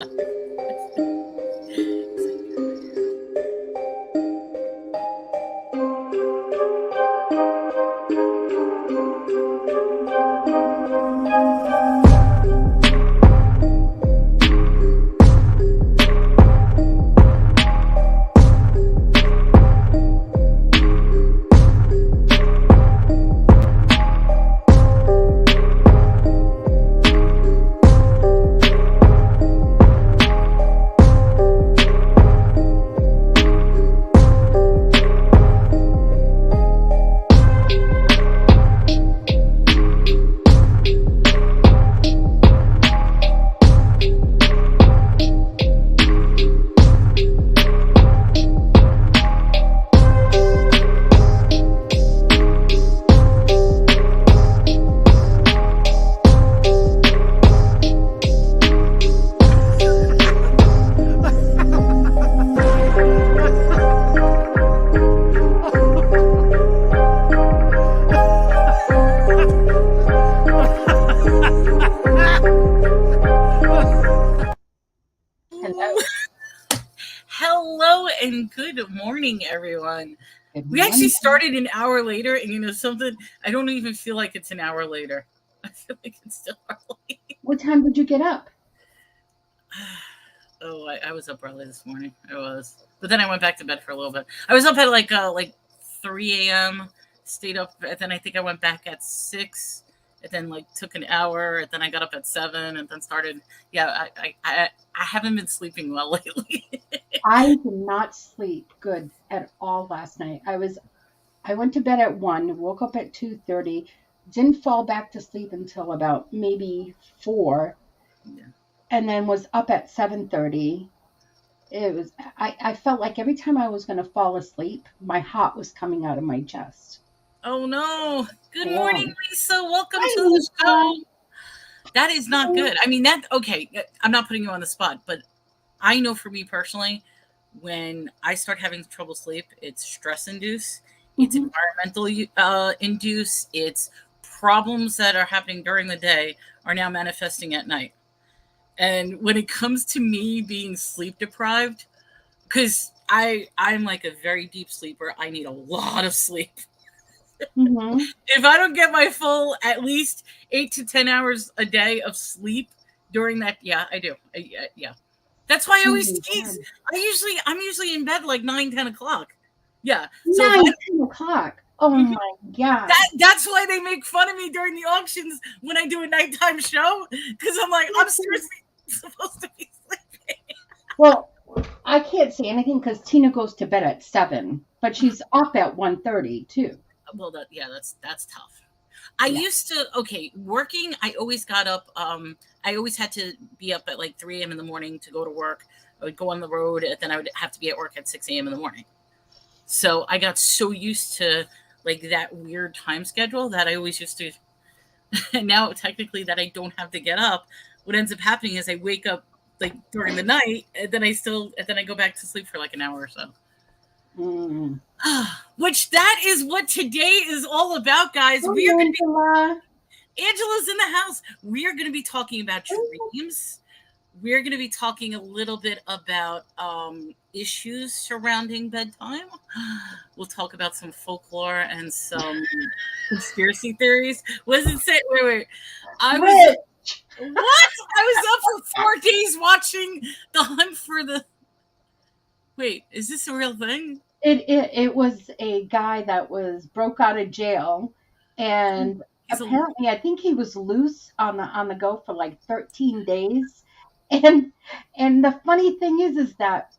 Good morning, everyone. We actually started an hour later, and you know something? I don't even feel like it's an hour later. I feel like it's still early. What time did you get up? Oh, I was up early this morning. I was, but then I went back to bed for a little bit. I was up at like 3 a.m. Stayed up, and then I think I went back at 6. And then like took an hour, and then I got up at 7, and then started. Yeah, I haven't been sleeping well lately. I did not sleep good at all last night. I went to bed at 1, woke up at 2:30, didn't fall back to sleep until about maybe 4, and then was up at 7:30. It was I felt like every time I was going to fall asleep, my heart was coming out of my chest. Oh no. Good morning, Lisa. Welcome to the show. That is not good. I mean, okay, I'm not putting you on the spot, but I know for me personally, when I start having trouble sleep, it's stress induced, it's environmental induced, it's problems that are happening during the day are now manifesting at night. And when it comes to me being sleep deprived, because I'm like a very deep sleeper, I need a lot of sleep. If I don't get my full at least 8 to 10 hours a day of sleep during that, I do. Yeah. That's why I always tease. I'm usually in bed like 9, 10 o'clock. Yeah. So 9, 10 o'clock. Oh my God. That's why they make fun of me during the auctions when I do a nighttime show. Because I'm like, I'm seriously supposed to be sleeping. Well, I can't say anything because Tina goes to bed at 7, but she's up at 1:30 too. Well, that's tough. I used to, working, I always got up. I always had to be up at like 3 a.m. in the morning to go to work. I would go on the road, and then I would have to be at work at 6 a.m. in the morning. So I got so used to like that weird time schedule that I always used to. And now technically that I don't have to get up, what ends up happening is I wake up like during the night, and then I go back to sleep for like an hour or so. Which that is what today is all about, guys. Angela's in the house. We are going to be talking about dreams. We're going to be talking a little bit about issues surrounding bedtime. We'll talk about some folklore and some conspiracy theories. What does it say? Wait. What? I was up for 4 days watching The Hunt for the... Wait, is this a real thing? It was a guy that was broke out of jail, and apparently I think he was loose on the go for like 13 days. And the funny thing is that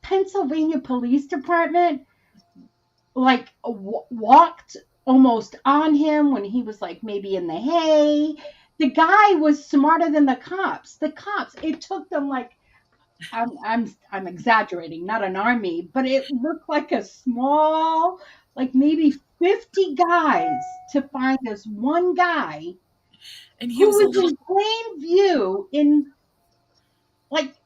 Pennsylvania Police Department like walked almost on him when he was like maybe in the hay. The guy was smarter than the cops. It took them like, I'm exaggerating, not an army, but it looked like a small, like maybe 50 guys to find this one guy, and he was in plain view in like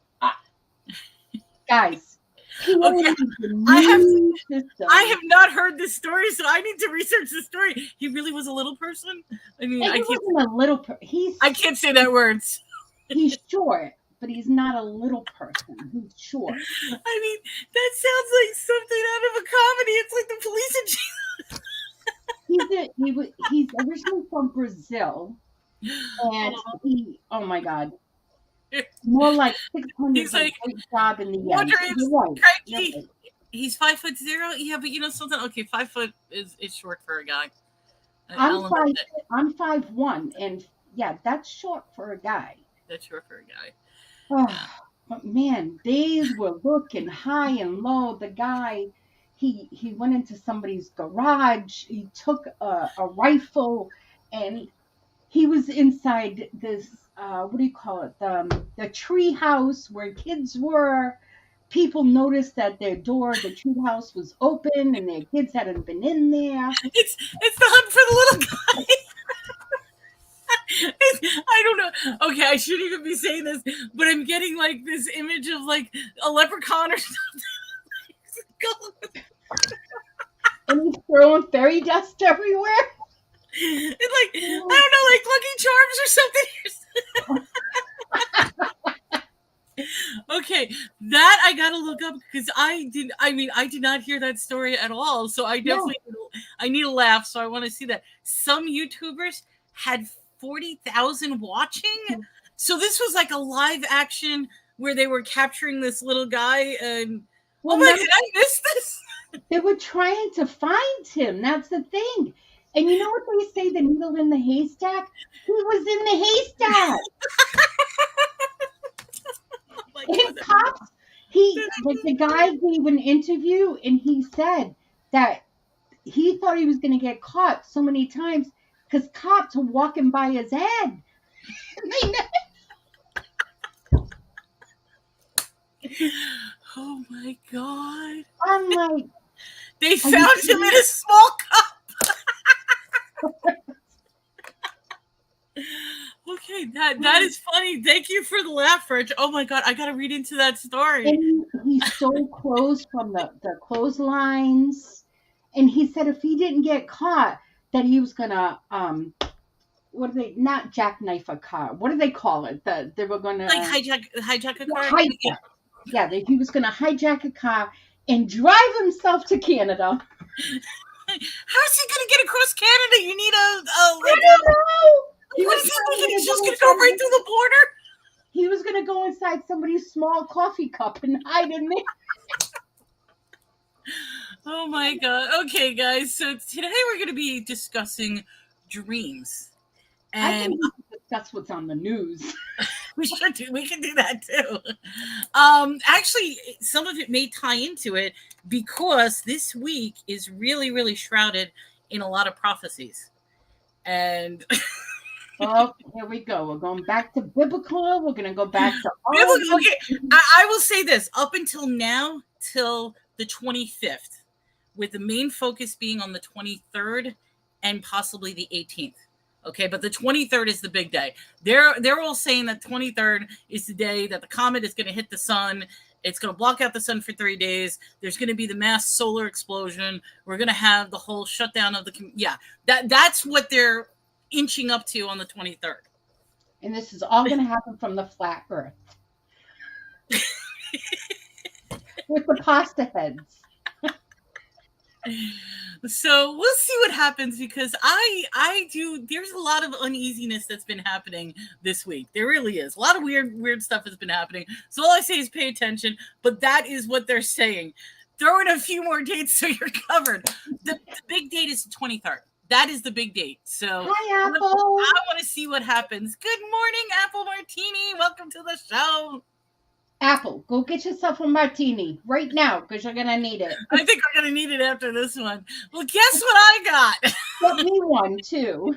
guys. Okay. I have not heard this story, so I need to research the story. He really was a little person. I mean, I can't say that words. He's short, but he's not a little person. He's short. I mean, that sounds like something out of a comedy. It's like the police and He's originally from Brazil, and oh my God, more like 600. He's like, great job in the end. Right. He's 5'0". Yeah, but you know something? Okay, 5 foot is short for a guy. I'm 5'1", and yeah, that's short for a guy. That's short for a guy. Oh, but man, days were looking high and low. The guy, he went into somebody's garage. He took a rifle, and he was inside this what do you call it? The tree house where kids were. People noticed that the tree house was open, and their kids hadn't been in there. It's the hunt for the little guy. I don't know. Okay, I shouldn't even be saying this, but I'm getting like this image of like a leprechaun or something. And he's throwing fairy dust everywhere. And like, I don't know, like Lucky Charms or something. Okay, that I gotta look up because I did not hear that story at all. So I definitely I need a laugh. So I want to see that. Some YouTubers had 40,000 watching. So this was like a live action where they were capturing this little guy. And oh my God, I missed this. They were trying to find him. That's the thing. And you know what they say, the needle in the haystack? He was in the haystack. And cops, the guy gave an interview, and he said that he thought he was going to get caught so many times because cops were walking by his head. Oh my God. I'm like, they found him in a small cup. Okay, that is funny. Thank you for the laugh, Rich. Oh my God, I gotta read into that story. And he stole clothes from the clotheslines, and he said if he didn't get caught, that he was gonna not jackknife a car? What do they call it? They were gonna like hijack a car. Yeah, he was gonna hijack a car and drive himself to Canada. How's he gonna get across Canada? You need I don't know. What is he thinking? He's just going to go right through the border? He was going to go inside somebody's small coffee cup and hide in there. Oh my God. Okay, guys. So today we're going to be discussing dreams. And I think we should discuss what's on the news. We can do that too. Actually, some of it may tie into it because this week is really, really shrouded in a lot of prophecies. And... Oh, here we go. We're going back to biblical. We're going to go back to biblical. Okay, I will say this. Up until now, till the 25th, with the main focus being on the 23rd and possibly the 18th. Okay, but the 23rd is the big day. They're all saying that 23rd is the day that the comet is going to hit the sun. It's going to block out the sun for 3 days. There's going to be the mass solar explosion. We're going to have the whole shutdown of that's what they're inching up to on the 23rd. And this is all going to happen from the flat earth. With the pasta heads. So we'll see what happens because there's a lot of uneasiness that's been happening this week. There really is. A lot of weird stuff has been happening. So all I say is pay attention, but that is what they're saying. Throw in a few more dates so you're covered. The big date is the 23rd. That is the big date. So hi, Apple. I want to see what happens. Good morning, Apple Martini. Welcome to the show. Apple, go get yourself a martini right now because you're going to need it. I think we're going to need it after this one. Well, guess what I got? Get me one, too.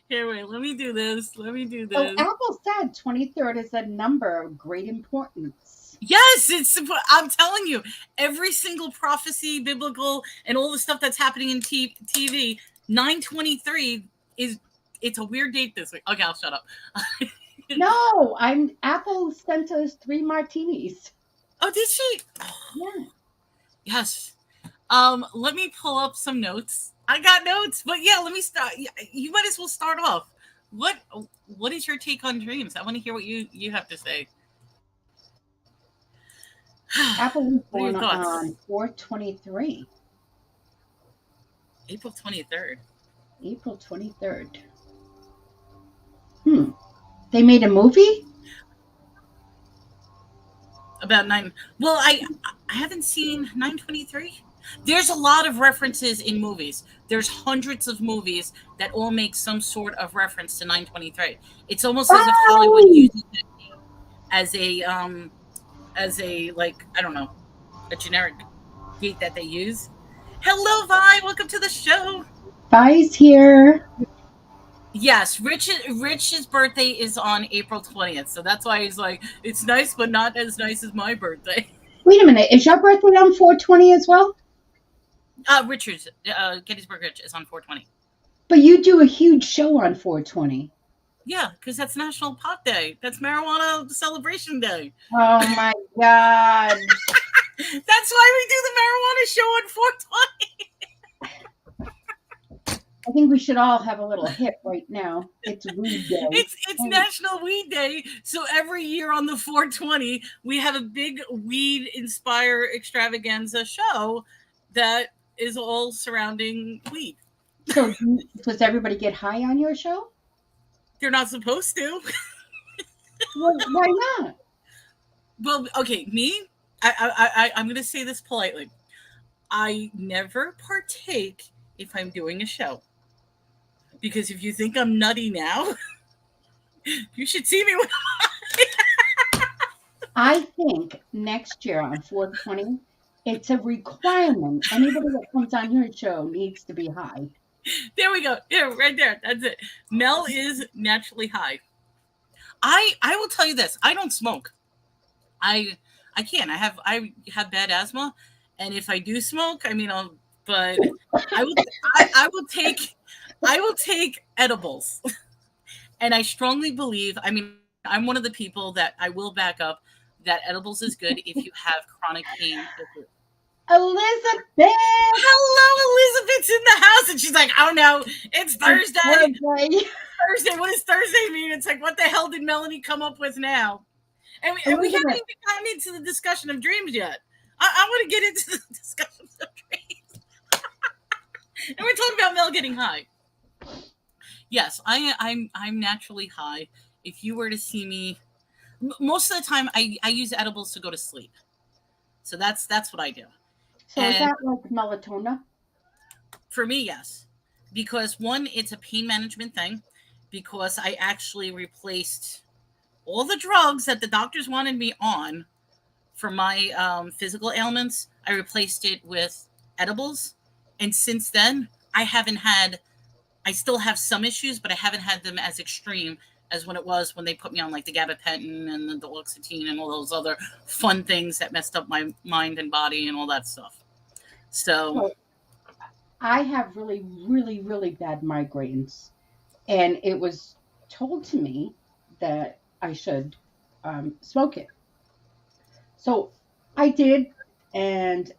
Here, wait. Let me do this. So Apple said 23rd is a number of great importance. Yes, I'm telling you, every single prophecy, biblical, and all the stuff that's happening in TV, 9/23 it's a weird date this week. Okay, I'll shut up. No, Apple sent us 3 martinis. Oh, did she? Yeah. Yes. Let me pull up some notes. I got notes, but yeah, let me start. You might as well start off. what is your take on dreams? I want to hear what you have to say. Apple What was are your born thoughts? on 4/23, April 23rd. April 23rd. They made a movie? About 9. Well, I haven't seen 923. There's a lot of references in movies. There's hundreds of movies that all make some sort of reference to 923. It's almost as if Hollywood Oh, uses it as a like, I don't know, a generic date that they use. Hello, Vi. Welcome to the show. Vi's here. Yes, Rich's birthday is on April 20th, so that's why he's like, it's nice, but not as nice as my birthday. Wait a minute. Is your birthday on 4/20 as well? Richard's Gettysburg Rich is on 420. But you do a huge show on 4/20. Yeah, because that's National Pot Day. That's Marijuana Celebration Day. Oh my God. That's why we do the marijuana show on 420. I think we should all have a little hit right now. It's Weed Day. It's National Weed Day, so every year on the 420 we have a big weed inspired extravaganza show that is all surrounding weed. So, does everybody get high on your show? They're not supposed to. Well, why not? Well, okay, me. I'm going to say this politely. I never partake if I'm doing a show. Because if you think I'm nutty now, you should see me when I think next year on 4/20, it's a requirement. Anybody that comes on your show needs to be high. there we go. Yeah, right there. That's it. Mel is naturally high. I will tell you this. I don't smoke. I can't. I have bad asthma, and if I do smoke, I mean, but I will I will take edibles, and I strongly believe. I mean, I'm one of the people that I will back up that edibles is good if you have chronic pain. Elizabeth! Hello, Elizabeth's in the house, and she's like, "Oh no, it's Thursday." Thursday. Thursday. What does Thursday mean? It's like, what the hell did Melanie come up with now? And we haven't Elizabeth, even gotten into the discussion of dreams yet. I want to get into the discussion of dreams. And we're talking about Mel getting high. Yes, I'm naturally high. If you were to see me, most of the time I use edibles to go to sleep. So that's what I do. so is And that like melatonin? for me, yes, because one, it's a pain management thing. Because I actually replaced all the drugs that the doctors wanted me on for my physical ailments. I replaced it with edibles, and since then, I haven't had. I still have some issues, but I haven't had them as extreme as when it was when they put me on like the gabapentin and the duloxetine and all those other fun things that messed up my mind and body and all that stuff. So, So I have really, really, really bad migraines, and it was told to me that I should smoke it. So I did, and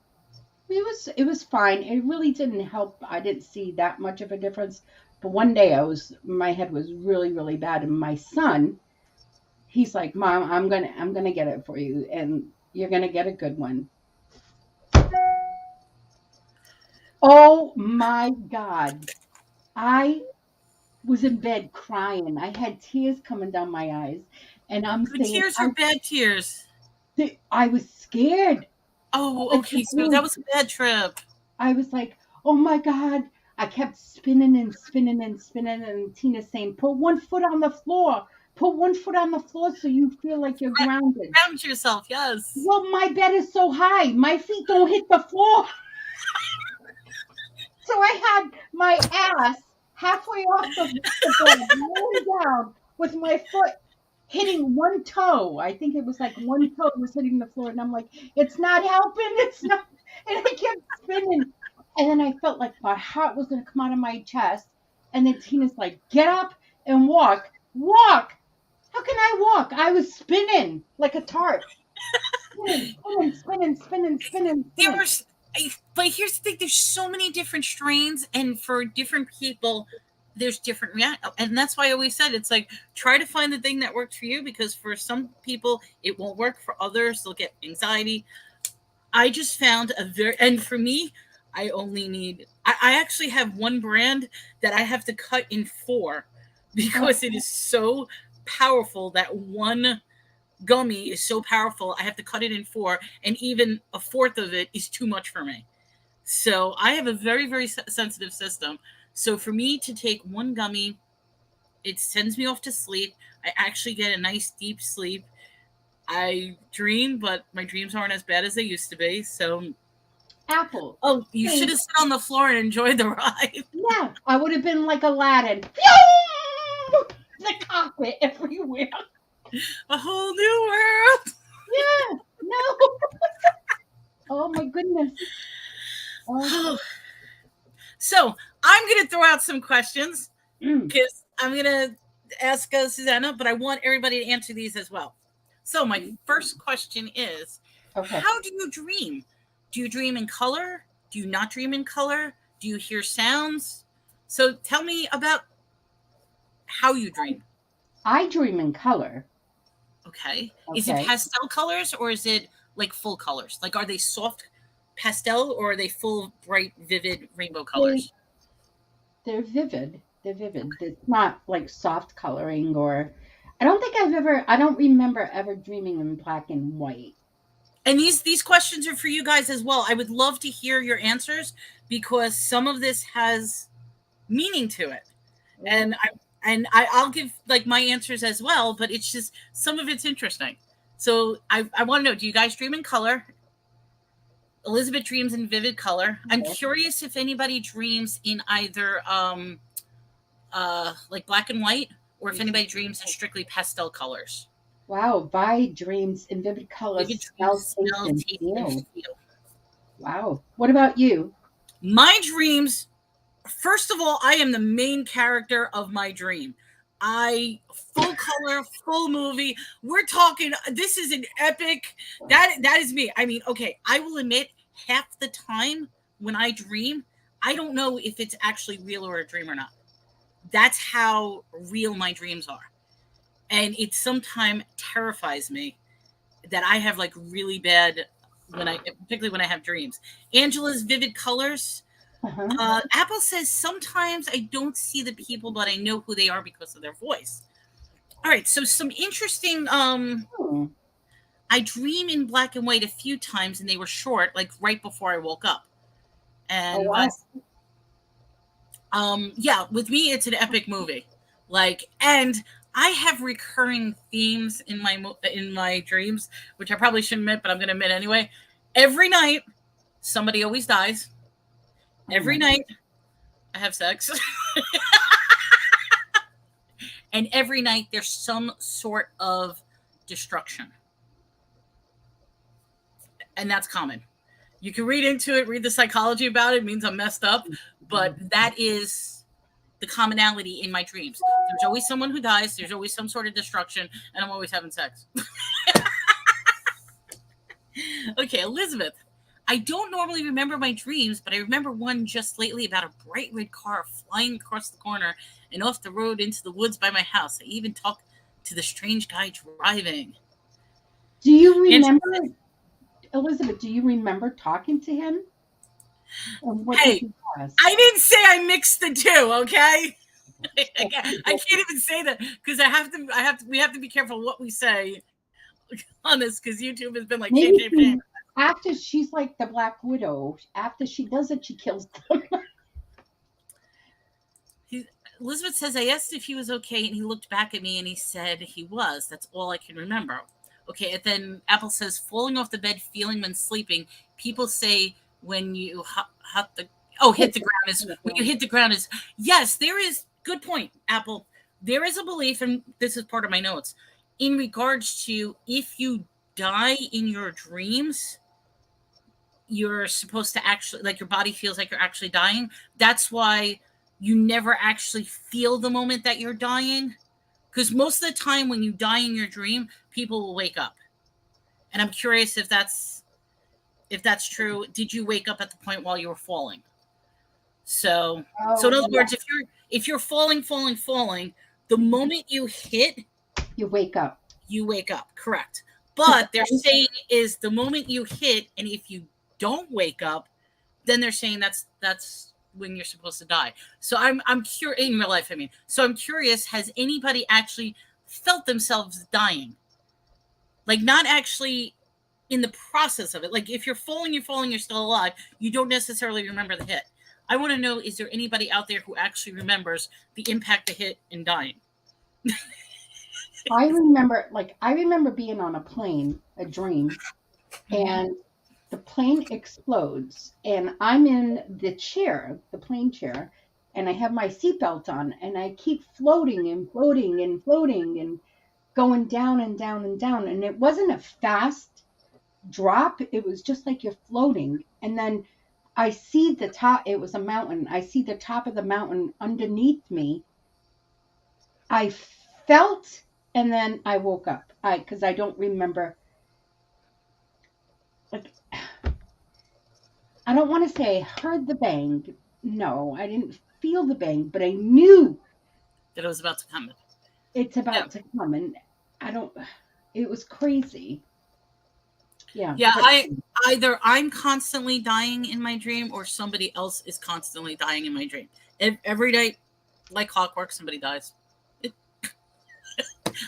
it was fine. It really didn't help. I didn't see that much of a difference. But one day my head was really, really bad, and my son, he's like, "Mom, I'm gonna get it for you, and you're gonna get a good one." Oh my God. I was in bed crying. I had tears coming down my eyes. And I'm good saying, tears or bad tears? I was scared. Oh, Like, okay. So that was a bad trip. I was like, oh my God. I kept spinning and spinning and spinning. And Tina's saying, put one foot on the floor. Put one foot on the floor so you feel like you're grounded. Ground yourself, yes. Well, my bed is so high. My feet don't hit the floor. So I had my ass halfway off the bed, laying down with my foot hitting one toe. I think it was like one toe was hitting the floor, and I'm like, it's not helping. It's not. And I kept spinning, and then I felt like my heart was going to come out of my chest. And then Tina's like, get up and walk, walk. How can I walk? I was spinning like a tart, spinning, spinning, spinning, spinning, spinning, There spinning. was, but here's the thing: there's so many different strains, and for different people, there's different and that's why I always said it's like try to find the thing that works for you, because for some people it won't work, for others they'll get anxiety. I just found and for me, I only need I actually have one brand that I have to cut in 4 because it is so powerful. That one gummy is so powerful, I have to cut it in 4, and even a fourth of it is too much for me. So I have a very, very sensitive system. So for me to take one gummy, it sends me off to sleep. I actually get a nice deep sleep. I dream, but my dreams aren't as bad as they used to be. So, Apple. oh, you should have sat on the floor and enjoyed the ride. Yeah, I would have been like Aladdin. The cockpit everywhere. A whole new world. Yeah, no. Oh my goodness. Oh. So I'm going to throw out some questions because I'm going to ask Susana, but I want everybody to answer these as well. So my first question is, how do you dream? Do you dream in color? Do you not dream in color? Do you hear sounds? So tell me about how you dream. I dream in color. Okay. Is it pastel colors or is it like full colors? Like, are they soft pastel or are they full, bright, vivid rainbow colors? They're vivid. They're vivid. It's not like soft coloring, or I don't remember ever dreaming in black and white. And these questions are for you guys as well. I would love to hear your answers because some of this has meaning to it. And I'll give like my answers as well, but it's just some of it's interesting. So I want to know, do you guys dream in color? Elizabeth dreams in vivid color. I'm curious if anybody dreams in either like black and white, or if anybody dreams in strictly pastel colors. Wow, Vi dreams in vivid colors. Smell, taste, and feel. Wow. What about you? My dreams, first of all, I am the main character of my dream. Full color, full movie. We're talking, this is an epic. That is me. I mean, okay, I will admit, half the time when I dream, I don't know if it's actually real or a dream or not. That's how real my dreams are. And it sometimes terrifies me that I have like really bad, particularly when I have dreams. Angela's vivid colors. Apple says sometimes I don't see the people, but I know who they are because of their voice. All right, so some interesting. I dream in black and white a few times, and they were short, like right before I woke up. And yeah, with me, it's an epic movie. Like, and I have recurring themes in my dreams, which I probably shouldn't admit, but I'm going to admit anyway. Every night, somebody always dies. Every night, I have sex. And every night, there's some sort of destruction. And that's common. You can read into it, read the psychology about it. It means I'm messed up. But that is the commonality in my dreams. There's always someone who dies. There's always some sort of destruction. And I'm always having sex. Okay, Elizabeth. I don't normally remember my dreams, but I remember one just lately about a bright red car flying across the corner and off the road into the woods by my house. I even talked to the strange guy driving. Do you remember, Elizabeth, do you remember talking to him? Hey, I didn't say I mixed the two, okay? I can't even say that because we have to be careful what we say on this because YouTube has been like, shame. After she's like the Black Widow, after she does it, she kills them. Elizabeth says, I asked if he was okay, and he looked back at me, and he said he was. That's all I can remember. Okay, and then Apple says, falling off the bed, feeling when sleeping. People say when you hit the ground is when you hit the ground is. Yes, there is. Good point, Apple. There is a belief, and this is part of my notes, in regards to if you die in your dreams, you're supposed to actually, like, your body feels like you're actually dying. That's why you never actually feel the moment that you're dying. Because most of the time when you die in your dream, people will wake up. And I'm curious if that's true. Did you wake up at the point while you were falling? So in other words, if you're falling, the moment you hit, you wake up. You wake up, correct. But they're saying is the moment you hit, and if you don't wake up, then they're saying that's when you're supposed to die. So I'm curious in real life. I mean, so I'm curious. Has anybody actually felt themselves dying? Like not actually in the process of it. Like if you're falling, you're still alive. You don't necessarily remember the hit. I want to know: is there anybody out there who actually remembers the impact, the hit, and dying? I remember being on a plane, a dream, and the plane explodes, and I'm in the chair, the plane chair, and I have my seatbelt on, and I keep floating and floating and floating and going down and down and down. And it wasn't a fast drop, it was just like you're floating. And then I see the top, it was a mountain. I see the top of the mountain underneath me. I felt, and then I woke up. Because I don't remember. Like, I don't want to say I heard the bang. No, I didn't feel the bang, but I knew that it was about to come. It's about to come, and I don't. It was crazy. Yeah. Yeah, either I'm constantly dying in my dream, or somebody else is constantly dying in my dream. Every day, like clockwork, somebody dies.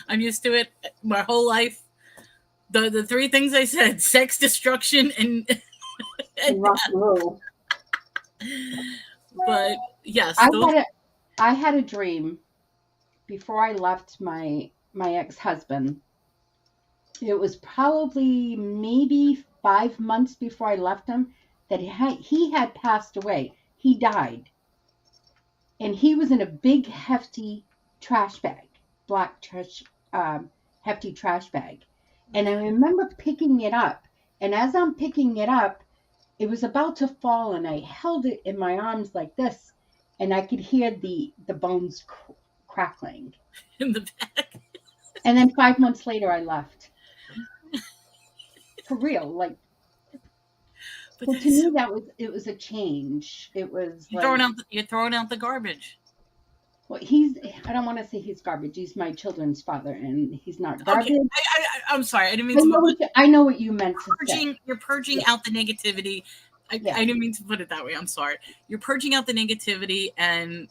I'm used to it my whole life. The three things I said: sex, destruction, and rock and roll. But yes, I had a dream before I left my ex-husband. It was probably maybe 5 months before I left him that he had passed away. He died. And he was in a big, hefty trash bag, black trash, hefty trash bag. And I remember picking it up. And as I'm picking it up, it was about to fall, and I held it in my arms like this, and I could hear the bones crackling in the back. And then 5 months later, I left. For real, like. But to me, it was a change. It was you're throwing out the garbage. Well, I don't want to say he's garbage. He's my children's father, and he's not garbage. Okay. I'm sorry. I didn't mean to. I know what you meant to say. You're purging out the negativity. I didn't mean to put it that way. I'm sorry. You're purging out the negativity and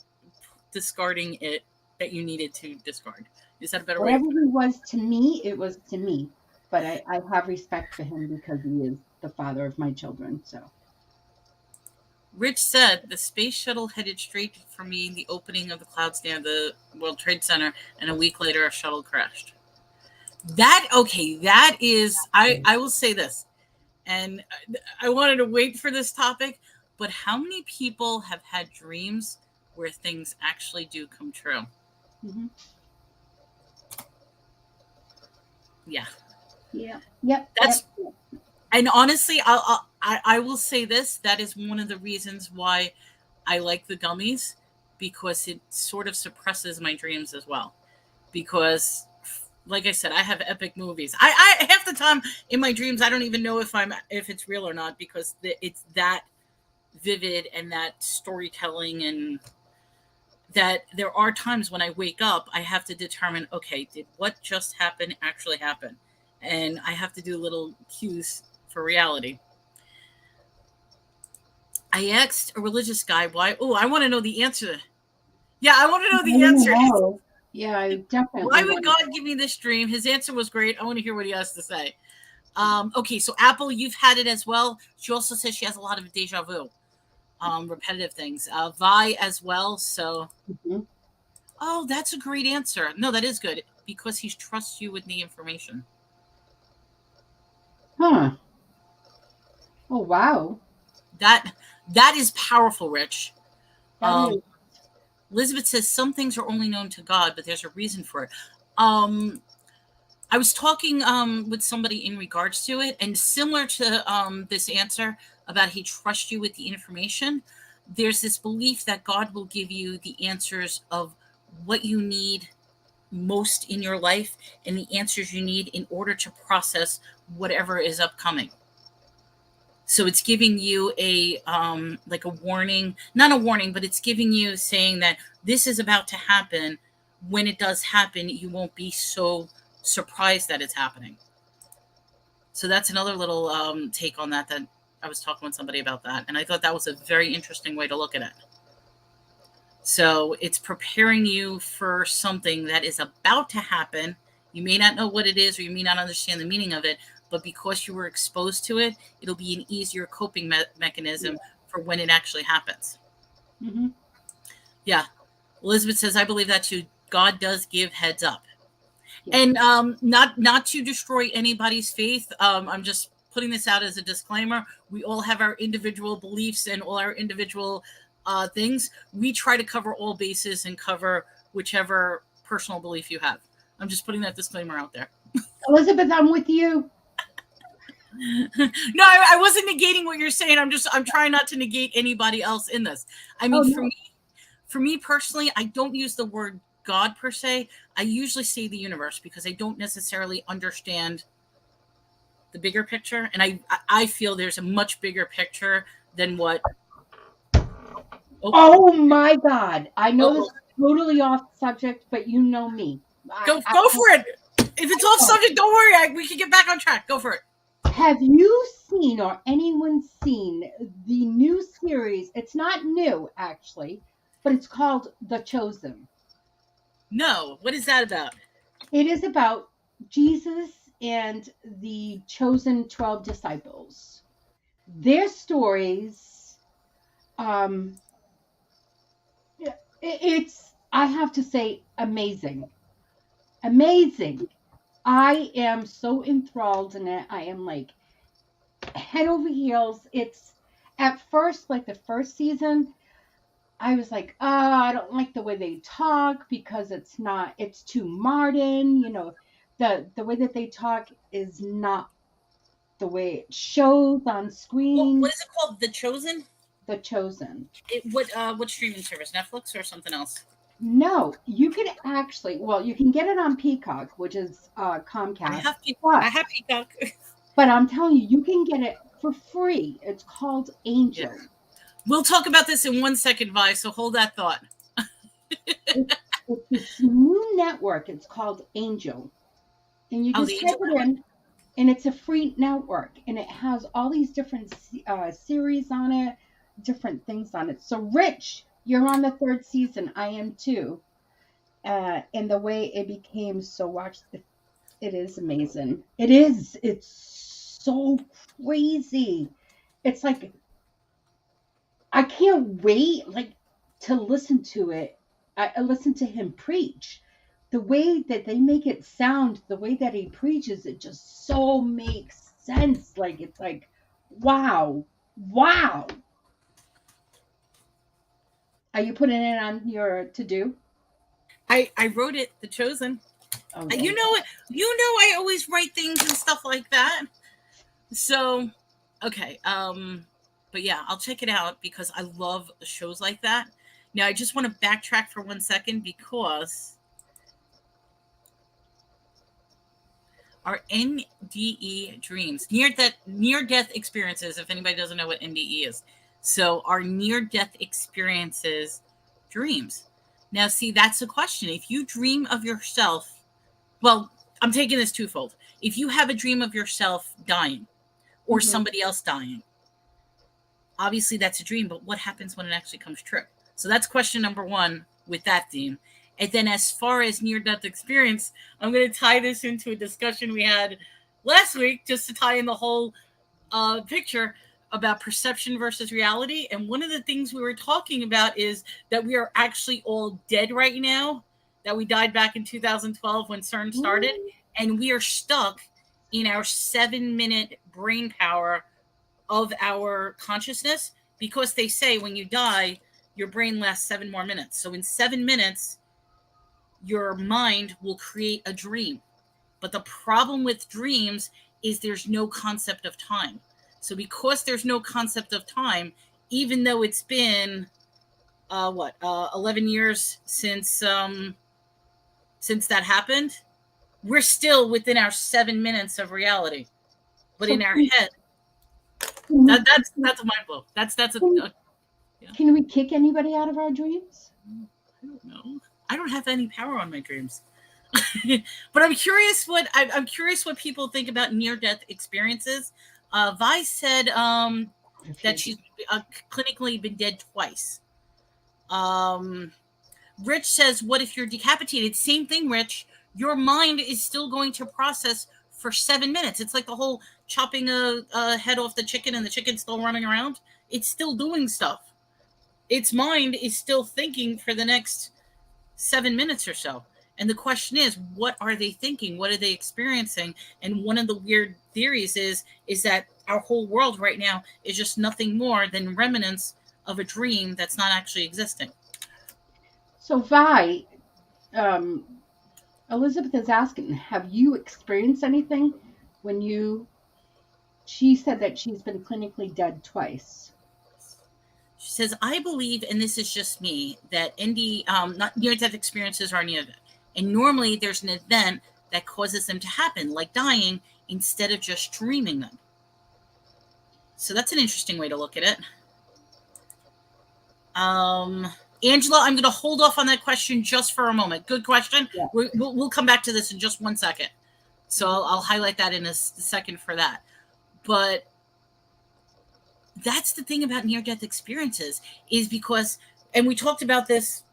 discarding it that you needed to discard. Is that a better way? Whatever he was to me, it was to me. But I have respect for him because he is the father of my children. So. Rich said the space shuttle headed straight for me the opening of the clouds near the World Trade Center, and a week later a shuttle crashed. That is, I will say this, and I wanted to wait for this topic, but how many people have had dreams where things actually do come true? Mm-hmm. Yeah. Yeah. Yep. And honestly, I will say this. That is one of the reasons why I like the gummies, because it sort of suppresses my dreams as well. Because, like I said, I have epic movies. I half the time in my dreams, I don't even know if it's real or not, because it's that vivid and that storytelling, and that there are times when I wake up, I have to determine, okay, did what just happen actually happen? And I have to do little cues for reality. I asked a religious guy why. Oh, I want to know the answer. Yeah, I want to know the answer. Yeah, I definitely. Why would God give me this dream? His answer was great. I want to hear what he has to say. Okay, so Apple, you've had it as well. She also says she has a lot of deja vu, repetitive things. Vi as well. So, Oh, that's a great answer. No, that is good, because he trusts you with the information. Huh. Oh, wow. That is powerful, Rich. Elizabeth says some things are only known to God, but there's a reason for it. I was talking with somebody in regards to it, and similar to this answer about he trusts you with the information, there's this belief that God will give you the answers of what you need most in your life, and the answers you need in order to process whatever is upcoming. So it's giving you a like a warning, not a warning, but it's giving you saying that this is about to happen. When it does happen, you won't be so surprised that it's happening. So that's another little take on that I was talking with somebody about that, and I thought that was a very interesting way to look at it. So it's preparing you for something that is about to happen. You may not know what it is, or you may not understand the meaning of it, but because you were exposed to it, it'll be an easier coping mechanism for when it actually happens. Mm-hmm. Yeah. Elizabeth says, I believe that too. God does give heads up. Yeah. And not to destroy anybody's faith. I'm just putting this out as a disclaimer. We all have our individual beliefs and all our individual things. We try to cover all bases and cover whichever personal belief you have. I'm just putting that disclaimer out there. Elizabeth, I'm with you. No, I wasn't negating what you're saying. I'm trying not to negate anybody else in this. I mean, for me personally, I don't use the word God per se. I usually say the universe because I don't necessarily understand the bigger picture, and I feel there's a much bigger picture than what. Oh my God! I know this is totally off subject, but you know me. Go for it. If it's off subject, don't worry. We can get back on track. Go for it. Have you seen or anyone seen the new series? It's not new, actually, but it's called The Chosen. No. What is that about? It is about Jesus and the chosen 12 disciples. Their stories, it's, I have to say, amazing. Amazing. I am so enthralled in it. I am like head over heels. It's at first, like the first season, I was like, oh, I don't like the way they talk because it's too modern. You know, the way that they talk is not the way it shows on screen. What is it called? The Chosen? The Chosen. What streaming service? Netflix or something else? No, you can actually, you can get it on Peacock, which is Comcast. I have Peacock. But I'm telling you, you can get it for free. It's called Angel. Yeah. We'll talk about this in 1 second, Vi, so hold that thought. It's this new network. It's called Angel. And you just type it in, and it's a free network. And it has all these different series on it, different things on it. So, Rich, you're on the 3rd season. I am too. And the way it became so watched, it is amazing. It is. It's so crazy. It's like, I can't wait to listen to it. I listen to him preach. The way that they make it sound, the way that he preaches, it just so makes sense. It's like, wow. Are you putting it on your to-do? I wrote it, The Chosen. Okay. You know I always write things and stuff like that. So, okay. But yeah, I'll check it out because I love shows like that. Now, I just want to backtrack for 1 second because our NDE dreams, near-death experiences, if anybody doesn't know what NDE is. So our near-death experiences dreams. Now, see, that's the question. If you dream of yourself, well, I'm taking this twofold. If you have a dream of yourself dying or somebody else dying, obviously that's a dream, but what happens when it actually comes true? So that's question number 1 with that theme. And then as far as near-death experience, I'm going to tie this into a discussion we had last week just to tie in the whole picture about perception versus reality. And one of the things we were talking about is that we are actually all dead right now, that we died back in 2012 when CERN started, and we are stuck in our 7-minute brain power of our consciousness, because they say when you die, your brain lasts 7 more minutes. So in 7 minutes, your mind will create a dream. But the problem with dreams is there's no concept of time. So because there's no concept of time, even though it's been 11 years since that happened, we're still within our 7 minutes of reality. But so in our head. That's a mind blow. That's yeah. Can we kick anybody out of our dreams? I don't know. I don't have any power on my dreams. But I'm curious what people think about near-death experiences. Vi said that she's clinically been dead twice. Rich says, what if you're decapitated? Same thing, Rich. Your mind is still going to process for 7 minutes. It's like the whole chopping a head off the chicken and the chicken's still running around. It's still doing stuff. Its mind is still thinking for the next 7 minutes or so. And the question is, what are they thinking? What are they experiencing? And one of the weird theories is that our whole world right now is just nothing more than remnants of a dream that's not actually existing. So, Vi, Elizabeth is asking, have you experienced anything when she said that she's been clinically dead twice. She says, I believe, and this is just me, that not near-death experiences are near-death. And normally there's an event that causes them to happen, like dying, instead of just dreaming them. So that's an interesting way to look at it. Angela, I'm going to hold off on that question just for a moment. Good question. Yeah. We'll come back to this in just 1 second. So I'll highlight that in a second for that. But that's the thing about near-death experiences is because, and we talked about this,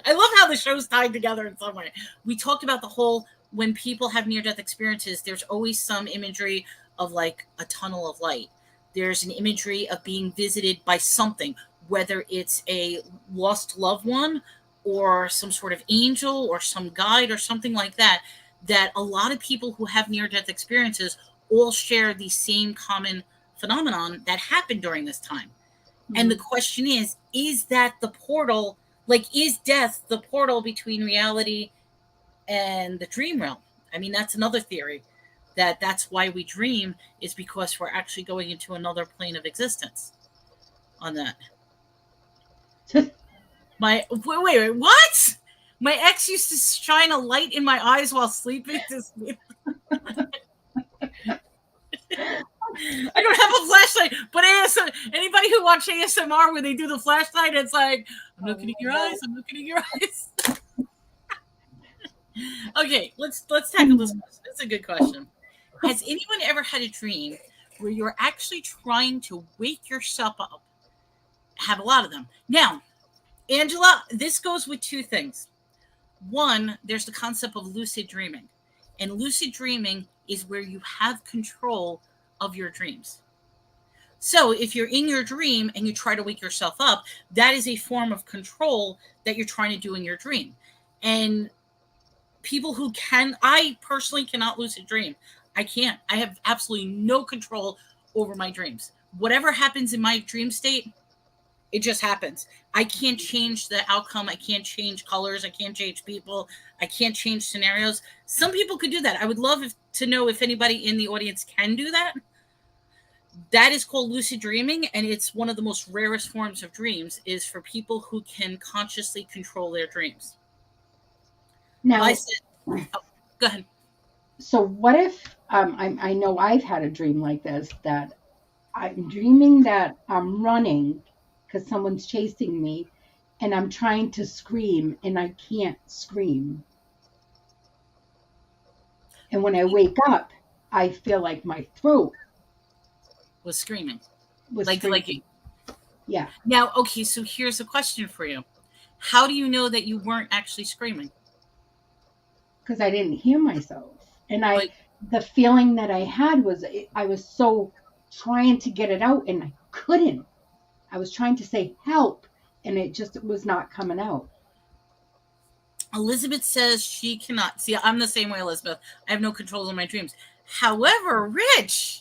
I love how the show's tied together in some way. We talked about the whole, when people have near-death experiences, there's always some imagery of like a tunnel of light. There's an imagery of being visited by something, whether it's a lost loved one or some sort of angel or some guide or something like that, that a lot of people who have near-death experiences all share the same common phenomenon that happened during this time. Mm-hmm. And the question is that the portal, like, is death the portal between reality and the dream realm? I mean, that's another theory, that's why we dream, is because we're actually going into another plane of existence on that. Wait, what? My ex used to shine a light in my eyes while sleeping to sleep. I don't have a flashlight, but anybody who watched ASMR when they do the flashlight, it's like, I'm looking at your eyes, I'm looking at your eyes. Okay, let's tackle this question. It's a good question. Has anyone ever had a dream where you're actually trying to wake yourself up? Have a lot of them. Now, Angela, this goes with two things. One, there's the concept of lucid dreaming. And lucid dreaming is where you have control of your dreams. So if you're in your dream and you try to wake yourself up, that is a form of control that you're trying to do in your dream. And people who can, I personally cannot lucid dream. I can't. I have absolutely no control over my dreams. Whatever happens in my dream state, it just happens. I can't change the outcome. I can't change colors. I can't change people. I can't change scenarios. Some people could do that. I would love to know if anybody in the audience can do that. That is called lucid dreaming, and it's one of the most rarest forms of dreams, is for people who can consciously control their dreams. Now, go ahead. So what if, I know I've had a dream like this, that I'm dreaming that I'm running because someone's chasing me, and I'm trying to scream, and I can't scream. And when I wake up, I feel like my throat was screaming. Yeah. Now, okay, so here's a question for you. How do you know that you weren't actually screaming? Because I didn't hear myself. And the feeling that I had was, I was so trying to get it out, and I couldn't. I was trying to say help, and it was not coming out. Elizabeth says she cannot. See, I'm the same way, Elizabeth. I have no control over my dreams. However, Rich,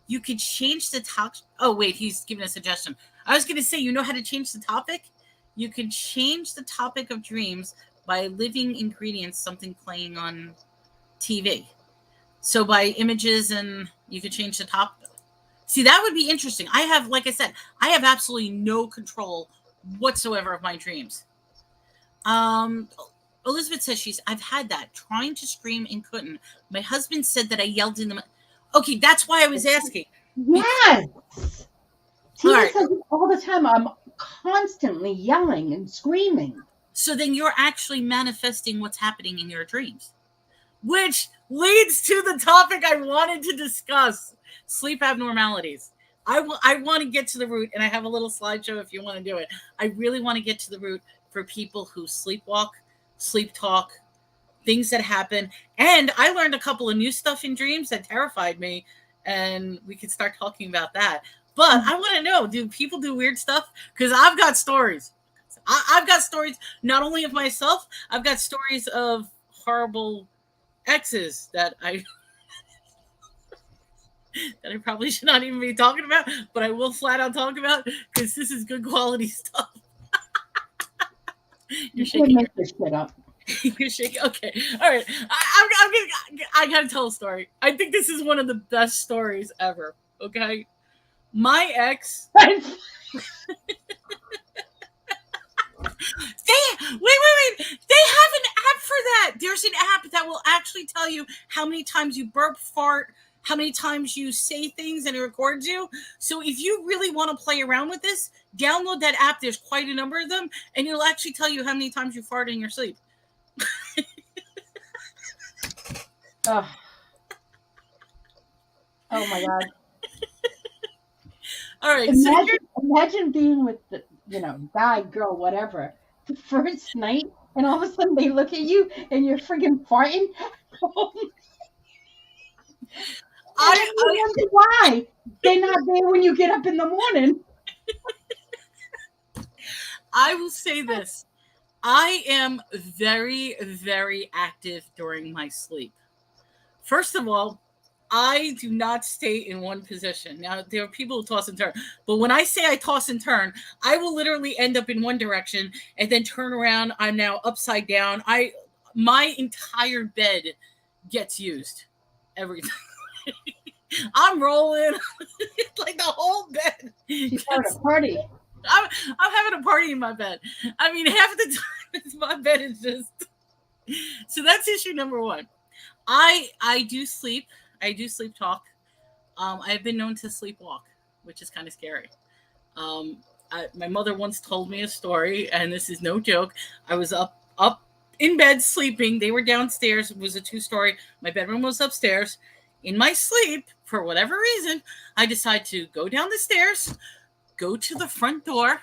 you could change the topic. Oh, wait, he's giving a suggestion. I was going to say, you know how to change the topic? You could change the topic of dreams by living ingredients, something playing on TV. So by images, and you could change the topic. See, that would be interesting. Like I said, I have absolutely no control whatsoever of my dreams. Elizabeth says I've had that, trying to scream and couldn't. My husband said that I yelled in the... Okay, that's why I was asking. Yes! Tina says it all the time. I'm constantly yelling and screaming. So then you're actually manifesting what's happening in your dreams, which leads to the topic I wanted to discuss: sleep abnormalities. I want to get to the root, and I have a little slideshow if you want to do it. I really want to get to the root for people who sleepwalk, sleep talk, things that happen. And I learned a couple of new stuff in dreams that terrified me, and we could start talking about that. But I want to know, do people do weird stuff? Because I've got stories. I've got stories not only of myself, I've got stories of horrible exes that I probably should not even be talking about, but I will flat out talk about because this is good quality stuff. You shaking. Make this shit up. You're shaking. Okay, all right. I gotta tell a story. I think this is one of the best stories ever. Okay, my ex. Wait. They have an app for that. There's an app that will actually tell you how many times you burp, fart, how many times you say things, and it records you. So if you really want to play around with this, download that app. There's quite a number of them, and it'll actually tell you how many times you fart in your sleep. Oh my God. All right. Imagine being with the, guy, girl, whatever, the first night, and all of a sudden they look at you and you're friggin' farting. I wonder why they're not there when you get up in the morning. I will say this. I am very, very active during my sleep. First of all, I do not stay in one position. Now, there are people who toss and turn, but when I say I toss and turn, I will literally end up in one direction and then turn around. I'm now upside down. My entire bed gets used every time. I'm rolling like the whole bed. You're having a party. I'm having a party in my bed. I mean, half the time my bed is just. So that's issue number one. I do sleep. I do sleep talk. I've been known to sleepwalk, which is kind of scary. My mother once told me a story, and this is no joke. I was up in bed sleeping. They were downstairs. It was a 2-story. My bedroom was upstairs. In my sleep, for whatever reason, I decided to go down the stairs, go to the front door,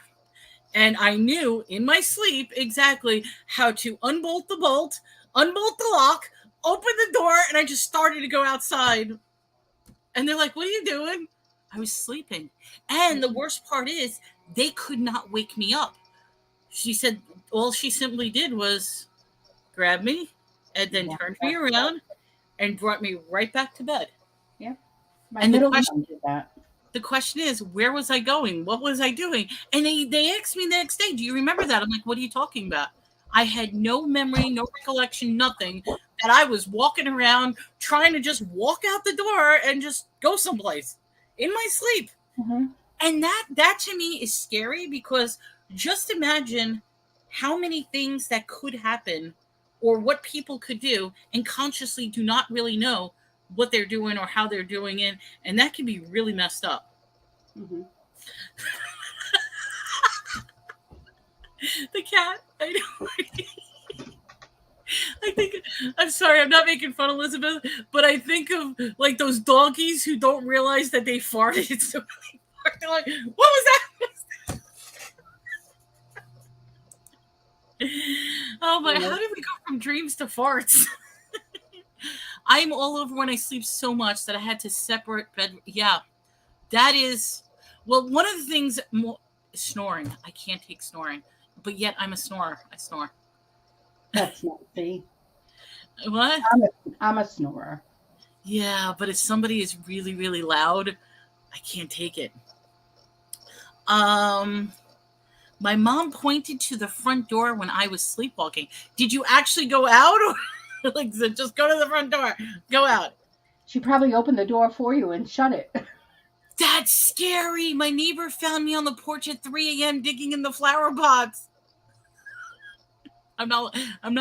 and I knew in my sleep exactly how to unbolt the bolt, unbolt the lock, open the door, and I just started to go outside. And they're like, "What are you doing?" I was sleeping. And the worst part is they could not wake me up. She said all she simply did was grab me and then turned me around and brought me right back to bed. Yeah. And the question is, where was I going? What was I doing? And they asked me the next day, "Do you remember that?" I'm like, "What are you talking about?" I had no memory, no recollection, nothing. That I was walking around trying to just walk out the door and just go someplace in my sleep. Mm-hmm. And that to me is scary, because just imagine how many things that could happen or what people could do and consciously do not really know what they're doing or how they're doing it. And that can be really messed up. Mm-hmm. The cat, I know. I think, I'm sorry, I'm not making fun of Elizabeth, but I think of like those doggies who don't realize that they farted. So they're like, "What was that?" Oh my, how did we go from dreams to farts? I'm all over when I sleep so much that I had to separate bed. Yeah, that is, well, one of the things, snoring. I can't take snoring, but yet I'm a snorer. I snore. That's not see. What? I'm a snorer. Yeah, but if somebody is really, really loud, I can't take it. My mom pointed to the front door when I was sleepwalking. Did you actually go out, or like just go to the front door? Go out. She probably opened the door for you and shut it. That's scary. My neighbor found me on the porch at 3 a.m. digging in the flower pots. I'm not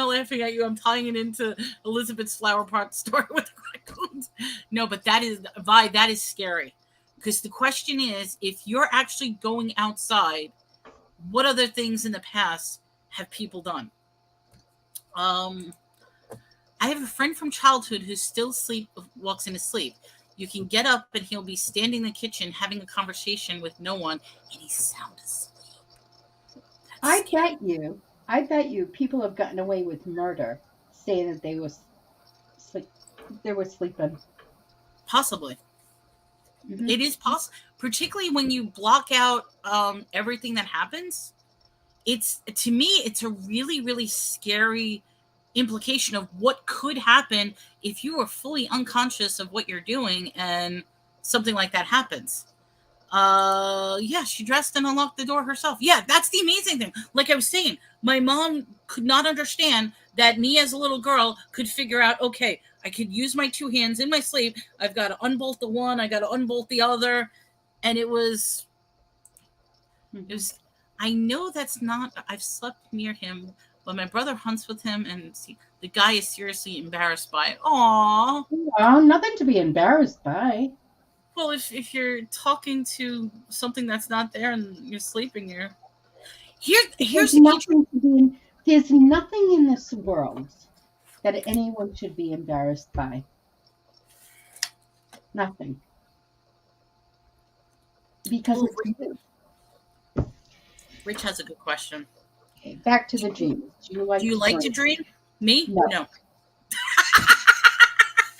laughing at you. I'm tying it into Elizabeth's flower pot story with the raccoons. No, but that is scary. Because the question is, if you're actually going outside, what other things in the past have people done? I have a friend from childhood who still walks in his sleep. You can get up and he'll be standing in the kitchen having a conversation with no one, and he's sound asleep. I bet you people have gotten away with murder saying that they were sleeping. Possibly. Mm-hmm. It is possible, particularly when you block out everything that happens. To me, it's a really, really scary implication of what could happen if you are fully unconscious of what you're doing and something like that happens. Yeah, she dressed and unlocked the door herself. Yeah, that's the amazing thing. Like I was saying, my mom could not understand that me as a little girl could figure out, okay, I could use my two hands in my sleep. I've got to unbolt the one, I got to unbolt the other. And it was, I know that's not, I've slept near him, but my brother hunts with him, and the guy is seriously embarrassed by it. Aww. Well, nothing to be embarrassed by. Well, if you're talking to something that's not there and you're sleeping, here's there's nothing in this world that anyone should be embarrassed by. Nothing. Because Rich has a good question. Okay, back to the dreams. Do you like to dream? Me? No.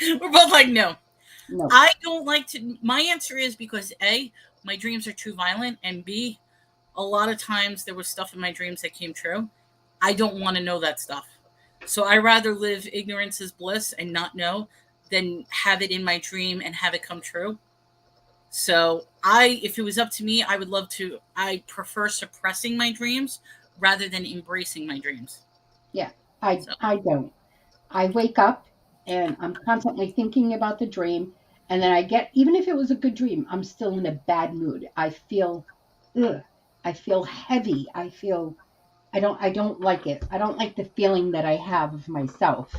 We're both like, no. No. I don't like to. My answer is because A, my dreams are too violent, and B, a lot of times there was stuff in my dreams that came true. I don't want to know that stuff. So I rather live ignorance is bliss and not know than have it in my dream and have it come true. So if it was up to me, I prefer suppressing my dreams rather than embracing my dreams. Yeah, I don't. I wake up and I'm constantly thinking about the dream. And then even if it was a good dream, I'm still in a bad mood. I feel heavy. I don't like it. I don't like the feeling that I have of myself.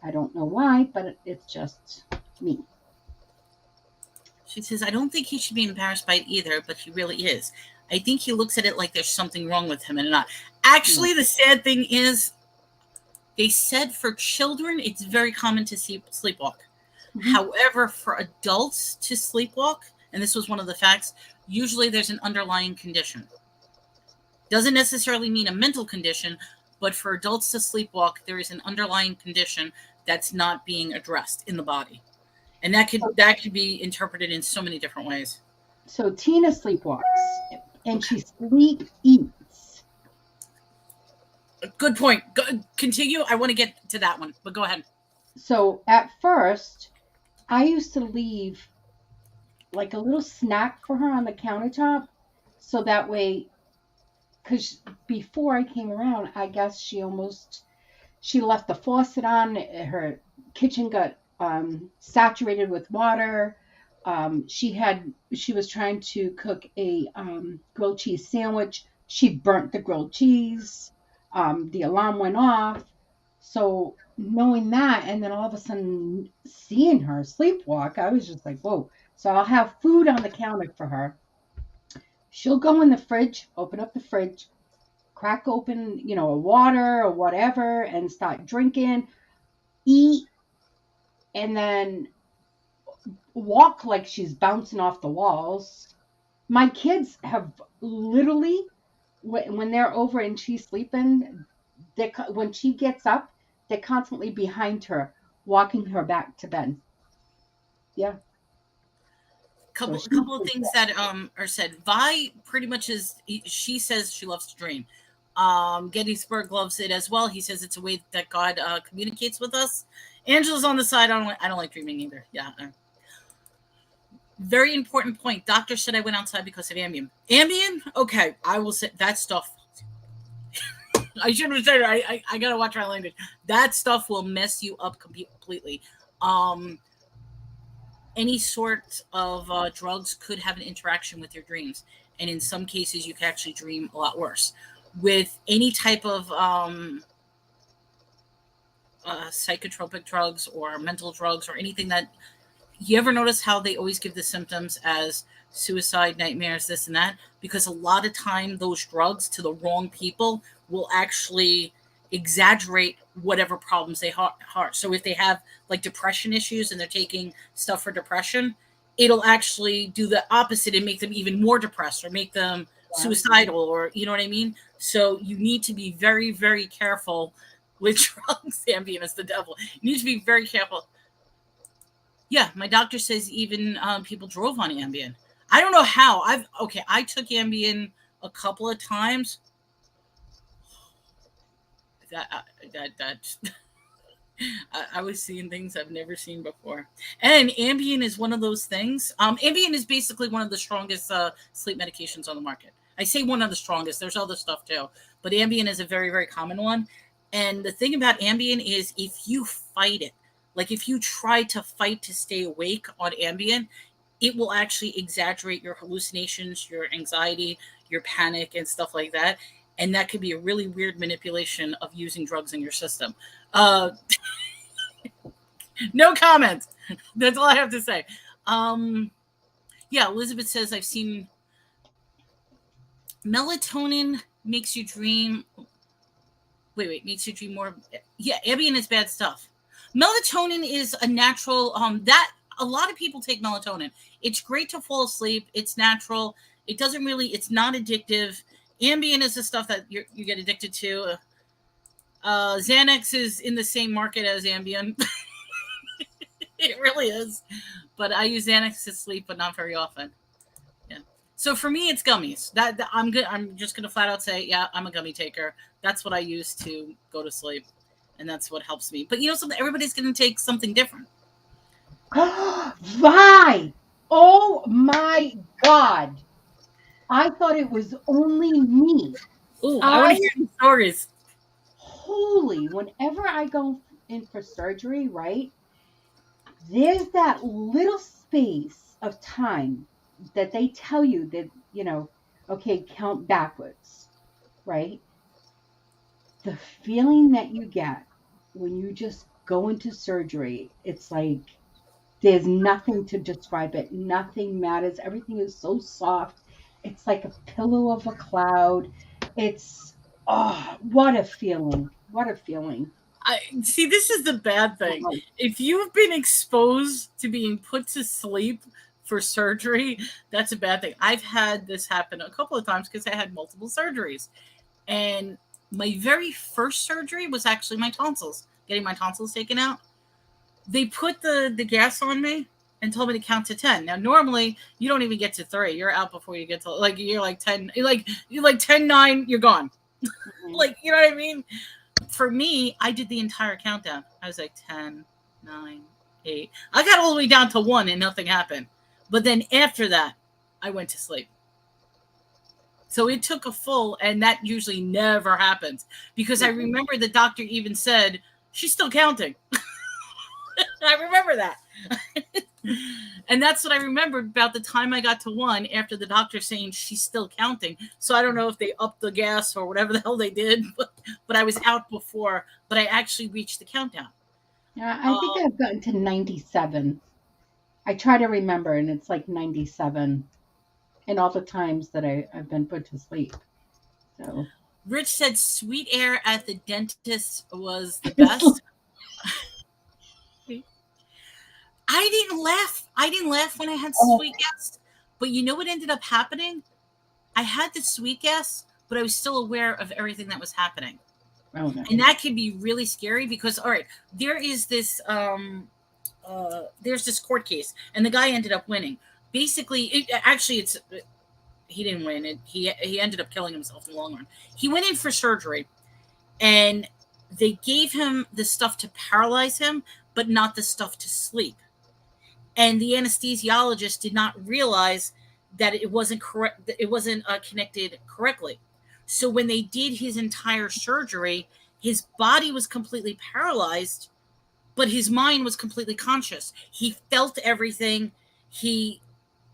I don't know why, but it's just me. She says, I don't think he should be embarrassed by it either, but he really is. I think he looks at it like there's something wrong with him and not. Actually, the sad thing is, they said for children, it's very common to sleepwalk. Mm-hmm. However, for adults to sleepwalk, and this was one of the facts, usually there's an underlying condition. Doesn't necessarily mean a mental condition, but for adults to sleepwalk, there is an underlying condition that's not being addressed in the body. And that could be interpreted in so many different ways. So Tina sleepwalks, and she sleep eats. Good point. Continue. I want to get to that one, but go ahead. So at first, I used to leave like a little snack for her on the countertop, so that way, because before I came around, I guess she left the faucet on. Her kitchen got saturated with water. She was trying to cook a grilled cheese sandwich. She burnt the grilled cheese. The alarm went off. So knowing that, and then all of a sudden seeing her sleepwalk, I was just like, whoa. So I'll have food on the counter for her. She'll go in the fridge, open up the fridge, crack open, a water or whatever, and start drinking, eat, and then walk like she's bouncing off the walls. My kids have literally, when they're over and she's sleeping, when she gets up, they're constantly behind her, walking her back to bed. Yeah. Couple of things that are said. Vi pretty much she says she loves to dream. Gettysburg loves it as well. He says it's a way that God communicates with us. Angela's on the side. I don't like dreaming either. Yeah. Very important point. Doctor said I went outside because of Ambien. Ambien? Okay, I will say that stuff. I shouldn't have said it. I gotta watch my language. That stuff will mess you up completely. Any sort of drugs could have an interaction with your dreams, and in some cases, you can actually dream a lot worse. With any type of psychotropic drugs or mental drugs or anything that You ever notice how they always give the symptoms as suicide, nightmares, this and that? Because a lot of time those drugs to the wrong people will actually exaggerate whatever problems they have. So if they have like depression issues and they're taking stuff for depression, it'll actually do the opposite and make them even more depressed or make them suicidal, or you know what I mean? So you need to be very, very careful with drugs. Ambien is the devil. You need to be very careful. Yeah, my doctor says even people drove on Ambien. I don't know how. I took Ambien a couple of times. That I was seeing things I've never seen before. And Ambien is one of those things. Ambien is basically one of the strongest sleep medications on the market. I say one of the strongest. There's other stuff too, but Ambien is a very, very common one. And the thing about Ambien is if you fight it, like if you try to fight to stay awake on Ambien, it will actually exaggerate your hallucinations, your anxiety, your panic, and stuff like that. And that could be a really weird manipulation of using drugs in your system. No comment. That's all I have to say. Yeah, Elizabeth says I've seen melatonin makes you dream. Wait, makes you dream more. Yeah, Ambien is bad stuff. Melatonin is a natural. That a lot of people take melatonin. It's great to fall asleep. It's natural. It doesn't really. It's not addictive. Ambien is the stuff that you get addicted to. Xanax is in the same market as Ambien. It really is. But I use Xanax to sleep, but not very often. Yeah. So for me, it's gummies. That I'm good. I'm just gonna flat out say, yeah, I'm a gummy taker. That's what I use to go to sleep, and that's what helps me. But you know something? Everybody's gonna take something different. Why? Oh my God. I thought it was only me. Oh, I want to hear the stories. Holy, whenever I go in for surgery, right? There's that little space of time that they tell you that, okay, count backwards, right? The feeling that you get when you just go into surgery, it's like there's nothing to describe it. Nothing matters. Everything is so soft. It's like a pillow of a cloud. It's, oh, what a feeling. What a feeling. I see. This is the bad thing. If you've been exposed to being put to sleep for surgery, that's a bad thing. I've had this happen a couple of times because I had multiple surgeries. And my very first surgery was actually my tonsils, getting my tonsils taken out. They put the gas on me and told me to count to 10. Now, normally you don't even get to 3. You're out before you get to you're like 10, you're like 10, 9, you're gone. Mm-hmm. Like, you know what I mean? For me, I did the entire countdown. I was like 10, 9, 8. I got all the way down to 1 and nothing happened. But then after that, I went to sleep. So it took a full, and that usually never happens because I remember the doctor even said, she's still counting. I remember that. And that's what I remembered about the time I got to 1 after the doctor saying she's still counting. So I don't know if they upped the gas or whatever the hell they did, but I was out before, but I actually reached the countdown. Yeah, I think I've gotten to 97. I try to remember, and it's like 97 in all the times that I've been put to sleep. So Rich said sweet air at the dentist was the best. I didn't laugh when I had sweet gas. But you know what ended up happening? I had the sweet gas, but I was still aware of everything that was happening. Oh, no. And that can be really scary because, all right, there is this there's this court case, and the guy ended up winning. Basically, he didn't win. He ended up killing himself in the long run. He went in for surgery, and they gave him the stuff to paralyze him, but not the stuff to sleep. And the anesthesiologist did not realize that it wasn't correct. It wasn't connected correctly. So when they did his entire surgery, his body was completely paralyzed, but his mind was completely conscious. He felt everything. He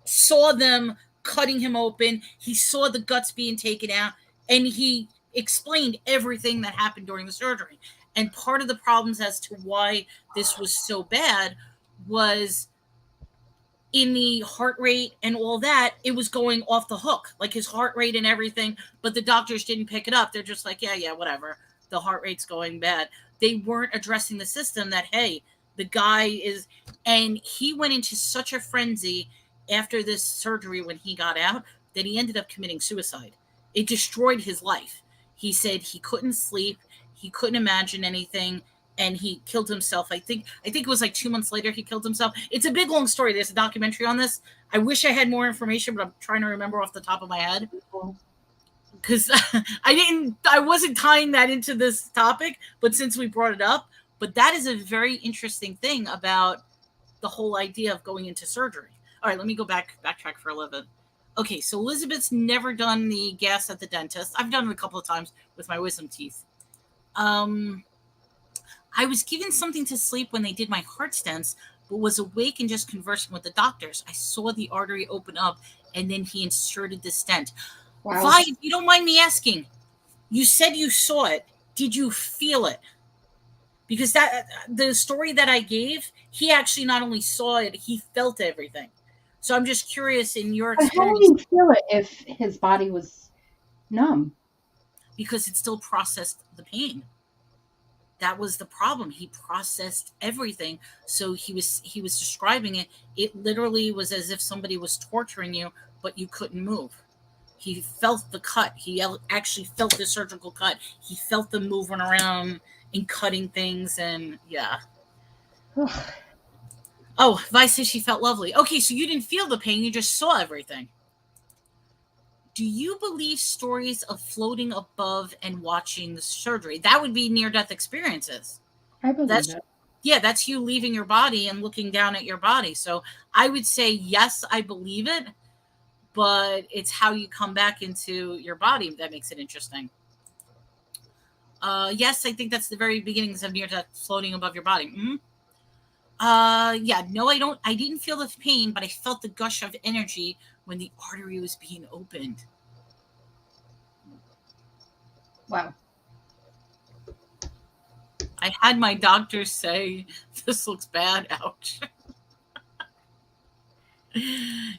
saw them cutting him open. He saw the guts being taken out, and he explained everything that happened during the surgery. And part of the problems as to why this was so bad was in the heart rate and all that, it was going off the hook, like his heart rate and everything. But the doctors didn't pick it up. They're just like, yeah, whatever. The heart rate's going bad. They weren't addressing the system that, hey, the guy is, and he went into such a frenzy after this surgery when he got out that he ended up committing suicide. It destroyed his life. He said he couldn't sleep. He couldn't imagine anything. And he killed himself. I think it was like 2 months later he killed himself. It's a big, long story. There's a documentary on this. I wish I had more information, but I'm trying to remember off the top of my head. Because I wasn't tying that into this topic, but since we brought it up, but that is a very interesting thing about the whole idea of going into surgery. All right, let me backtrack for 11. Okay, so Elizabeth's never done the gas at the dentist. I've done it a couple of times with my wisdom teeth. I was given something to sleep when they did my heart stents, but was awake and just conversing with the doctors. I saw the artery open up, and then he inserted the stent. Wow. Vi, if you don't mind me asking, you said you saw it. Did you feel it? Because the story that I gave, he actually not only saw it, he felt everything. So I'm just curious in your experience. How did he feel it if his body was numb? Because it still processed the pain. That was the problem. He processed everything. So he was describing it. It literally was as if somebody was torturing you, but you couldn't move. He felt the cut. He actually felt the surgical cut. He felt them moving around and cutting things. And yeah. Oh, Vi says she felt lovely. Okay, so you didn't feel the pain. You just saw everything. Do you believe stories of floating above and watching the surgery? That would be near-death experiences. I believe that. Yeah, that's you leaving your body and looking down at your body. So I would say, yes, I believe it, but it's how you come back into your body that makes it interesting. Yes, I think that's the very beginnings of near-death, floating above your body. Mm-hmm. Yeah, no, I don't. I didn't feel the pain, but I felt the gush of energy when the artery was being opened. Wow. I had my doctor say, this looks bad. Ouch.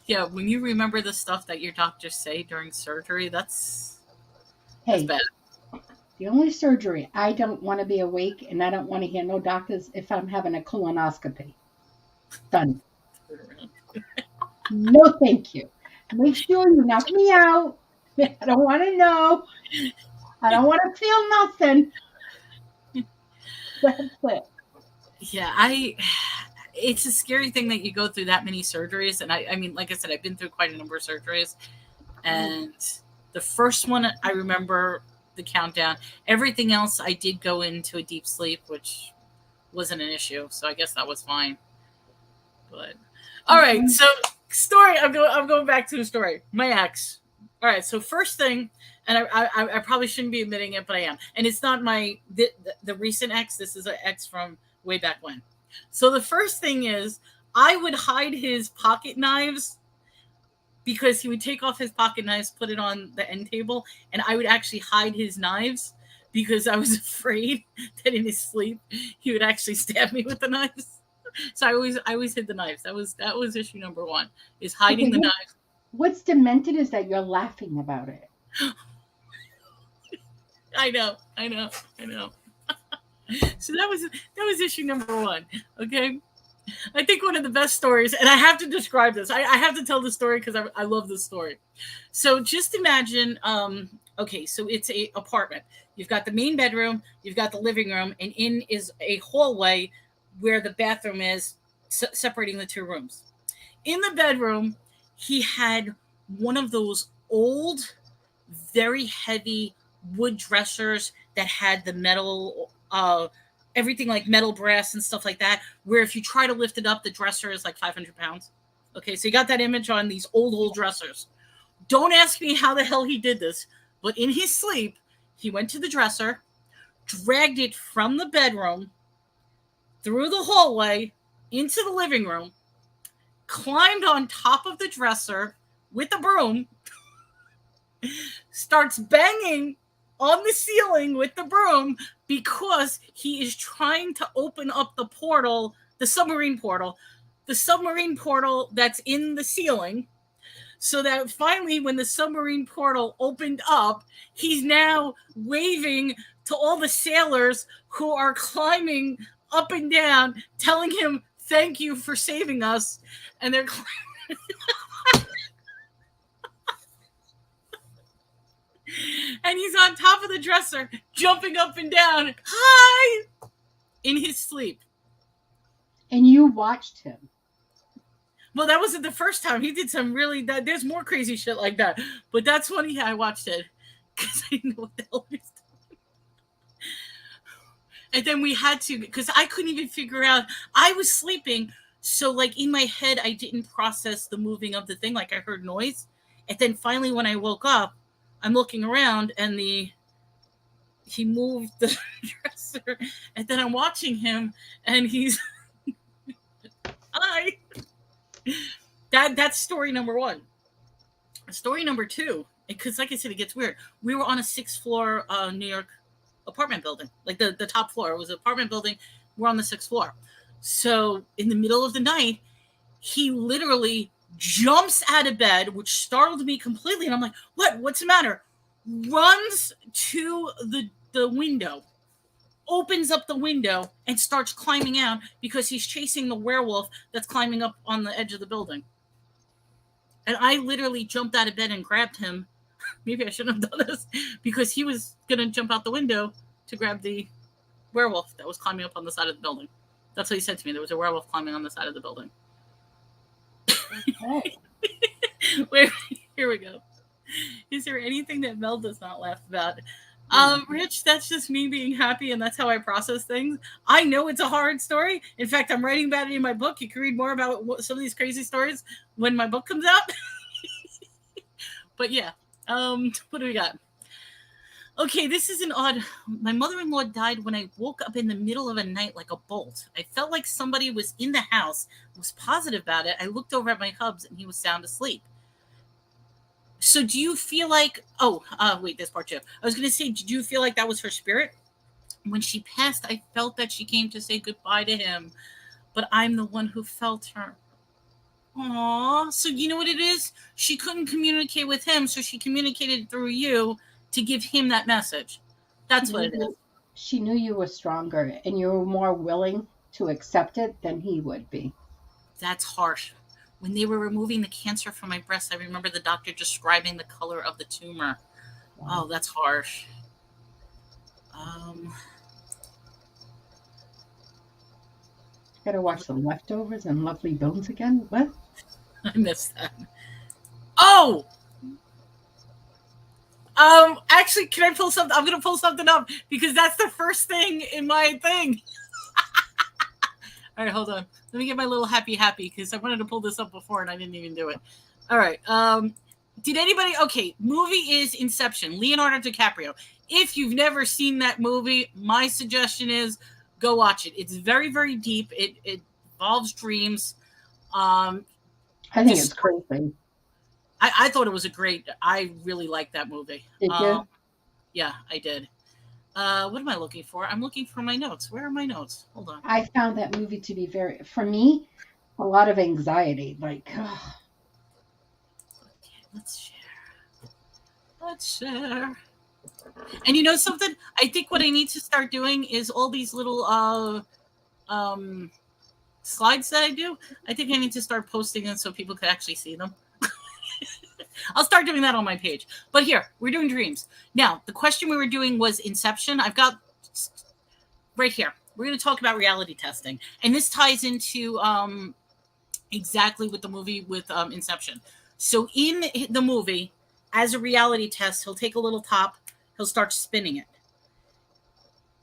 Yeah, when you remember the stuff that your doctors say during surgery, that's bad. The only surgery I don't want to be awake, and I don't want to hear no doctors if I'm having a colonoscopy. Done. No, thank you. Make sure you knock me out. I don't want to know. I don't want to feel nothing. That's it. Yeah, it's a scary thing that you go through that many surgeries. And I mean, like I said, I've been through quite a number of surgeries. And the first one, I remember the countdown. Everything else, I did go into a deep sleep, which wasn't an issue. So I guess that was fine. But all right, so story. I'm going back to the story. My ex. All right, so first thing, and I probably shouldn't be admitting it, but I am. And it's not the recent ex. This is an ex from way back when. So the first thing is I would hide his pocket knives because he would take off his pocket knives, put it on the end table, and I would actually hide his knives because I was afraid that in his sleep he would actually stab me with the knives. So I always hid the knives. That was issue number one, is hiding the knives. What's demented is that you're laughing about it. I know. So that was issue number one. Okay. I think one of the best stories, and I have to describe this. I have to tell the story because I love this story. So just imagine, okay, so it's a apartment. You've got the main bedroom, you've got the living room, and in is a hallway where the bathroom is, separating the two rooms. In the bedroom, he had one of those old, very heavy wood dressers that had the metal, everything like metal brass and stuff like that, where if you try to lift it up, the dresser is like 500 pounds. Okay, so you got that image on these old dressers. Don't ask me how the hell he did this, but in his sleep, he went to the dresser, dragged it from the bedroom, through the hallway, into the living room, climbed on top of the dresser with a broom, starts banging on the ceiling with the broom because he is trying to open up the portal, the submarine portal. the submarine portal that's in the ceiling, so that finally when the submarine portal opened up, he's now waving to all the sailors who are climbing up and down, telling him thank you for saving us. And they're and he's on top of the dresser, jumping up and down, hi, in his sleep. And you watched him. Well, that wasn't the first time. He did some really, there's more crazy shit like that. But that's when I watched it. Because I didn't know what the hell he was doing. And then we had to, because I couldn't even figure out, I was sleeping. So like in my head, I didn't process the moving of the thing. Like I heard noise. And then finally when I woke up, I'm looking around and he moved the dresser. And then I'm watching him and he's, hi. That's story number one. Story number two, because like I said, it gets weird. We were on a 6th floor New York apartment building, like the top floor. It was an apartment building. We're on the 6th floor. So in the middle of the night, he literally jumps out of bed, which startled me completely. And I'm like, what's the matter? Runs to the window, opens up the window and starts climbing out because he's chasing the werewolf that's climbing up on the edge of the building. And I literally jumped out of bed and grabbed him. Maybe I shouldn't have done this because he was going to jump out the window to grab the werewolf that was climbing up on the side of the building. That's what he said to me. There was a werewolf climbing on the side of the building. Okay. Wait, here we go. Is there anything that Mel does not laugh about? Rich, that's just me being happy, and that's how I process things. I know it's a hard story. In fact, I'm writing about it in my book. You can read more about some of these crazy stories when my book comes out. But yeah, what do we got? Okay, this is an odd. My mother-in-law died when I woke up in the middle of a night like a bolt. I felt like somebody was in the house, was positive about it. I looked over at my hubs, and he was sound asleep. So do you feel like, wait, there's part 2. I was going to say, did you feel like that was her spirit? When she passed, I felt that she came to say goodbye to him, but I'm the one who felt her. Aww. So you know what it is? She couldn't communicate with him, so she communicated through you to give him that message. That's what it is. She knew you were stronger and you were more willing to accept it than he would be. That's harsh. When they were removing the cancer from my breast, I remember the doctor describing the color of the tumor. Wow. Oh, that's harsh. Gotta watch The Leftovers and Lovely Bones again? What? I missed that. Oh! Actually, can I pull something? I'm gonna pull something up because that's the first thing in my thing. All right, hold on. Let me get my little happy because I wanted to pull this up before and I didn't even do it. All right. Did anybody? Okay, movie is Inception, Leonardo DiCaprio. If you've never seen that movie, my suggestion is go watch it. It's very, very deep. It involves dreams. I think it's crazy. I thought it was I really liked that movie. Did you? Yeah, I did. What am I looking for? I'm looking for my notes. Where are my notes? Hold on. I found that movie to be for me, a lot of anxiety. Like, okay, let's share. And you know something? I think what I need to start doing is all these little slides that I do. I think I need to start posting them so people could actually see them. I'll start doing that on my page. But here, we're doing dreams. Now, the question we were doing was Inception. I've got right here. We're going to talk about reality testing. And this ties into exactly with the movie with Inception. So in the movie, as a reality test, he'll take a little top. He'll start spinning it.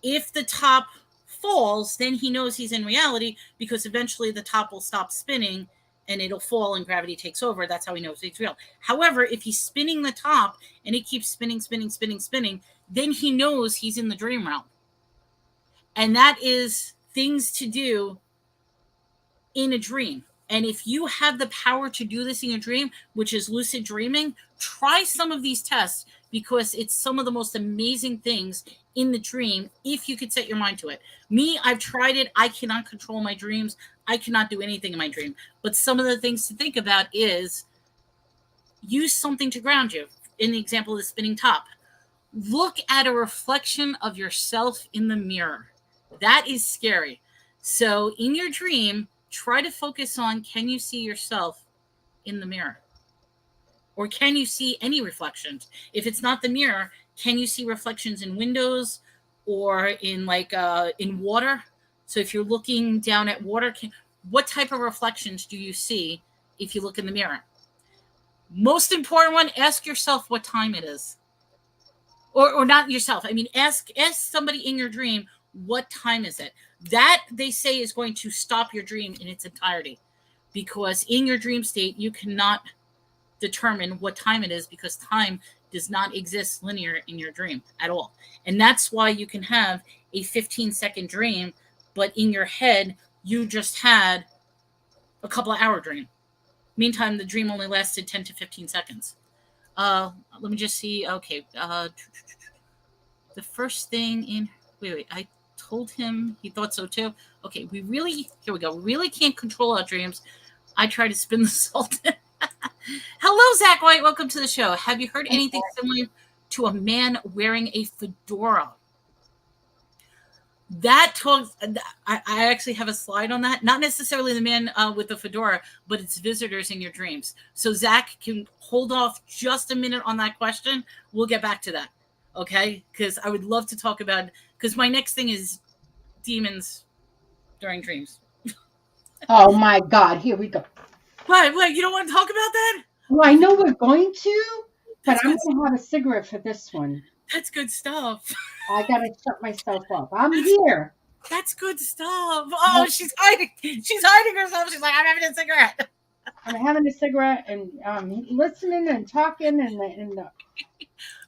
If the top falls, then he knows he's in reality because eventually the top will stop spinning and it'll fall and gravity takes over. That's how he knows it's real. However, if he's spinning the top and it keeps spinning, then he knows he's in the dream realm. And that is things to do in a dream. And if you have the power to do this in a dream, which is lucid dreaming, try some of these tests. because it's some of the most amazing things in the dream if you could set your mind to it. Me, I've tried it. I cannot control my dreams. I cannot do anything in my dream. But some of the things to think about is use something to ground you. In the example of the spinning top, look at a reflection of yourself in the mirror. That is scary. So in your dream, try to focus on, can you see yourself in the mirror? Or can you see any reflections? If it's not the mirror, can you see reflections in windows or in in water? So if you're looking down at water, what type of reflections do you see if you look in the mirror? Most important one, ask yourself what time it is. Or not yourself. I mean, ask somebody in your dream, what time is it? That, they say, is going to stop your dream in its entirety. Because in your dream state, you cannot determine what time it is, because time does not exist linear in your dream at all. And that's why you can have a 15-second dream, but in your head, you just had a couple of hour dream. Meantime, the dream only lasted 10 to 15 seconds. Let me just see. Okay. The first thing in... Wait. I told him he thought so too. Okay, here we go. We really can't control our dreams. I try to spin the salt. Hello, Zach White. Welcome to the show. Have you heard anything similar to a man wearing a fedora? That talks. I actually have a slide on that. Not necessarily the man with the fedora, but it's visitors in your dreams. So Zach can hold off just a minute on that question. We'll get back to that, okay? Because I would love to talk about. Because my next thing is demons during dreams. Oh my God! Here we go. What? You don't want to talk about that? Well, I know we're going to, but I'm going to have a cigarette for this one. That's good stuff. I got to shut myself up. I'm here. That's good stuff. Oh, she's hiding. She's hiding herself. She's like, I'm having a cigarette. I'm having a cigarette and listening and talking and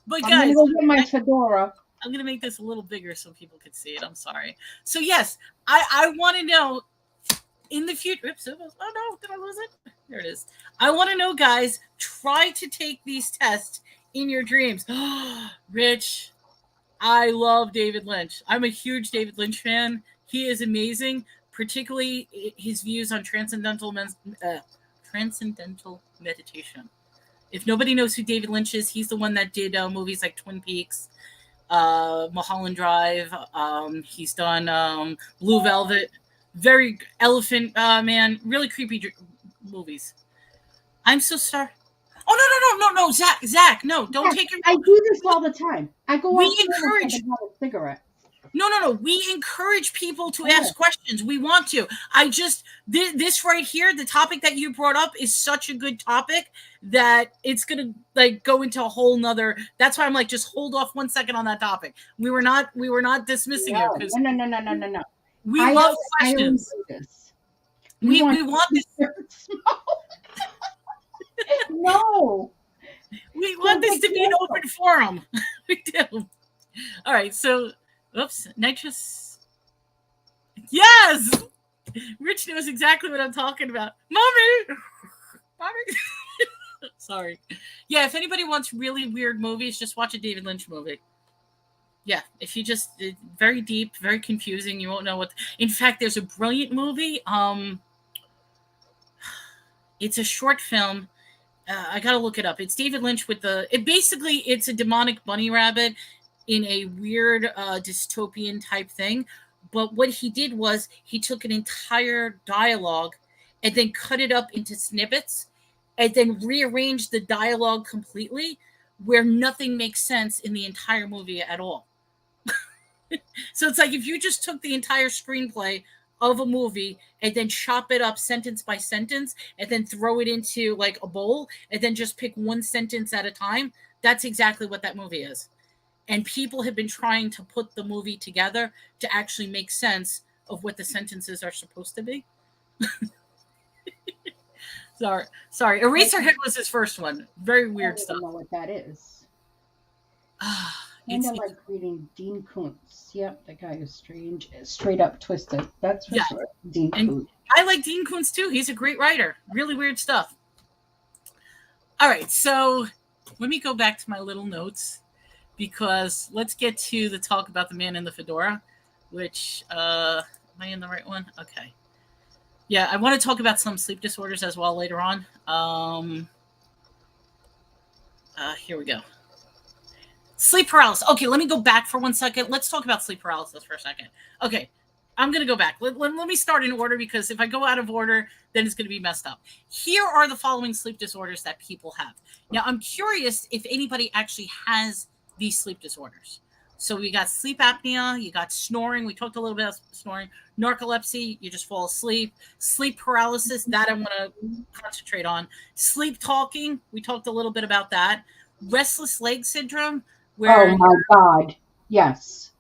but I'm guys, going to go get my fedora. I'm going to make this a little bigger so people can see it. I'm sorry. So yes, I want to know in the future. Oops, oh no, did I lose it? There it is. I want to know, guys, try to take these tests in your dreams. Rich, I love David Lynch. I'm a huge David Lynch fan. He is amazing, particularly his views on transcendental meditation. If nobody knows who David Lynch is, he's the one that did movies like Twin Peaks, Mulholland Drive. He's done Blue Velvet, very Elephant Man, really creepy movies. I'm so sorry. Oh no, Zach, no, don't take it. I do this all the time. I go. We encourage and have a cigarette. No. We encourage people to ask questions. We want to. This right here, the topic that you brought up is such a good topic that it's gonna go into a whole nother. That's why I'm like, just hold off 1 second on that topic. We were not dismissing it. No. We love questions. We want this. No. We want this to be an open forum. We do. All right, so oops, nitrous. Yes! Rich knows exactly what I'm talking about. Mommy! Sorry. Yeah, if anybody wants really weird movies, just watch a David Lynch movie. Yeah, if you just very deep, very confusing, you won't know what. In fact, there's a brilliant movie. It's a short film. I gotta look it up. It's David Lynch with it's a demonic bunny rabbit in a weird dystopian type thing. But what he did was he took an entire dialogue and then cut it up into snippets and then rearranged the dialogue completely where nothing makes sense in the entire movie at all. So it's like if you just took the entire screenplay of a movie and then chop it up sentence by sentence and then throw it into a bowl and then just pick one sentence at a time, that's exactly what that movie is. And people have been trying to put the movie together to actually make sense of what the sentences are supposed to be. Sorry. Eraserhead was his first one. Very weird stuff. I don't know what that is. Kind of like reading Dean Koontz. Yep, that guy is strange, straight up twisted. That's for sure. Dean Koontz. I like Dean Koontz too. He's a great writer. Really weird stuff. All right, so let me go back to my little notes, because let's get to the talk about the man in the fedora, which, am I in the right one? Okay. Yeah, I want to talk about some sleep disorders as well later on. Here we go. Sleep paralysis. Okay, let me go back for 1 second. Let's talk about sleep paralysis for a second. Okay, I'm going to go back. Let me start in order, because if I go out of order, then it's going to be messed up. Here are the following sleep disorders that people have. Now, I'm curious if anybody actually has these sleep disorders. So we got sleep apnea, you got snoring. We talked a little bit about snoring. Narcolepsy, you just fall asleep. Sleep paralysis, that I'm going to concentrate on. Sleep talking, we talked a little bit about that. Restless leg syndrome, where Oh my God. Yes.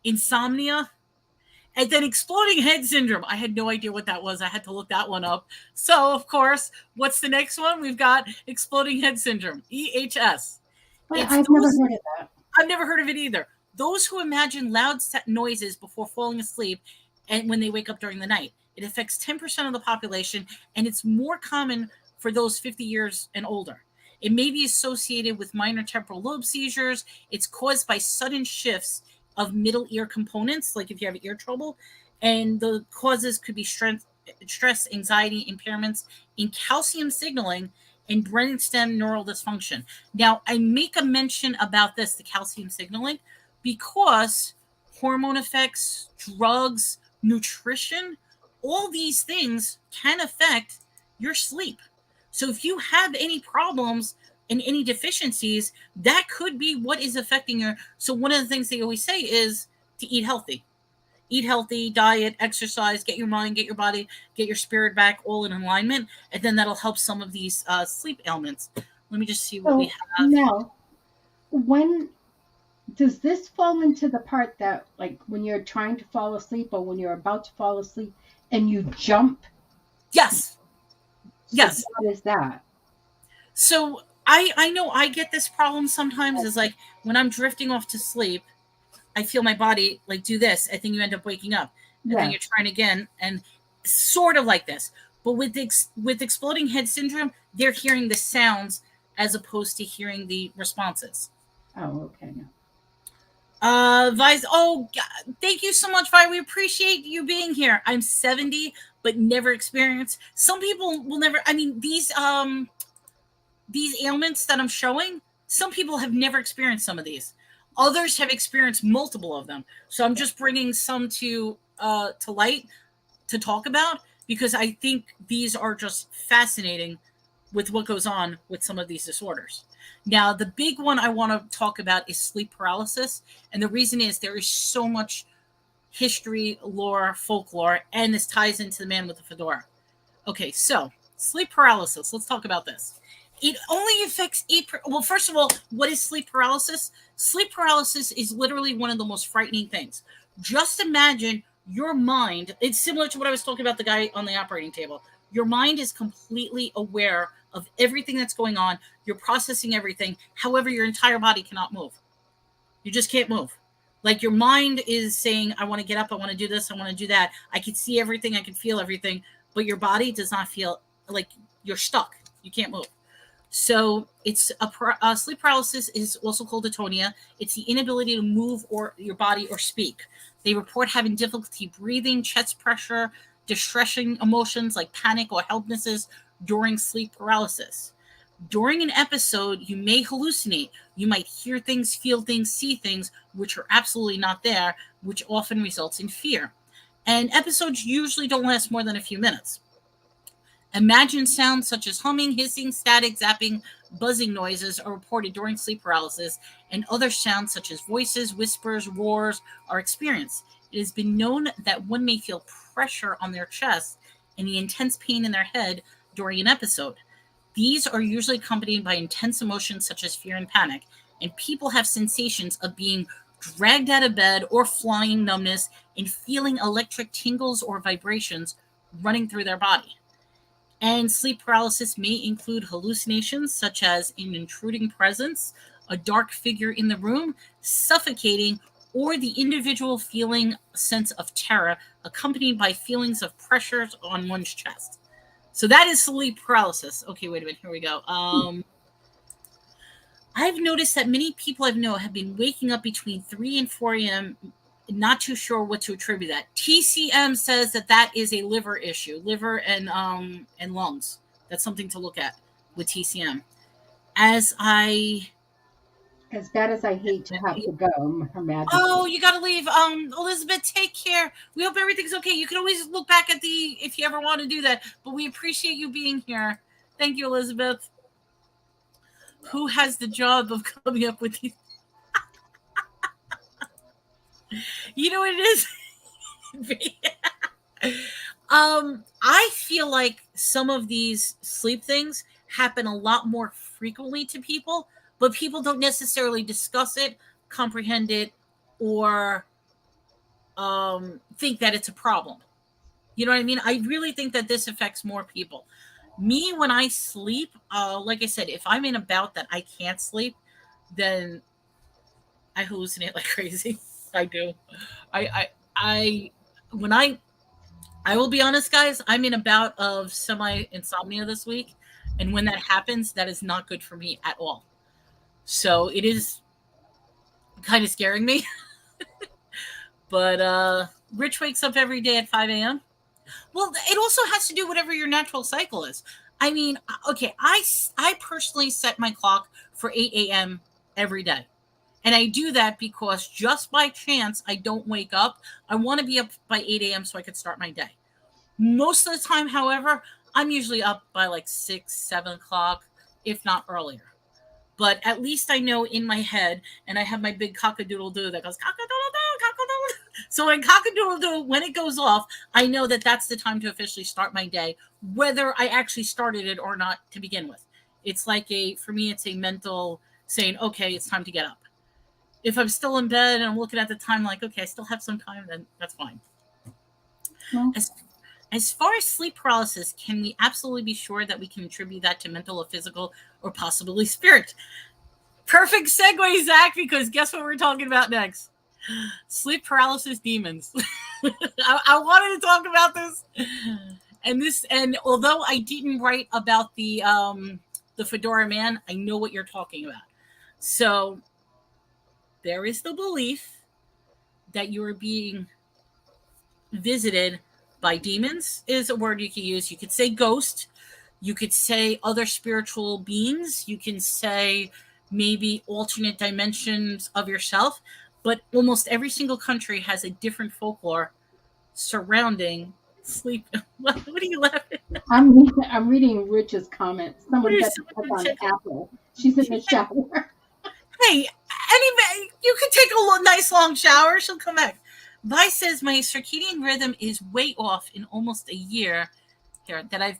insomnia, and then exploding head syndrome. I had no idea what that was. I had to look that one up. So, of course, what's the next one? We've got exploding head syndrome, EHS. I've never heard of that. I've never heard of it either. Those who imagine loud noises before falling asleep and when they wake up during the night. It affects 10% of the population, and it's more common for those 50 years and older. It may be associated with minor temporal lobe seizures. It's caused by sudden shifts of middle ear components, like if you have ear trouble, and the causes could be stress, anxiety, impairments in calcium signaling, and brainstem neural dysfunction. Now, I make a mention about this, the calcium signaling, because hormone effects, drugs, nutrition, all these things can affect your sleep. So if you have any problems and any deficiencies, that could be what is affecting your. So one of the things they always say is to eat healthy. Eat healthy, diet, exercise, get your mind, get your body, get your spirit back, all in alignment, and then that'll help some of these sleep ailments. Let me just see what we have. Now, when does this fall into the part that, like, when you're trying to fall asleep or when you're about to fall asleep and you jump? Yes. So yes. What is that? So I know I get this problem sometimes, is like when I'm drifting off to sleep, I feel my body like do this. I think you end up waking up, and then you're trying again, and sort of like this. But with exploding head syndrome, they're hearing the sounds as opposed to hearing the responses. Oh, okay. No. Vice. Oh, God, thank you so much, Vi. We appreciate you being here. I'm 70, but never experienced. Some people will never. I mean, these ailments that I'm showing, some people have never experienced some of these. Others have experienced multiple of them. So I'm just bringing some to light to talk about, because I think these are just fascinating with what goes on with some of these disorders. Now, the big one I want to talk about is sleep paralysis. And the reason is there is so much history, lore, folklore, and this ties into the man with the fedora. Okay, so sleep paralysis. Let's talk about this. It only affects 8%. Well, first of all, what is sleep paralysis? Sleep paralysis is literally one of the most frightening things. Just imagine your mind. It's similar to what I was talking about, the guy on the operating table. Your mind is completely aware of everything that's going on. You're processing everything. However, your entire body cannot move. You just can't move. Like your mind is saying, I want to get up. I want to do this. I want to do that. I can see everything. I can feel everything. But your body does not feel like you're stuck. You can't move. So it's sleep paralysis is also called atonia. It's the inability to move or your body or speak. They report having difficulty breathing, chest pressure, distressing emotions like panic or helplessness during sleep paralysis. During an episode, you may hallucinate. You might hear things, feel things, see things, which are absolutely not there, which often results in fear. And episodes usually don't last more than a few minutes. Imagined sounds such as humming, hissing, static, zapping, buzzing noises are reported during sleep paralysis, and other sounds such as voices, whispers, roars are experienced. It has been known that one may feel pressure on their chest and the intense pain in their head during an episode. These are usually accompanied by intense emotions such as fear and panic, and people have sensations of being dragged out of bed or flying numbness and feeling electric tingles or vibrations running through their body. And sleep paralysis may include hallucinations such as an intruding presence, a dark figure in the room, suffocating, or the individual feeling a sense of terror accompanied by feelings of pressures on one's chest. So that is sleep paralysis. Okay, wait a minute. Here we go. I've noticed that many people I know have been waking up between 3 and 4 a.m., not too sure what to attribute that. TCM says that is a liver issue, liver and lungs. That's something to look at with TCM. As bad as I hate to have to go, Her Majesty. Oh, you gotta leave. Elizabeth, take care. We hope everything's okay. You can always look back at if you ever want to do that. But we appreciate you being here. Thank you, Elizabeth. Who has the job of coming up with these? You know what it is? I feel like some of these sleep things happen a lot more frequently to people, but people don't necessarily discuss it, comprehend it, or think that it's a problem. You know what I mean? I really think that this affects more people. Me, when I sleep, like I said, if I'm in a bout that I can't sleep, then I hallucinate like crazy. I do. I when I will be honest, guys, I'm in a bout of semi-insomnia this week. And when that happens, that is not good for me at all. So it is kind of scaring me. But Rich wakes up every day at 5 a.m. Well, it also has to do whatever your natural cycle is. I mean, okay, I personally set my clock for 8 a.m. every day. And I do that because just by chance I don't wake up. I want to be up by 8 a.m. so I could start my day. Most of the time, however, I'm usually up by like 6, 7 o'clock, if not earlier. But at least I know in my head, and I have my big cock-a-doodle-doo that goes cock-a-doodle-doo, cock-a-doodle-doo. So when cock-a-doodle-doo, when it goes off, I know that that's the time to officially start my day, whether I actually started it or not to begin with. It's like for me, it's a mental saying, okay, it's time to get up. If I'm still in bed and I'm looking at the time like, okay, I still have some time, then that's fine. No. As far as sleep paralysis, can we absolutely be sure that we can attribute that to mental or physical or possibly spirit? Perfect segue, Zach, because guess what we're talking about next? Sleep paralysis demons. I wanted to talk about this. And although I didn't write about the Fedora Man, I know what you're talking about. So there is the belief that you are being visited by demons, is a word you can use. You could say ghost. You could say other spiritual beings. You can say maybe alternate dimensions of yourself. But almost every single country has a different folklore surrounding sleep. What are you laughing at? I'm reading Rich's comments. Someone said on Apple. She's in the shower. Hey, anyway, you could take a nice long shower. She'll come back. Vi says my circadian rhythm is way off in almost a year here that I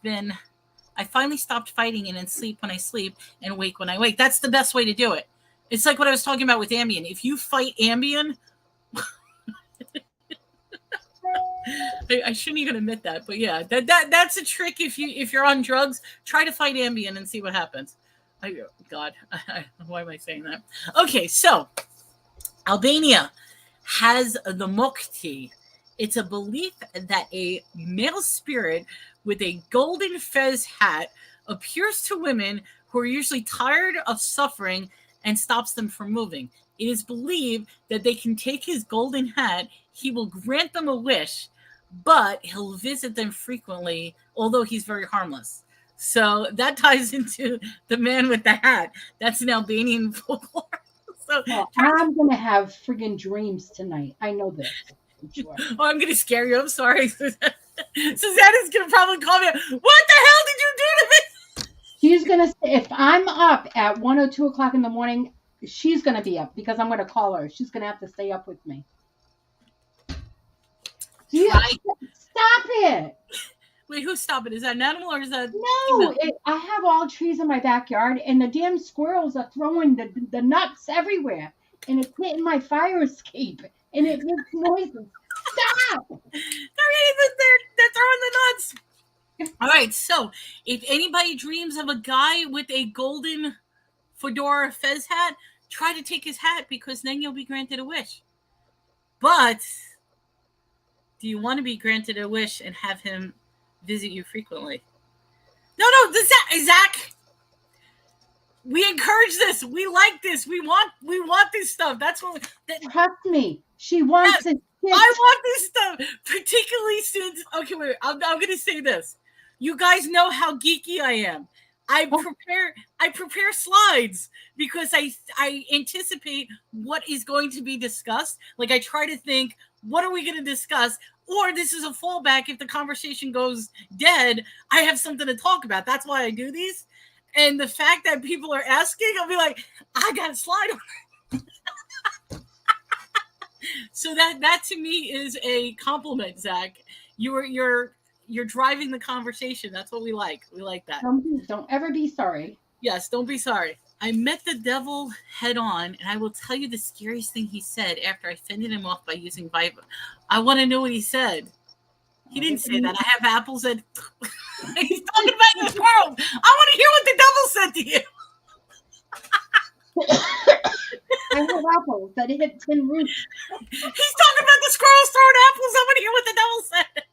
finally stopped fighting it and sleep when I sleep and wake when I wake. That's the best way to do it. It's like what I was talking about with Ambien. If you fight Ambien, I shouldn't even admit that, but yeah, that's a trick. If you're on drugs, try to fight Ambien and see what happens. God, why am I saying that? Okay, so Albania has the mokti. It's a belief that a male spirit with a golden fez hat appears to women who are usually tired of suffering and stops them from moving. It is believed that they can take his golden hat, he will grant them a wish, but he'll visit them frequently, although he's very harmless. So that ties into the man with the hat. That's an Albanian folklore. So I'm going to have friggin' dreams tonight. I know this. Sure. Oh, I'm going to scare you. I'm sorry. Susanna's going to probably call me. What the hell did you do to me? She's going to say, if I'm up at 1 or 2 o'clock in the morning, she's going to be up because I'm going to call her. She's going to have to stay up with me. Stop it. Wait, who's stopping? Is that an animal or is that... No, I have all trees in my backyard and the damn squirrels are throwing the nuts everywhere. And it's hitting my fire escape. And it makes noises. Stop! They're throwing the nuts. All right, so if anybody dreams of a guy with a golden fedora fez hat, try to take his hat because then you'll be granted a wish. But do you want to be granted a wish and have him visit you frequently? No, Zach. We encourage this. We like this. We want this stuff. That's what. Trust me, she wants it. I want this stuff, particularly since. Okay, wait. I'm going to say this. You guys know how geeky I am. I prepare slides because I anticipate what is going to be discussed. Like I try to think, what are we going to discuss? Or this is a fallback if the conversation goes dead. I have something to talk about. That's why I do these. And the fact that people are asking, I'll be like, I got a slide on. So that to me is a compliment, Zach. You're driving the conversation. That's what we like. We like that. Don't ever be sorry. Yes, don't be sorry. I met the devil head on, and I will tell you the scariest thing he said after I fended him off by using Viper. I want to know what he said. He didn't say that. I have apples that... He's talking about the squirrel. I want to hear what the devil said to you. I have apples that hit tin roofs. He's talking about the squirrels throwing apples. I want to hear what the devil said.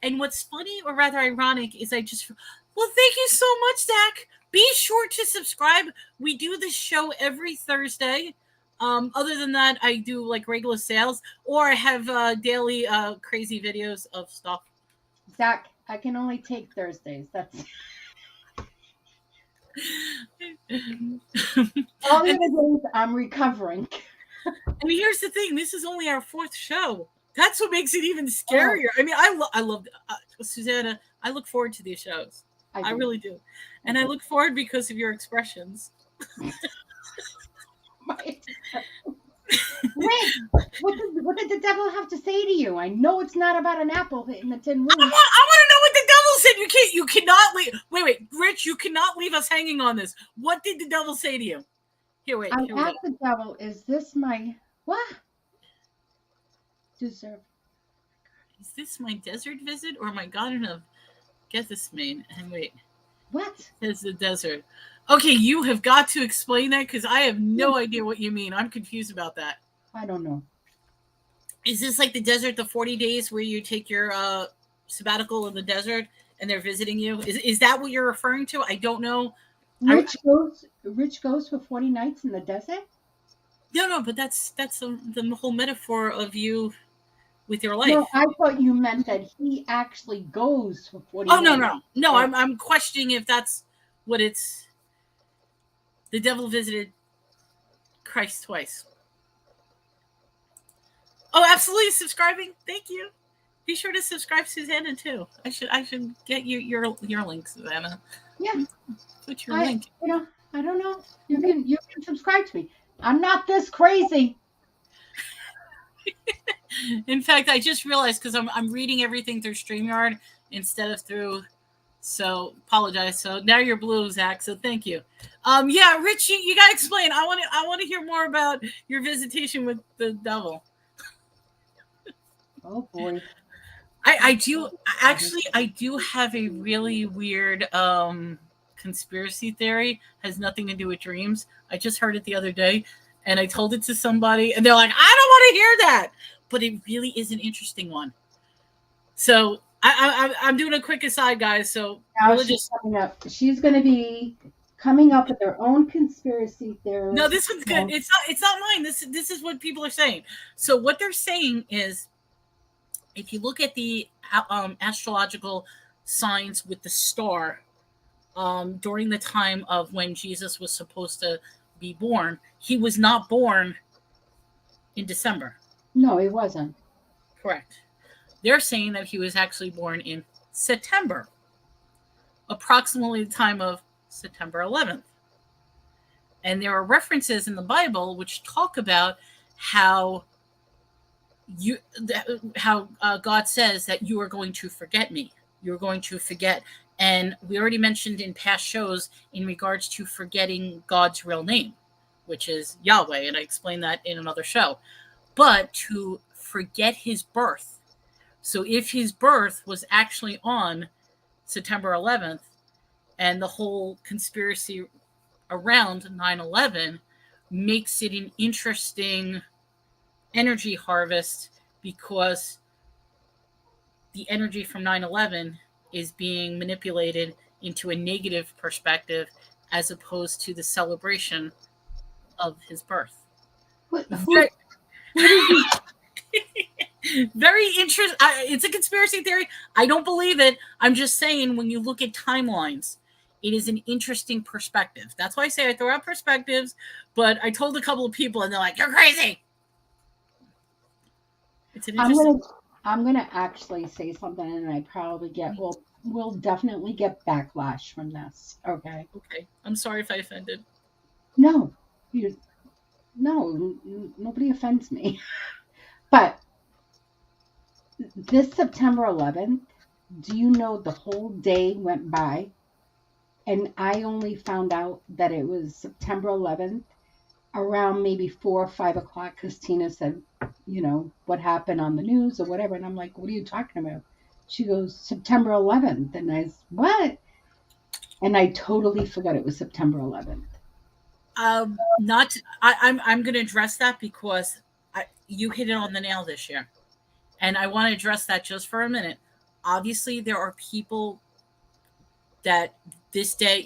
And what's funny, or rather ironic, is well, thank you so much, Zach. Be sure to subscribe. We do this show every Thursday. Other than that, I do like regular sales, or I have daily crazy videos of stuff. Zach, I can only take Thursdays. That's all the other days I'm recovering. And here's the thing: this is only our 4th show. That's what makes it even scarier. Oh. I mean, I love Susana. I look forward to these shows. I really do. And I look forward because of your expressions. Wait, what did the devil have to say to you? I know it's not about an apple hitting the tin roof. I want to know what the devil said. You cannot leave. Wait, Rich, you cannot leave us hanging on this. What did the devil say to you? I asked the devil, is this my what? Deserve. Is this my desert visit or my garden of Gethsemane? And wait. What? Says the desert. Okay, you have got to explain that because I have no idea what you mean. I'm confused about that. I don't know. Is this like the desert, the 40 days where you take your sabbatical in the desert and they're visiting you? Is that what you're referring to? I don't know. Rich goes for 40 nights in the desert? No, but that's the whole metaphor of you with your life. No, I thought you meant that he actually goes for 40 nights. No. I'm questioning if that's what it's. The devil visited Christ twice. Oh, absolutely subscribing. Thank you. Be sure to subscribe, Susana, too. I should get you your link, Susana. Yeah. Put your link. I don't know. You can subscribe to me. I'm not this crazy. In fact, I just realized because I'm reading everything through StreamYard instead of through. So apologize. So now you're blue, Zach. So thank you. Yeah, Rich, you gotta explain. I want to hear more about your visitation with the devil. Oh boy. I do have a really weird conspiracy theory. Has nothing to do with dreams. I just heard it the other day and I told it to somebody and they're like, I don't want to hear that. But it really is an interesting one. So I'm doing a quick aside, guys. So she's going to be coming up with her own conspiracy theory. No, this one's good. It's not mine. This is what people are saying. So what they're saying is, if you look at the astrological signs with the star, during the time of when Jesus was supposed to be born, he was not born in December. No, he wasn't. Correct. They're saying that he was actually born in September, approximately the time of September 11th. And there are references in the Bible which talk about how God says that you are going to forget me. You're going to forget. And we already mentioned in past shows in regards to forgetting God's real name, which is Yahweh. And I explained that in another show. But to forget his birth. So if his birth was actually on September 11th and the whole conspiracy around 9/11 makes it an interesting energy harvest, because the energy from 9/11 is being manipulated into a negative perspective as opposed to the celebration of his birth. Who Very interesting. It's a conspiracy theory. I don't believe it. I'm just saying, when you look at timelines, it is an interesting perspective. That's why I say I throw out perspectives. But I told a couple of people, and they're like, "You're crazy." It's an interesting. I'm gonna actually say something, and I probably we'll definitely get backlash from this. Okay. Okay. I'm sorry if I offended. No, nobody offends me. But this September 11th, do you know the whole day went by, and I only found out that it was September 11th around maybe 4 or 5 o'clock, because Tina said, what happened on the news or whatever. And I'm like, what are you talking about? She goes, September 11th. And I said, what? And I totally forgot it was September 11th. I'm going to address that because you hit it on the nail this year. And I want to address that just for a minute. Obviously, there are people that this day,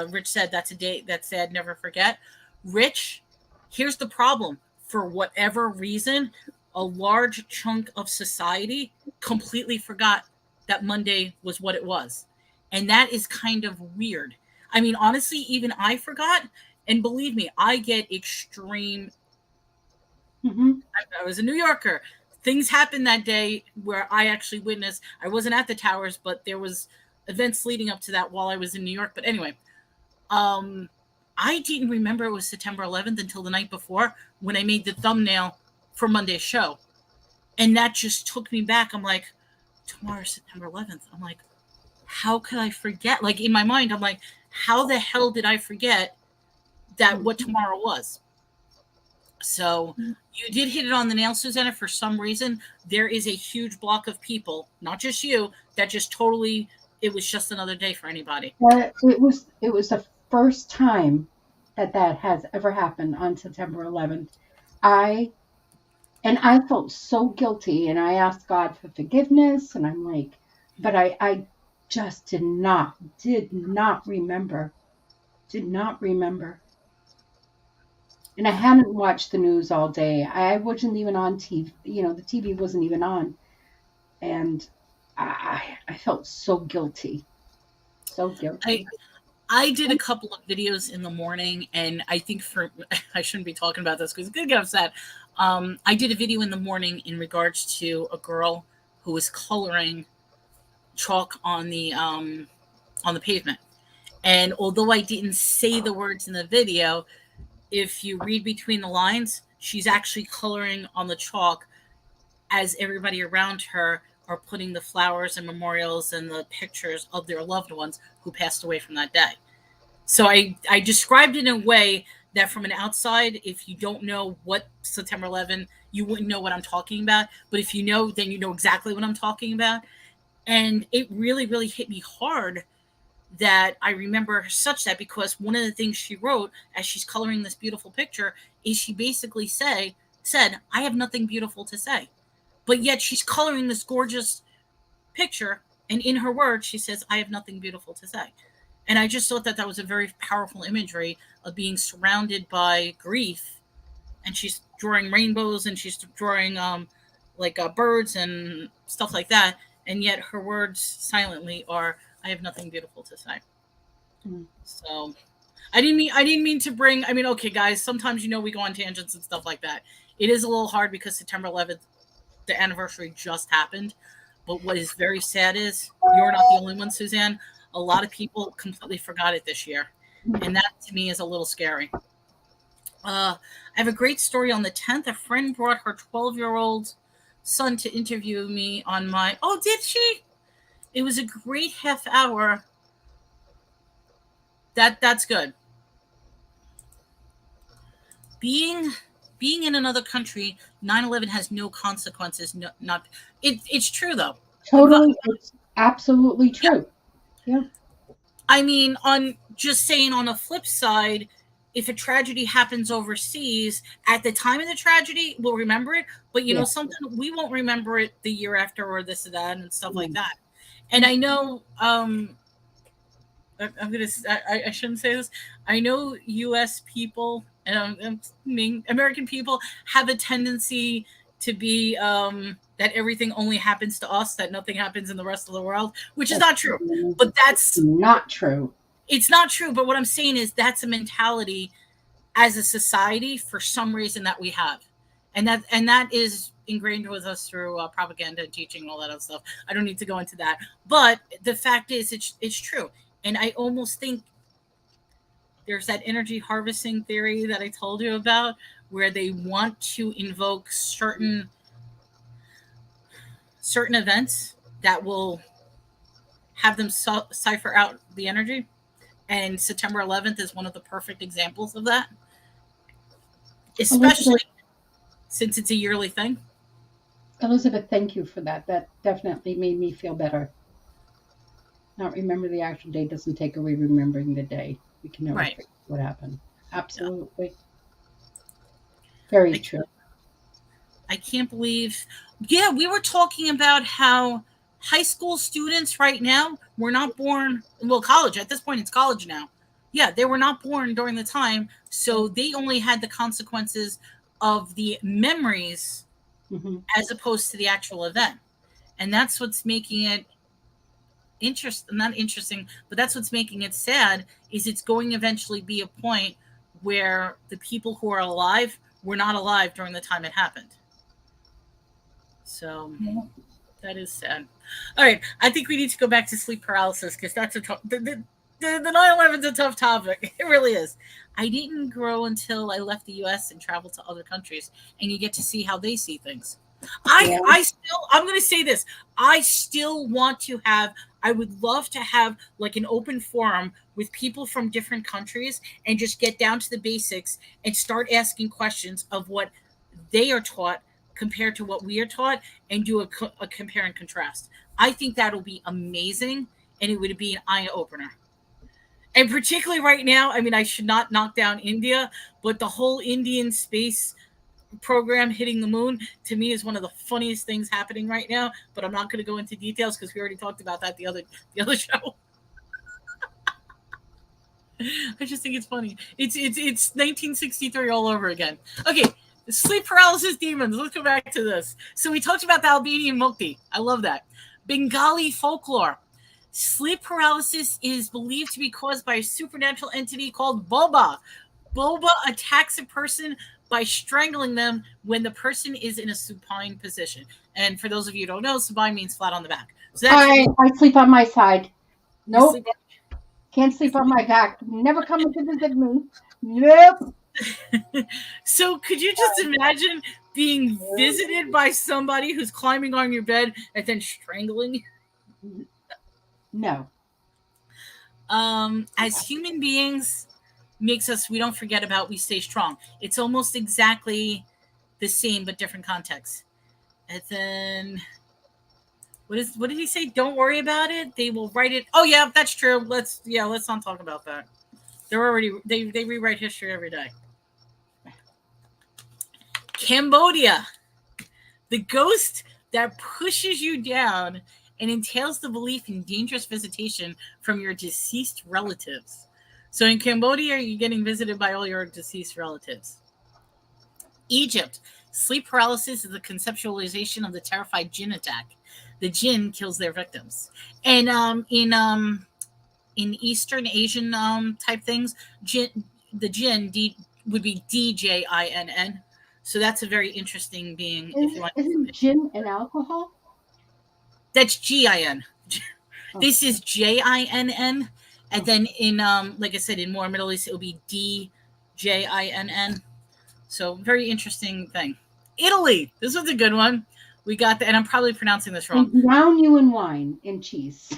Rich said that's a date that's sad, never forget. Rich, here's the problem. For whatever reason, a large chunk of society completely forgot that Monday was what it was. And that is kind of weird. I mean, honestly, even I forgot. And believe me, I get extreme. I was a New Yorker. Things happened that day where I actually witnessed. I wasn't at the towers, but there was events leading up to that while I was in New York. But anyway, I didn't remember it was September 11th until the night before when I made the thumbnail for Monday's show. And that just took me back. I'm like, tomorrow's September 11th. I'm like, how could I forget? Like, in my mind, I'm like, how the hell did I forget that what tomorrow was? So you did hit it on the nail, Susana. For some reason, there is a huge block of people, not just you, that just totally, it was just another day for anybody. It was the first time that has ever happened on September 11th. I felt so guilty, and I asked God for forgiveness, and I'm like, but I just did not remember. And I hadn't watched the news all day. I wasn't even on TV. The TV wasn't even on. And I felt so guilty. So guilty. I did a couple of videos in the morning, and I think I shouldn't be talking about this because it's going to get upset. I did a video in the morning in regards to a girl who was coloring chalk on the pavement. And although I didn't say the words in the video, if you read between the lines, she's actually coloring on the chalk as everybody around her are putting the flowers and memorials and the pictures of their loved ones who passed away from that day. So I described it in a way that from an outside, if you don't know what September 11th, you wouldn't know what I'm talking about. But if you know, then you know exactly what I'm talking about. And it really, really hit me hard that I remember such that, because one of the things she wrote as she's coloring this beautiful picture is she basically said, I have nothing beautiful to say. But yet she's coloring this gorgeous picture, and in her words, she says, I have nothing beautiful to say. And I just thought that was a very powerful imagery of being surrounded by grief. And she's drawing rainbows, and she's drawing birds and stuff like that. And yet her words silently are, I have nothing beautiful to say. So I didn't mean to bring, okay, guys, sometimes, we go on tangents and stuff like that. It is a little hard because September 11th, the anniversary just happened. But what is very sad is you're not the only one, Suzanne. A lot of people completely forgot it this year. And that to me is a little scary. I have a great story on the 10th. A friend brought her 12-year-old son to interview me on my, oh, did she? It was a great half hour. That's good. Being in another country, 9/11 has no consequences. It's true though. Totally, it's absolutely true. Yeah. I mean, on a flip side, if a tragedy happens overseas, at the time of the tragedy, we'll remember it. But something we won't remember it the year after, or this or that and stuff like that. And I know I'm gonna. I shouldn't say this. I know U.S. people and I mean American people have a tendency to be that everything only happens to us, that nothing happens in the rest of the world, which is not true. But that's not true. It's not true. But what I'm saying is that's a mentality as a society for some reason that we have, and that is ingrained with us through propaganda and teaching and all that other stuff. I don't need to go into that, but the fact is, it's true. And I almost think there's that energy harvesting theory that I told you about, where they want to invoke certain events that will have them cipher out the energy. And September 11th is one of the perfect examples of that, especially since it's a yearly thing. Elizabeth, thank you for that. That definitely made me feel better. Not remember the actual day doesn't take away remembering the day. We can never forget what happened. Absolutely. Yeah. Very true. I can't believe. Yeah, we were talking about how high school students right now were not born. Well, college. At this point, it's college now. Yeah, they were not born during the time, so they only had the consequences of the memories as opposed to the actual event. And that's what's making it not interesting, but that's what's making it sad, is it's going to eventually be a point where the people who are alive were not alive during the time it happened. So that is sad. All right, I think we need to go back to sleep paralysis, because that's the 9/11 is a tough topic. It really is. I didn't grow until I left the U.S. and traveled to other countries, and you get to see how they see things. I'm going to say this. I still want to have, I would love to have like an open forum with people from different countries and just get down to the basics and start asking questions of what they are taught compared to what we are taught, and do a compare and contrast. I think that'll be amazing, and it would be an eye opener. And particularly right now, I mean, I should not knock down India, but the whole Indian space program hitting the moon, to me, is one of the funniest things happening right now. But I'm not going to go into details because we already talked about that the other show. I just think it's funny. It's 1963 all over again. Okay, sleep paralysis demons. Let's go back to this. So we talked about the Albanian Mukti. I love that. Bengali folklore. Sleep paralysis is believed to be caused by a supernatural entity called Boba. Boba attacks a person by strangling them when the person is in a supine position. And for those of you who don't know, supine means flat on the back. So I sleep on my side. Nope. Can't sleep on my back. Never coming to visit me. Nope. So could you just imagine being visited by somebody who's climbing on your bed and then strangling you? No. As human beings, makes us, we don't forget about, we stay strong. It's almost exactly the same but different contexts. And then what did he say? Don't worry about it. They will write it. Oh yeah, that's true. Let's not talk about that. They're already they rewrite history every day. Cambodia. The ghost that pushes you down and entails the belief in dangerous visitation from your deceased relatives. So in Cambodia, you're getting visited by all your deceased relatives. Egypt. Sleep paralysis is the conceptualization of the terrified jinn attack. The jinn kills their victims. And in Eastern Asian type things, the jinn would be DJINN. So that's a very interesting being. Isn't gin and alcohol? That's GIN. This is JINN. And then in, like I said, in more Middle East, it will be DJINN. So very interesting thing. Italy. This was a good one. We got that, and I'm probably pronouncing this wrong. They drown you in wine and cheese.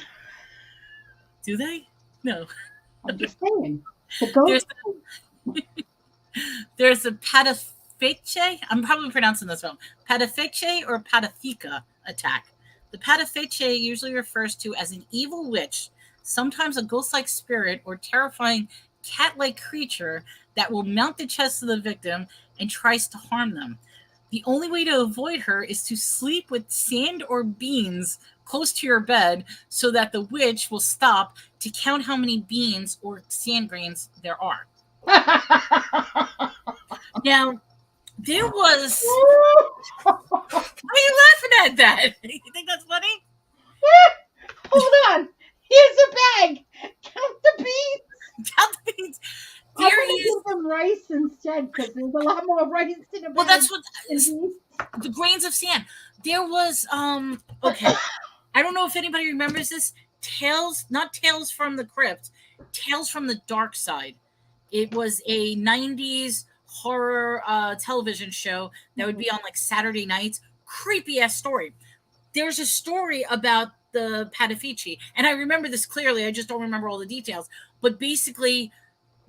Do they? No. I'm just saying. There's a Patafice. I'm probably pronouncing this wrong. Patafice or Patafica attack. The Patafice usually refers to as an evil witch, sometimes a ghost-like spirit or terrifying cat-like creature that will mount the chest of the victim and tries to harm them. The only way to avoid her is to sleep with sand or beans close to your bed so that the witch will stop to count how many beans or sand grains there are. Now, there was... Why are you laughing at that? You think that's funny? Hold on. Here's a bag. Count the beans. Count the beans. I'm going to give them rice instead because there's a lot more rice in a bag. Well, that's what the grains of sand. There was okay. I don't know if anybody remembers this. Not Tales from the Crypt, Tales from the Dark Side. It was a 90s horror television show that would be on like Saturday nights. Creepy ass story. There's a story about the Patafici, and I remember this clearly. I just don't remember all the details. But basically,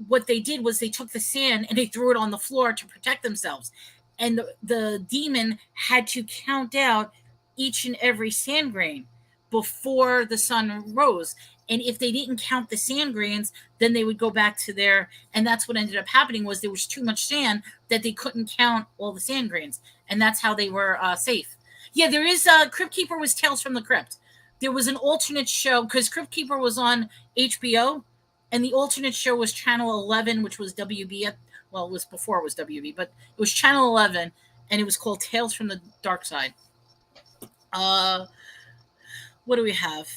what they did was they took the sand and they threw it on the floor to protect themselves. And the demon had to count out each and every sand grain before the sun rose. And if they didn't count the sand grains, then they would go back to their... And that's what ended up happening was there was too much sand that they couldn't count all the sand grains. And that's how they were safe. Yeah, there is... Crypt Keeper was Tales from the Crypt. There was an alternate show because Crypt Keeper was on HBO. And the alternate show was Channel 11, which was WB. Well, it was before it was WB, but it was Channel 11, and it was called Tales from the Dark Side. What do we have?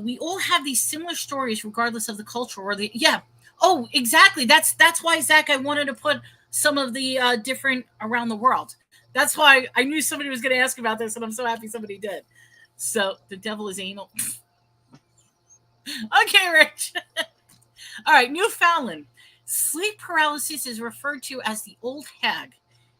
We all have these similar stories, regardless of the culture or the... Yeah. Oh, exactly. That's why, Zach, I wanted to put some of the different around the world. That's why I knew somebody was going to ask about this, and I'm so happy somebody did. So, the devil is anal. Okay, Rich. All right, Newfoundland. Sleep paralysis is referred to as the old hag,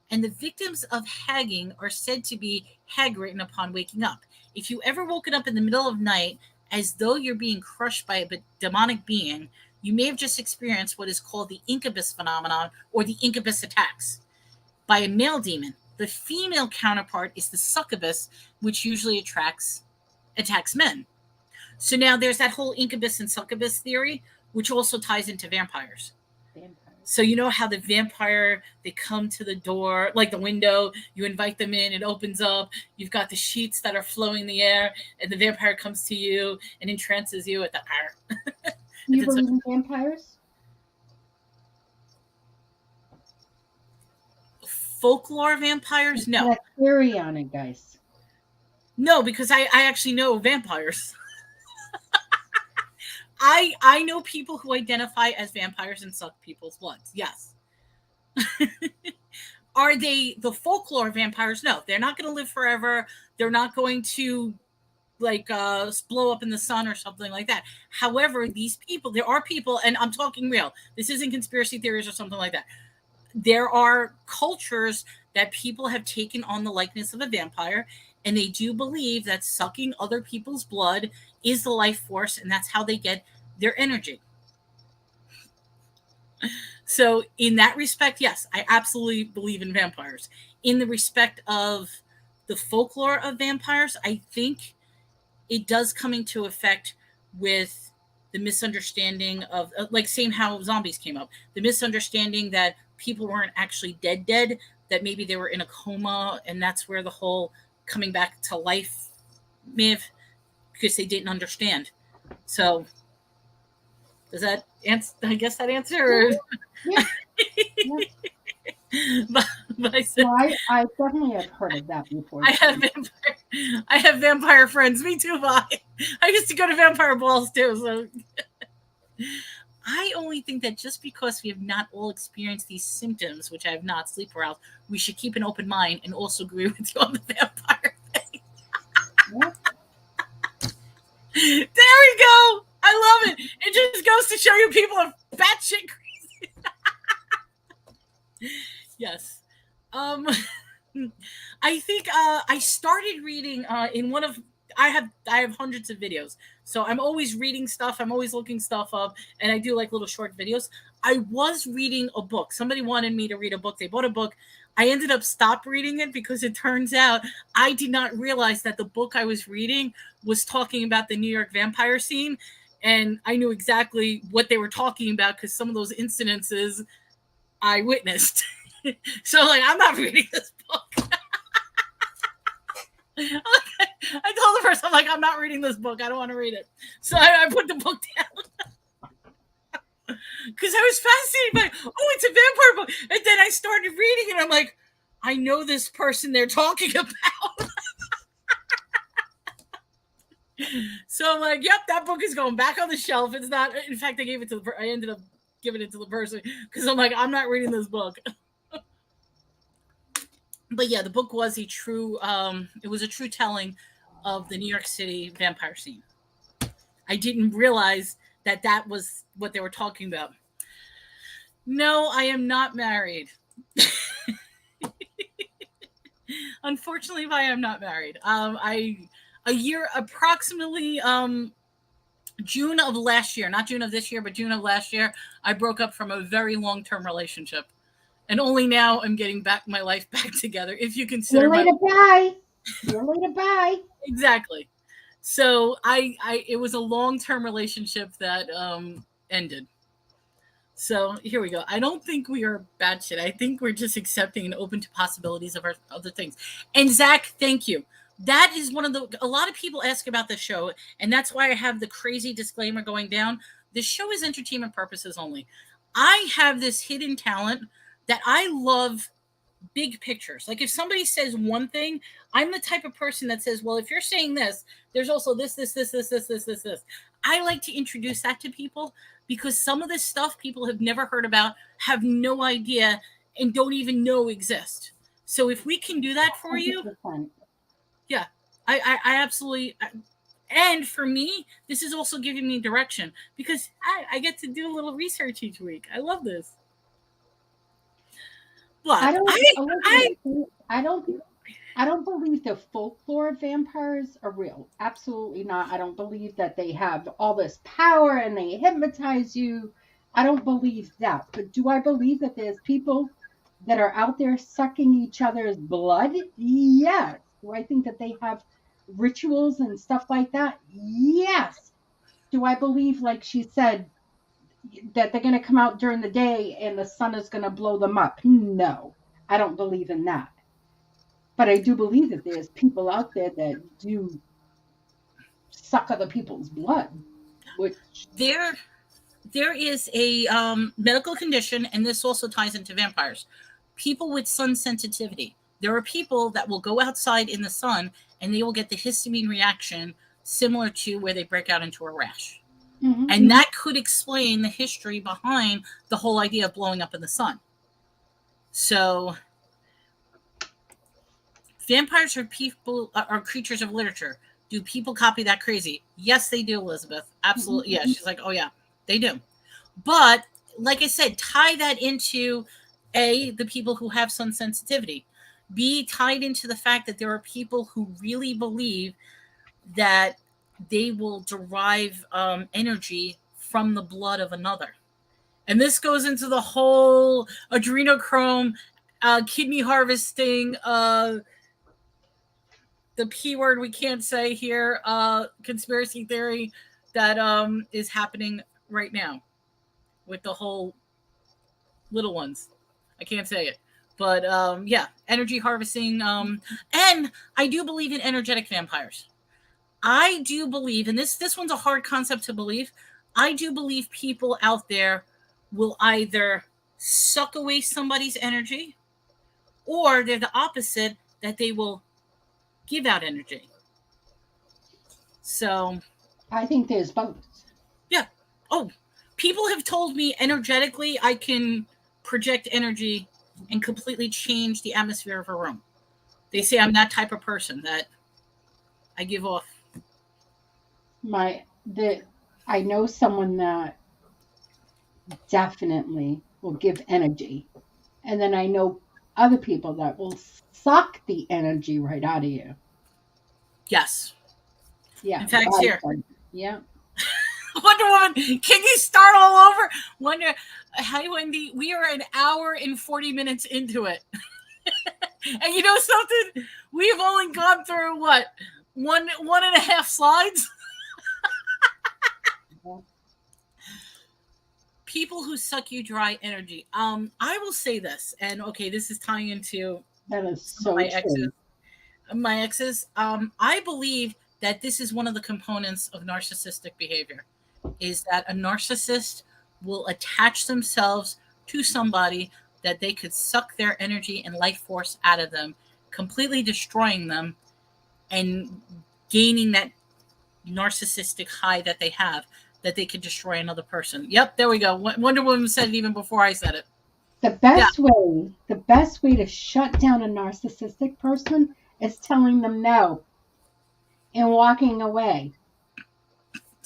and the victims of hagging are said to be hag-ridden upon waking up. If you ever woken up in the middle of night as though you're being crushed by a demonic being, you may have just experienced what is called the incubus phenomenon or the incubus attacks by a male demon. The female counterpart is the succubus, which usually attacks men. So now there's that whole incubus and succubus theory, which also ties into vampires. So you know how the vampire, they come to the door, like the window, you invite them in, it opens up, you've got the sheets that are flowing in the air, and the vampire comes to you and entrances you at the hour. You believe in vampires? Folklore vampires? No. That theory on it, guys. No, because I actually know vampires. I know people who identify as vampires and suck people's bloods. Yes. Are they the folklore vampires? No, they're not going to live forever. They're not going to blow up in the sun or something like that. However, these people, there are people, and I'm talking real. This isn't conspiracy theories or something like that. There are cultures that people have taken on the likeness of a vampire, and they do believe that sucking other people's blood is the life force, and that's how they get their energy. So in that respect, yes, I absolutely believe in vampires. In the respect of the folklore of vampires, I think it does come into effect with the misunderstanding of, like, same how zombies came up. The misunderstanding that people weren't actually dead, that maybe they were in a coma, and that's where the whole coming back to life may have, because they didn't understand. So does that answer? I guess that answer. Yeah. But I said, well, I definitely have heard of that before. I have vampire friends. Me too, Vi. I used to go to vampire balls too. So I only think that just because we have not all experienced these symptoms, which I have not, sleep paralysis, we should keep an open mind and also agree with you on the vampire thing. Yeah. There we go. I love it. It just goes to show you people are batshit crazy. Yes. I think I started reading in one of, I have hundreds of videos. So I'm always reading stuff. I'm always looking stuff up, and I do like little short videos. I was reading a book. Somebody wanted me to read a book. They bought a book. I ended up stop reading it because it turns out I did not realize that the book I was reading was talking about the New York vampire scene. And I knew exactly what they were talking about because some of those incidences I witnessed. So, like, I'm not reading this book. Okay. I told the person, I'm like, I'm not reading this book. I don't want to read it. So I put the book down. Because I was fascinated by, oh, it's a vampire book. And then I started reading it. I'm like, I know this person they're talking about. So I'm like, yep, that book is going back on the shelf. It's not. In fact, I ended up giving it to the person because I'm like, I'm not reading this book. But yeah, the book was a true. It was a true telling of the New York City vampire scene. I didn't realize that was what they were talking about. No, I am not married. Unfortunately, I am not married. Approximately June of last year, not June of this year, but June of last year, I broke up from a very long-term relationship. And only now I'm getting my life back together. If you consider You're later, bye. You're later, bye. Exactly. So it was a long-term relationship that ended. So here we go. I don't think we are bad shit. I think we're just accepting and open to possibilities of other things. And Zach, thank you. That is a lot of people ask about the show, and that's why I have the crazy disclaimer going down. The show is entertainment purposes only. I have this hidden talent that I love big pictures. Like if somebody says one thing, I'm the type of person that says, well, if you're saying this, there's also this. I like to introduce that to people because some of this stuff people have never heard about, have no idea, and don't even know exist. So if we can do that for 100%. You, yeah, I absolutely. And for me, this is also giving me direction because I get to do a little research each week. I love this. But I don't believe the folklore of vampires are real. Absolutely not. I don't believe that they have all this power and they hypnotize you. I don't believe that. But do I believe that there's people that are out there sucking each other's blood? Yes. Do I think that they have rituals and stuff like that? Yes. Do I believe, like she said, that they're going to come out during the day and the sun is going to blow them up? No, I don't believe in that. But I do believe that there's people out there that do suck other people's blood. Which there is a medical condition, and this also ties into vampires. People with sun sensitivity. There are people that will go outside in the sun and they will get the histamine reaction similar to where they break out into a rash. Mm-hmm. And that could explain the history behind the whole idea of blowing up in the sun. So vampires are creatures of literature. Do people copy that crazy? Yes, they do, Elizabeth. Absolutely. Mm-hmm. Yeah. She's like, oh yeah, they do. But like I said, tie that into A, the people who have sun sensitivity. B, tied into the fact that there are people who really believe that they will derive energy from the blood of another. And this goes into the whole adrenochrome, kidney harvesting, the P word we can't say here, conspiracy theory that is happening right now with the whole little ones. I can't say it. But yeah, energy harvesting. And I do believe in energetic vampires. I do believe, and this one's a hard concept to believe, I do believe people out there will either suck away somebody's energy or they're the opposite, that they will give out energy. So I think there's both. Yeah. Oh, people have told me energetically I can project energy and completely change the atmosphere of a room. They say I'm that type of person that I give off. I know someone that definitely will give energy. And then I know other people that will suck the energy right out of you. Yes. Yeah. In fact, here. Yeah. Wonder Woman, can you start all over? Hi, Wendy. We are an hour and 40 minutes into it. And you know something? We have only gone through what? One and a half slides? People who suck you dry energy. I will say this, and okay, this is tying into that is so my exes. My exes. I believe that this is one of the components of narcissistic behavior. Is that a narcissist will attach themselves to somebody that they could suck their energy and life force out of them, completely destroying them and gaining that narcissistic high that they have, that they could destroy another person. Yep, there we go. Wonder Woman said it even before I said it. Yeah. The best way to shut down a narcissistic person is telling them no and walking away.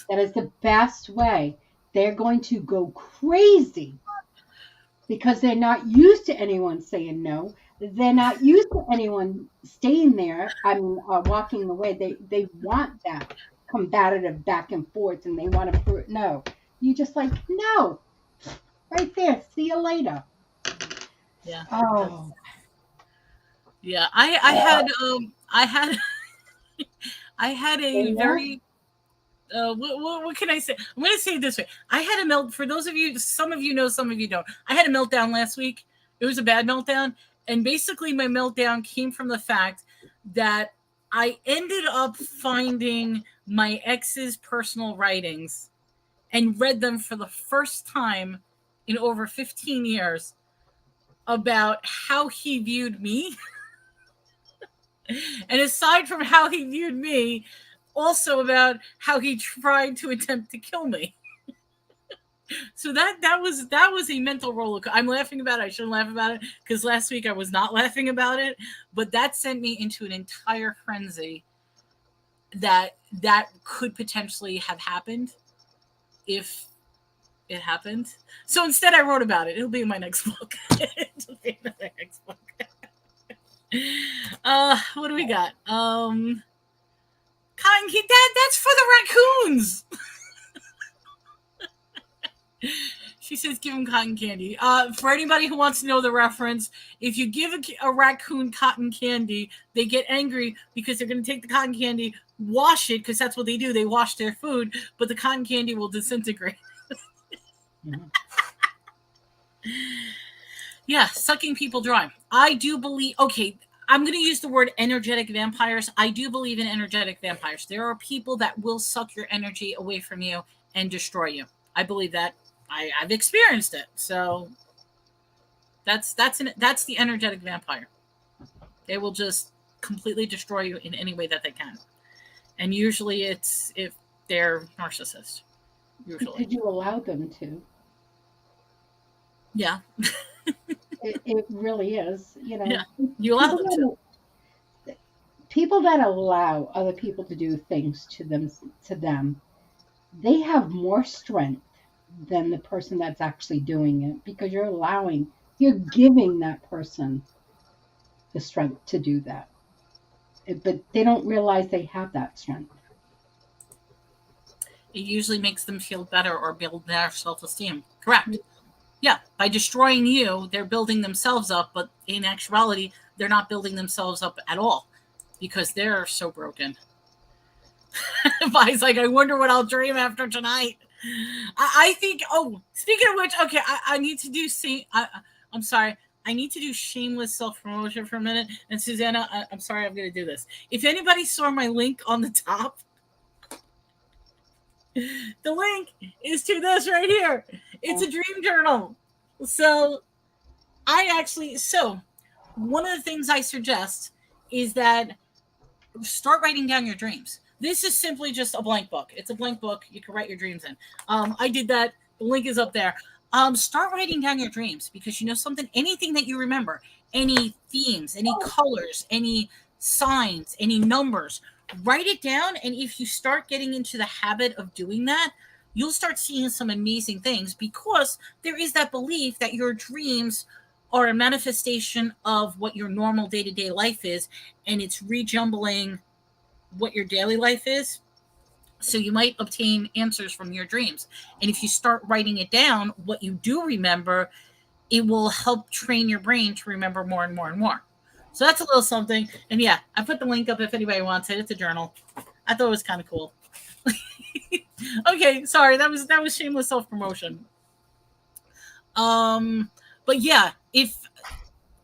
That is the best way. They're going to go crazy because they're not used to anyone saying no. They're not used to anyone staying there. Walking away. They want that combative back and forth, and they want to prove no. You just like no, right there. See you later. Yeah. Oh. Yeah. I had a very what can I say? I'm going to say it this way. I had a melt. For those of you, some of you know, some of you don't. I had a meltdown last week. It was a bad meltdown. And basically my meltdown came from the fact that I ended up finding my ex's personal writings and read them for the first time in over 15 years about how he viewed me. And aside from how he viewed me, also about how he tried to attempt to kill me. So that was a mental roller coaster. I'm laughing about it. I shouldn't laugh about it because last week I was not laughing about it, but that sent me into an entire frenzy that could potentially have happened if it happened. So instead I wrote about it. It'll be in my next book. It'll be in my next book. What do we got? Cotton candy. That's for the raccoons. She says, "Give him cotton candy." For anybody who wants to know the reference, if you give a raccoon cotton candy, they get angry because they're going to take the cotton candy, wash it, because that's what they do. They wash their food, but the cotton candy will disintegrate. Mm-hmm. Yeah, sucking people dry. I do believe. Okay. I'm going to use the word energetic vampires. I do believe in energetic vampires. There are people that will suck your energy away from you and destroy you. I believe that. I've experienced it. So that's the energetic vampire. They will just completely destroy you in any way that they can. And usually it's if they're narcissists. Usually. Did you allow them to? Yeah. It really is, Yeah, you allow them to. People that allow other people to do things to them, they have more strength than the person that's actually doing it because you're giving that person the strength to do that. But they don't realize they have that strength. It usually makes them feel better or build their self-esteem. Correct. Yeah, by destroying you, they're building themselves up, but in actuality, they're not building themselves up at all because they're so broken. Vi's like, I wonder what I'll dream after tonight. I think, speaking of which, okay, I need to do, I'm sorry, I need to do shameless self-promotion for a minute. And Susanna, I'm sorry, I'm going to do this. If anybody saw my link on the top, the link is to this right here. It's a dream journal. So one of the things I suggest is that start writing down your dreams. This is simply just a blank book. It's a blank book. You can write your dreams in. I did that. The link is up there. Start writing down your dreams because you know something, anything that you remember, any themes, any colors, any signs, any numbers, write it down. And if you start getting into the habit of doing that, you'll start seeing some amazing things because there is that belief that your dreams are a manifestation of what your normal day-to-day life is, and it's rejumbling what your daily life is. So you might obtain answers from your dreams. And if you start writing it down, what you do remember, it will help train your brain to remember more and more and more. So that's a little something. And yeah, I put the link up if anybody wants it. It's a journal. I thought it was kind of cool. Okay, sorry, that was shameless self-promotion. But yeah, if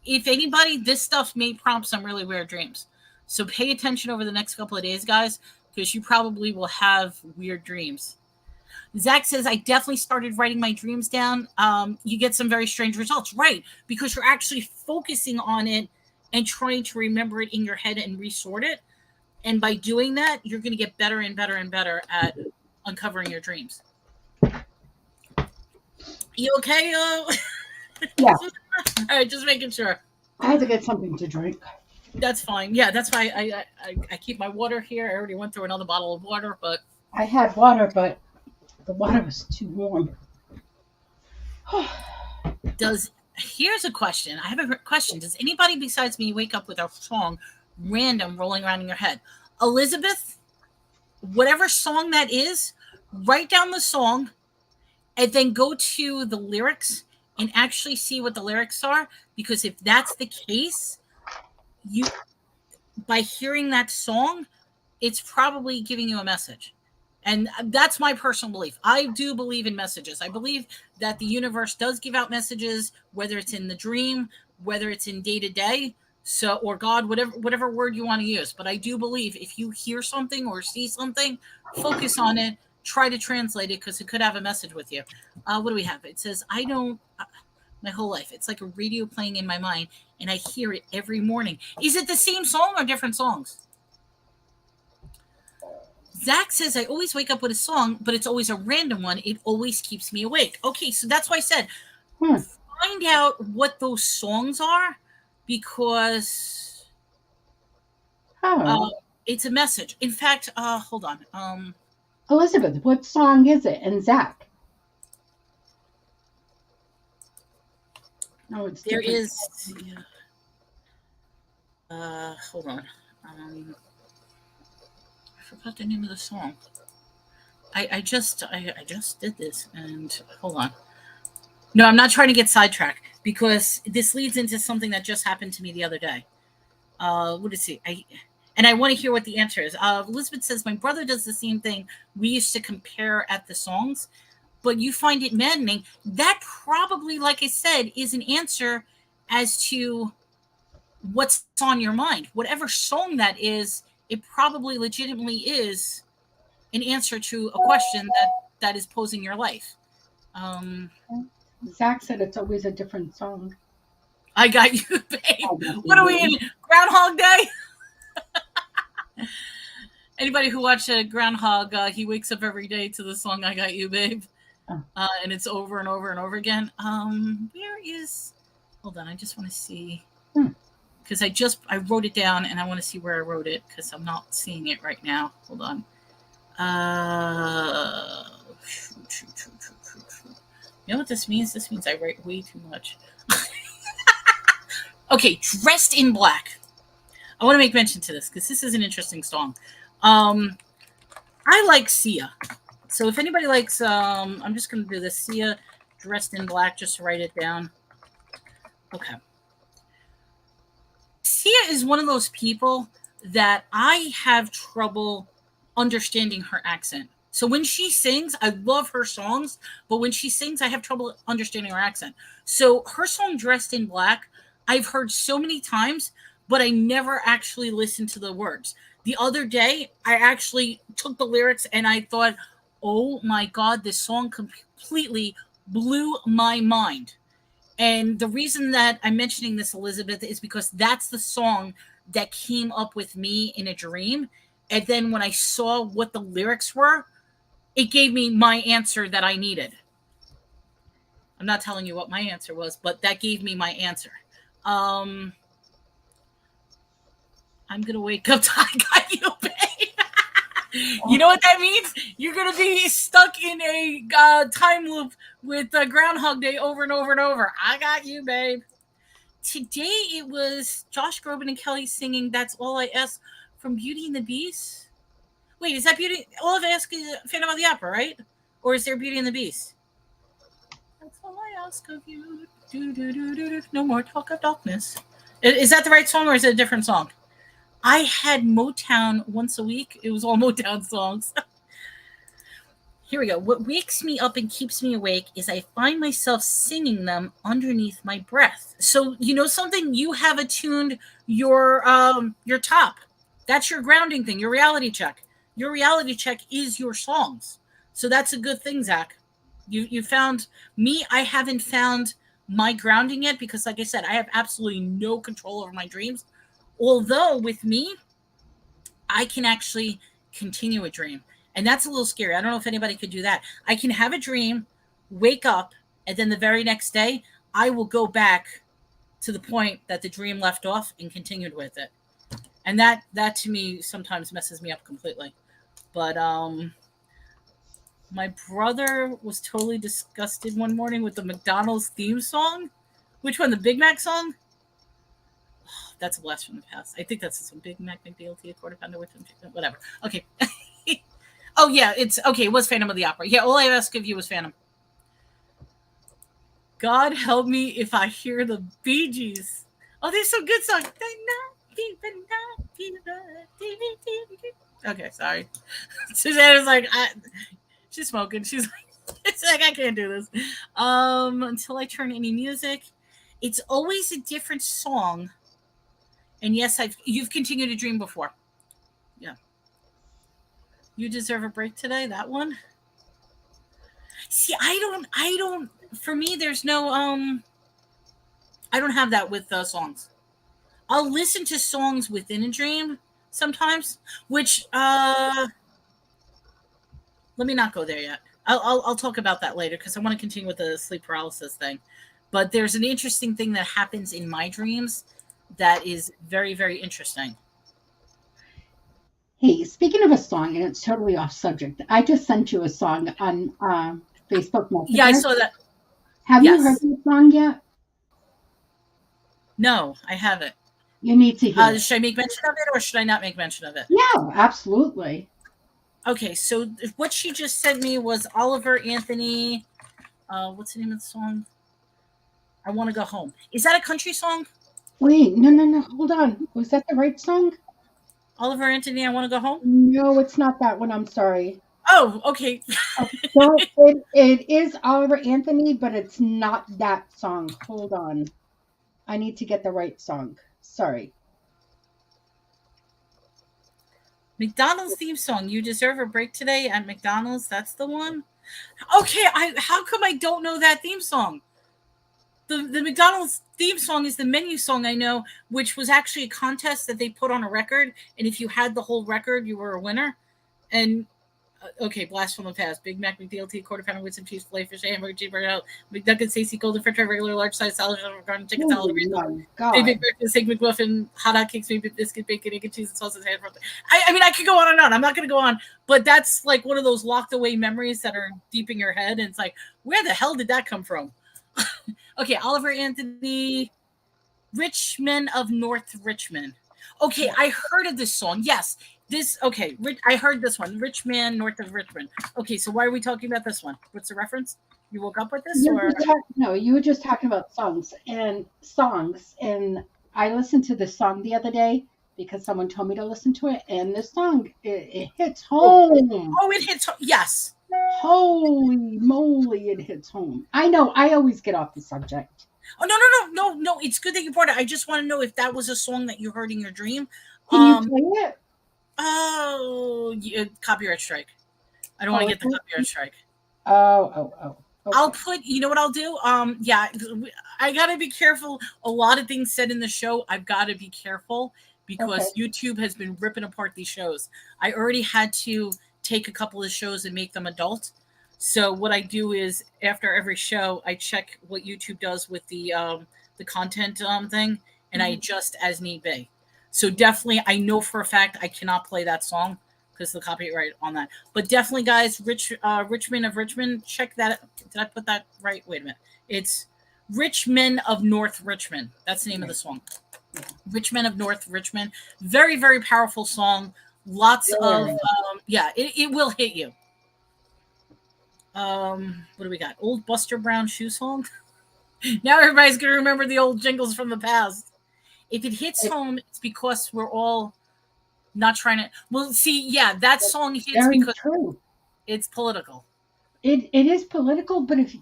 anybody, this stuff may prompt some really weird dreams. So pay attention over the next couple of days, guys, because you probably will have weird dreams. Zach says, I definitely started writing my dreams down. You get some very strange results, right? Because you're actually focusing on it and trying to remember it in your head and resort it. And by doing that, you're going to get better and better and better at uncovering your dreams. You okay? Yeah. All right, just making sure. I had to get something to drink. That's fine. Yeah, that's why I keep my water here. I already went through another bottle of water, but I had water, but the water was too warm. Here's a question. I have a question. Does anybody besides me wake up with a song random rolling around in your head? Elizabeth, whatever song that is, write down the song and then go to the lyrics and actually see what the lyrics are. Because if that's the case, by hearing that song, it's probably giving you a message. And that's my personal belief. I do believe in messages. I believe that the universe does give out messages, whether it's in the dream, whether it's in day to day, so or God, whatever word you want to use. But I do believe if you hear something or see something, focus on it, try to translate it because it could have a message with you. What do we have? It says, I don't. My whole life, it's like a radio playing in my mind, and I hear it every morning. Is it the same song or different songs? Zach says, I always wake up with a song, but it's always a random one. It always keeps me awake. Okay, so that's why I said, find out what those songs are, because it's a message. In fact, hold on. Elizabeth, what song is it? And Zach? No, it's there different. is. Hold on. I forgot the name of the song. I just did this, and hold on. No, I'm not trying to get sidetracked because this leads into something that just happened to me the other day. What is it? I want to hear what the answer is. Elizabeth says, my brother does the same thing. We used to compare at the songs, but you find it maddening. That probably, like I said, is an answer as to what's on your mind. Whatever song that is, it probably legitimately is an answer to a question that is posing your life. Zach said it's always a different song. I got you, babe. What are we in? Groundhog Day? Anybody who watched Groundhog, he wakes up every day to the song I Got You, Babe. And it's over and over and over again. Where is... Hold on, I just want to see... Because I wrote it down, and I want to see where I wrote it, because I'm not seeing it right now. Hold on. You know what this means? This means I write way too much. Okay, Dressed in Black. I want to make mention to this, because this is an interesting song. I like Sia. So if anybody likes, I'm just going to do this. Sia, Dressed in Black, just to write it down. Okay. Sia is one of those people that I have trouble understanding her accent. So when she sings, I love her songs, but when she sings, I have trouble understanding her accent. So her song Dressed in Black, I've heard so many times, but I never actually listened to the words. The other day, I actually took the lyrics and I thought, oh my God, this song completely blew my mind. And the reason that I'm mentioning this, Elizabeth, is because that's the song that came up with me in a dream. And then when I saw what the lyrics were, it gave me my answer that I needed. I'm not telling you what my answer was, but that gave me my answer. I'm going to wake up to I Got You, babe. You know what that means? You're going to be stuck in a time loop with Groundhog Day over and over and over. I got you, babe. Today it was Josh Groban and Kelly singing That's All I Ask from Beauty and the Beast. Wait, is that Beauty? All I Ask is Phantom of the Opera, right? Or is there Beauty and the Beast? That's all I ask of you. Do, do, do, do, do. No more talk of darkness. Is that the right song or is it a different song? I had Motown once a week. It was all Motown songs. Here we go. What wakes me up and keeps me awake is I find myself singing them underneath my breath. So, you know something? You have attuned your top. That's your grounding thing, your reality check. Your reality check is your songs. So that's a good thing, Zach. You found me. I haven't found my grounding yet because, like I said, I have absolutely no control over my dreams. Although with me, I can actually continue a dream. And that's a little scary. I don't know if anybody could do that. I can have a dream, wake up, and then the very next day, I will go back to the point that the dream left off and continued with it. And that to me sometimes messes me up completely. But my brother was totally disgusted one morning with the McDonald's theme song. Which one? The Big Mac song? Oh, that's a blast from the past. I think that's some Big Mac McDLT, a quarter pounder with him. Whatever. Okay. Oh yeah, it's okay. It was Phantom of the Opera. Yeah, all I asked of you was Phantom. God help me if I hear the Bee Gees. Oh, there's some good songs. Okay, sorry. Susanna's like, she's smoking. She's like, it's like I can't do this. Until I turn any music, it's always a different song. And yes, you've continued to dream before. Yeah. You deserve a break today. That one. See, I don't. For me, there's no. I don't have that with songs. I'll listen to songs within a dream sometimes, which let me not go there yet. I'll talk about that later because I want to continue with the sleep paralysis thing. But there's an interesting thing that happens in my dreams that is very, very interesting. Hey, speaking of a song, and it's totally off subject, I just sent you a song on Facebook Messenger. Yeah, I saw that. Have you heard the song yet? No, I haven't. You need to hear it. Should I make mention of it or should I not make mention of it? Yeah, absolutely. Okay, so what she just sent me was Oliver Anthony. What's the name of the song? I Want to Go Home. Is that a country song? Wait, no, hold on. Was that the right song? Oliver Anthony, I Want to Go Home? No, it's not that one. I'm sorry. Oh, okay. No, it is Oliver Anthony, but it's not that song. Hold on. I need to get the right song. Sorry. McDonald's theme song. You deserve a break today at McDonald's. That's the one. Okay, how come I don't know that theme song? The McDonald's theme song is the menu song I know, which was actually a contest that they put on a record, and if you had the whole record, you were a winner. And okay, blast from the past: Big Mac, McDLT, quarter pounder with some cheese, filet fish, hamburger, cheeseburger, McNuggets, Stacy, golden french fry, regular large size salad, garden chicken salad, big breakfast, egg McMuffin, hot cakes, maybe biscuit, bacon, egg and cheese, and sauces. I mean, I could go on and on. I'm not going to go on, but that's like one of those locked away memories that are deep in your head, and it's like, where the hell did that come from? Okay, Oliver Anthony, Rich Men of North Richmond. Okay, I heard of this song. Yes, I heard this one. Rich Man North of Richmond. Okay, so why are we talking about this one? What's the reference? You woke up with this, or no? You were just talking about songs, and I listened to this song the other day because someone told me to listen to it, and this song it hits home. Oh, it hits home. Yes. Holy moly, it hits home. I know. I always get off the subject. Oh, no. It's good that you brought it. I just want to know if that was a song that you heard in your dream. Can you play it? Oh, copyright strike. I don't want to get the copyright strike. Oh. Okay. I'll put, you know what I'll do? Yeah, I got to be careful. A lot of things said in the show, I've got to be careful because YouTube has been ripping apart these shows. I already had to take a couple of shows and make them adult. So what I do is after every show, I check what YouTube does with the content thing, and I adjust as need be. So definitely, I know for a fact I cannot play that song because the copyright on that. But definitely, guys, Richmond of Richmond, check that. Did I put that right? Wait a minute. It's Rich Men of North Richmond. That's the name of the song. Rich Men of North Richmond. Very, very powerful song. Lots of, it will hit you. What do we got? Old Buster Brown shoe song. Now everybody's going to remember the old jingles from the past. If it hits home, it's because we're all not trying to. Well, see, yeah, that song hits because it's political. It is political, but if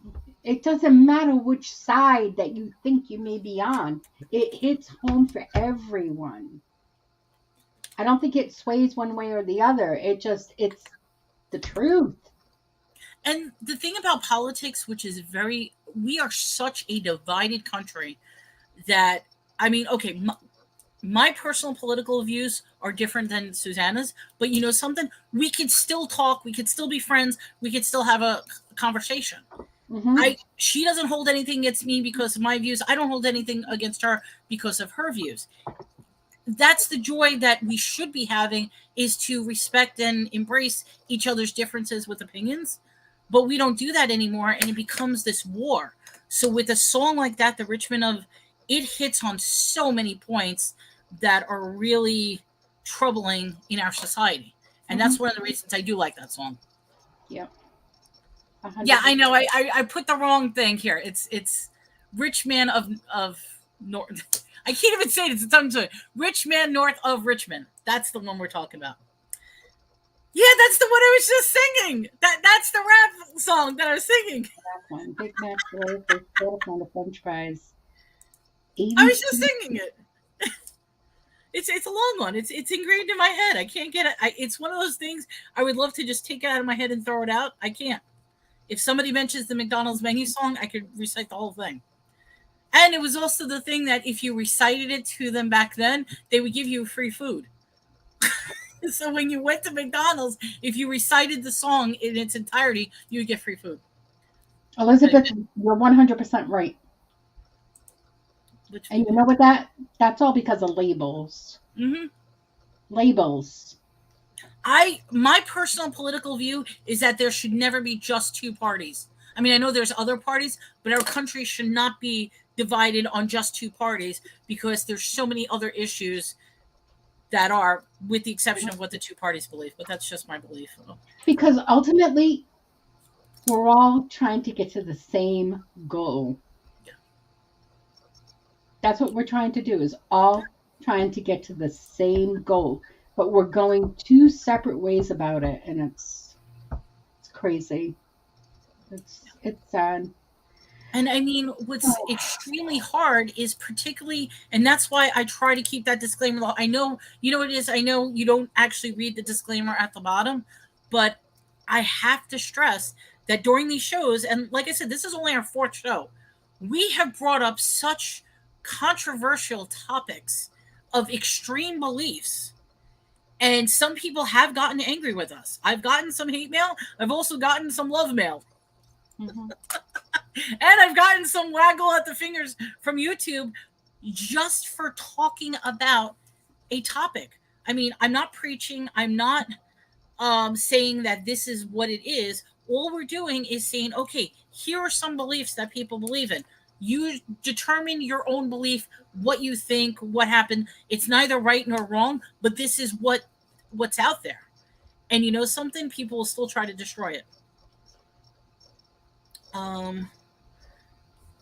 it doesn't matter which side that you think you may be on, it hits home for everyone. I don't think it sways one way or the other. It's the truth. And the thing about politics, which is we are such a divided country that, I mean, okay, my personal political views are different than Susanna's, but you know something? We could still talk. We could still be friends. We could still have a conversation. Mm-hmm. She doesn't hold anything against me because of my views. I don't hold anything against her because of her views. That's the joy that we should be having, is to respect and embrace each other's differences with opinions. But we don't do that anymore, and it becomes this war. So with a song like that, the Richmond of, it hits on so many points that are really troubling in our society. And that's one of the reasons I do like that song. Yep. 100%. Yeah, I know. I put the wrong thing here. It's Rich Man of North. I can't even say it. It's a tongue twister. Rich Man North of Richmond. That's the one we're talking about. Yeah, that's the one I was just singing. That's the rap song that I was singing. That one. Big Mac Boy for on the French fries. I was just singing it. It's a long one. It's ingrained in my head. I can't get it. It's one of those things I would love to just take it out of my head and throw it out. I can't. If somebody mentions the McDonald's menu song, I could recite the whole thing. And it was also the thing that if you recited it to them back then, they would give you free food. So when you went to McDonald's, if you recited the song in its entirety, you would get free food. Elizabeth, you're 100% right. And you know what that's all because of labels. Mm-hmm. Labels. My personal political view is that there should never be just two parties. I mean, I know there's other parties, but our country should not be divided on just two parties, because there's so many other issues that are, with the exception of what the two parties believe. But that's just my belief. Because ultimately, we're all trying to get to the same goal. Yeah. That's what we're trying to do, is all trying to get to the same goal. But we're going two separate ways about it, and it's crazy. It's sad. And I mean, what's extremely hard is particularly, and that's why I try to keep that disclaimer. I know, you know what it is, I know you don't actually read the disclaimer at the bottom, but I have to stress that during these shows, and like I said, this is only our fourth show, we have brought up such controversial topics of extreme beliefs. And some people have gotten angry with us. I've gotten some hate mail. I've also gotten some love mail. Mm-hmm. And I've gotten some waggle at the fingers from YouTube just for talking about a topic. I mean, I'm not preaching. I'm not saying that this is what it is. All we're doing is saying, okay, here are some beliefs that people believe in. You determine your own belief, what you think, what happened. It's neither right nor wrong, but this is what's out there. And you know something? People will still try to destroy it.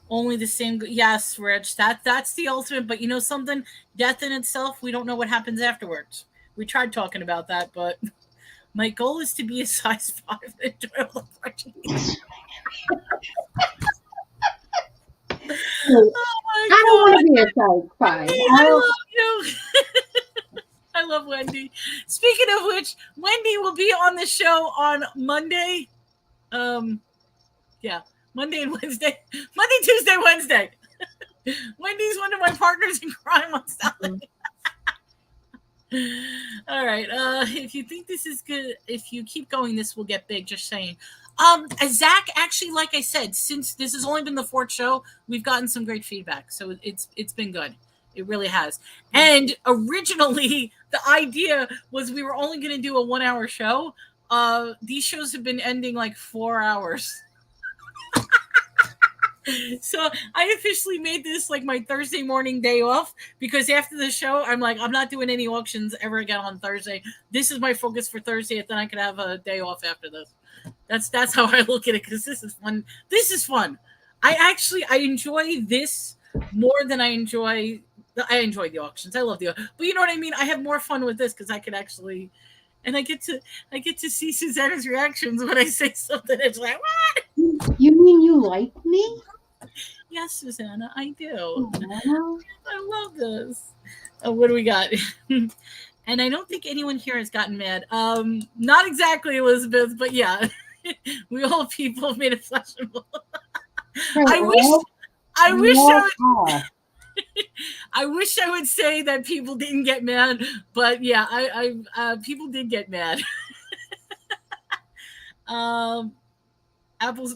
Only the same. Yes, Rich. That's the ultimate. But you know something? Death in itself, we don't know what happens afterwards. We tried talking about that, but my goal is to be a size 5 and enjoy all the parties. I don't want to be a size 5. I love you. I love Wendy. Speaking of which, Wendy will be on the show on Monday. Yeah. Monday and Wednesday. Monday, Tuesday, Wednesday. Wendy's one of my partners in crime on Saturday. All right. If you think this is good, if you keep going, this will get big. Just saying. Zach, actually, like I said, since this has only been the 4th show, we've gotten some great feedback. So it's been good. It really has. And originally, the idea was we were only going to do a 1-hour show. These shows have been ending like 4 hours. So I officially made this like my Thursday morning day off, because after the show, I'm like, I'm not doing any auctions ever again on Thursday. This is my focus for Thursday, and then I can have a day off after this. That's how I look at it, because this is fun. This is fun. I enjoy this more than I enjoy the auctions. I love the, but you know what I mean? I have more fun with this because I can actually, and I get to see Susanna's reactions when I say something. It's like, what? You mean you like me? Yes, Susanna, I do. I love this. What do we got? And I don't think anyone here has gotten mad. Not exactly, Elizabeth, but yeah. We all people have made it fashionable. I wish I would say that people didn't get mad, but yeah, people did get mad. Apples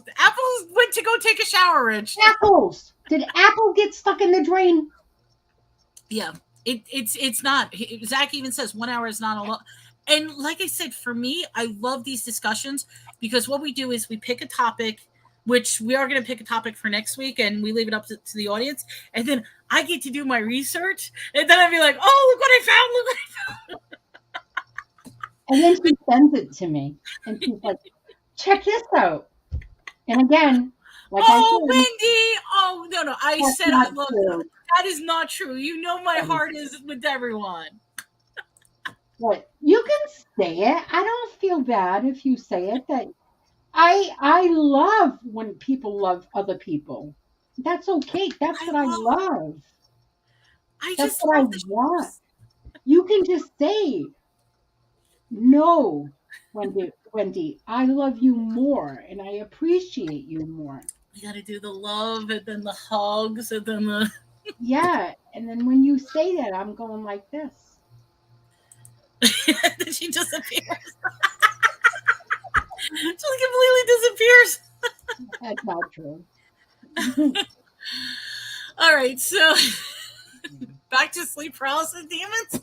went to go take a shower, Rich. Apples. Did Apple get stuck in the drain? Yeah, it's not. Zach even says 1 hour is not a lot. And like I said, for me, I love these discussions because what we do is we pick a topic, which we are going to pick a topic for next week, and we leave it up to the audience. And then I get to do my research, and then I'd be like, "Oh, look what I found! Look what I found!" And then she sends it to me, and she's like, "Check this out." And again, like Wendy! Oh no! I said I love it. That is not true. You know my heart is with everyone. What? You can say it. I don't feel bad if you say it. That I love when people love other people. That's okay. That's what I love. That's what I want. You can just say, "No, Wendy, I love you more and I appreciate you more." You got to do the love and then the hugs and then the... Yeah, and then when you say that, I'm going like this. Then she disappears. She completely disappears. That's not true. All right, so back to sleep paralysis demons.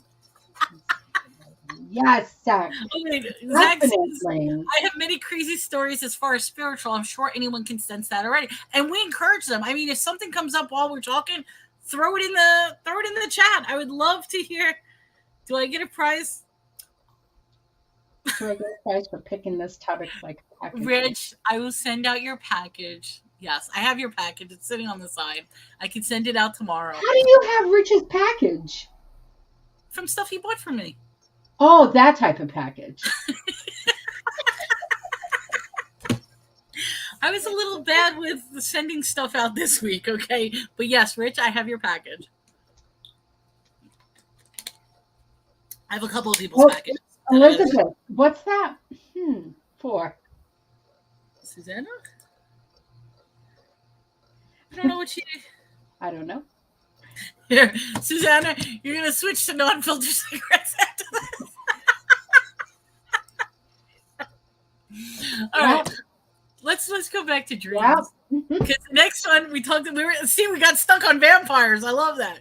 Yes, Zach. Okay, Zach says, I have many crazy stories as far as spiritual. I'm sure anyone can sense that already, and we encourage them. I mean, if something comes up while we're talking, throw it in the chat. I would love to hear. Do I get a prize? Do I get a prize for picking this topic like package? Rich, I will send out your package. Yes, I have your package. It's sitting on the side. I can send it out tomorrow. How do you have Rich's package? From stuff he bought for me. Oh, that type of package. I was a little bad with sending stuff out this week, okay? But yes, Rich, I have your package. I have a couple of people's packages. Elizabeth, what's that? For? Susana? I don't know what she... I don't know. Here, Susana, you're going to switch to non-filter cigarettes after this. All right. Let's go back to dreams. Because the next one we got stuck on vampires. I love that.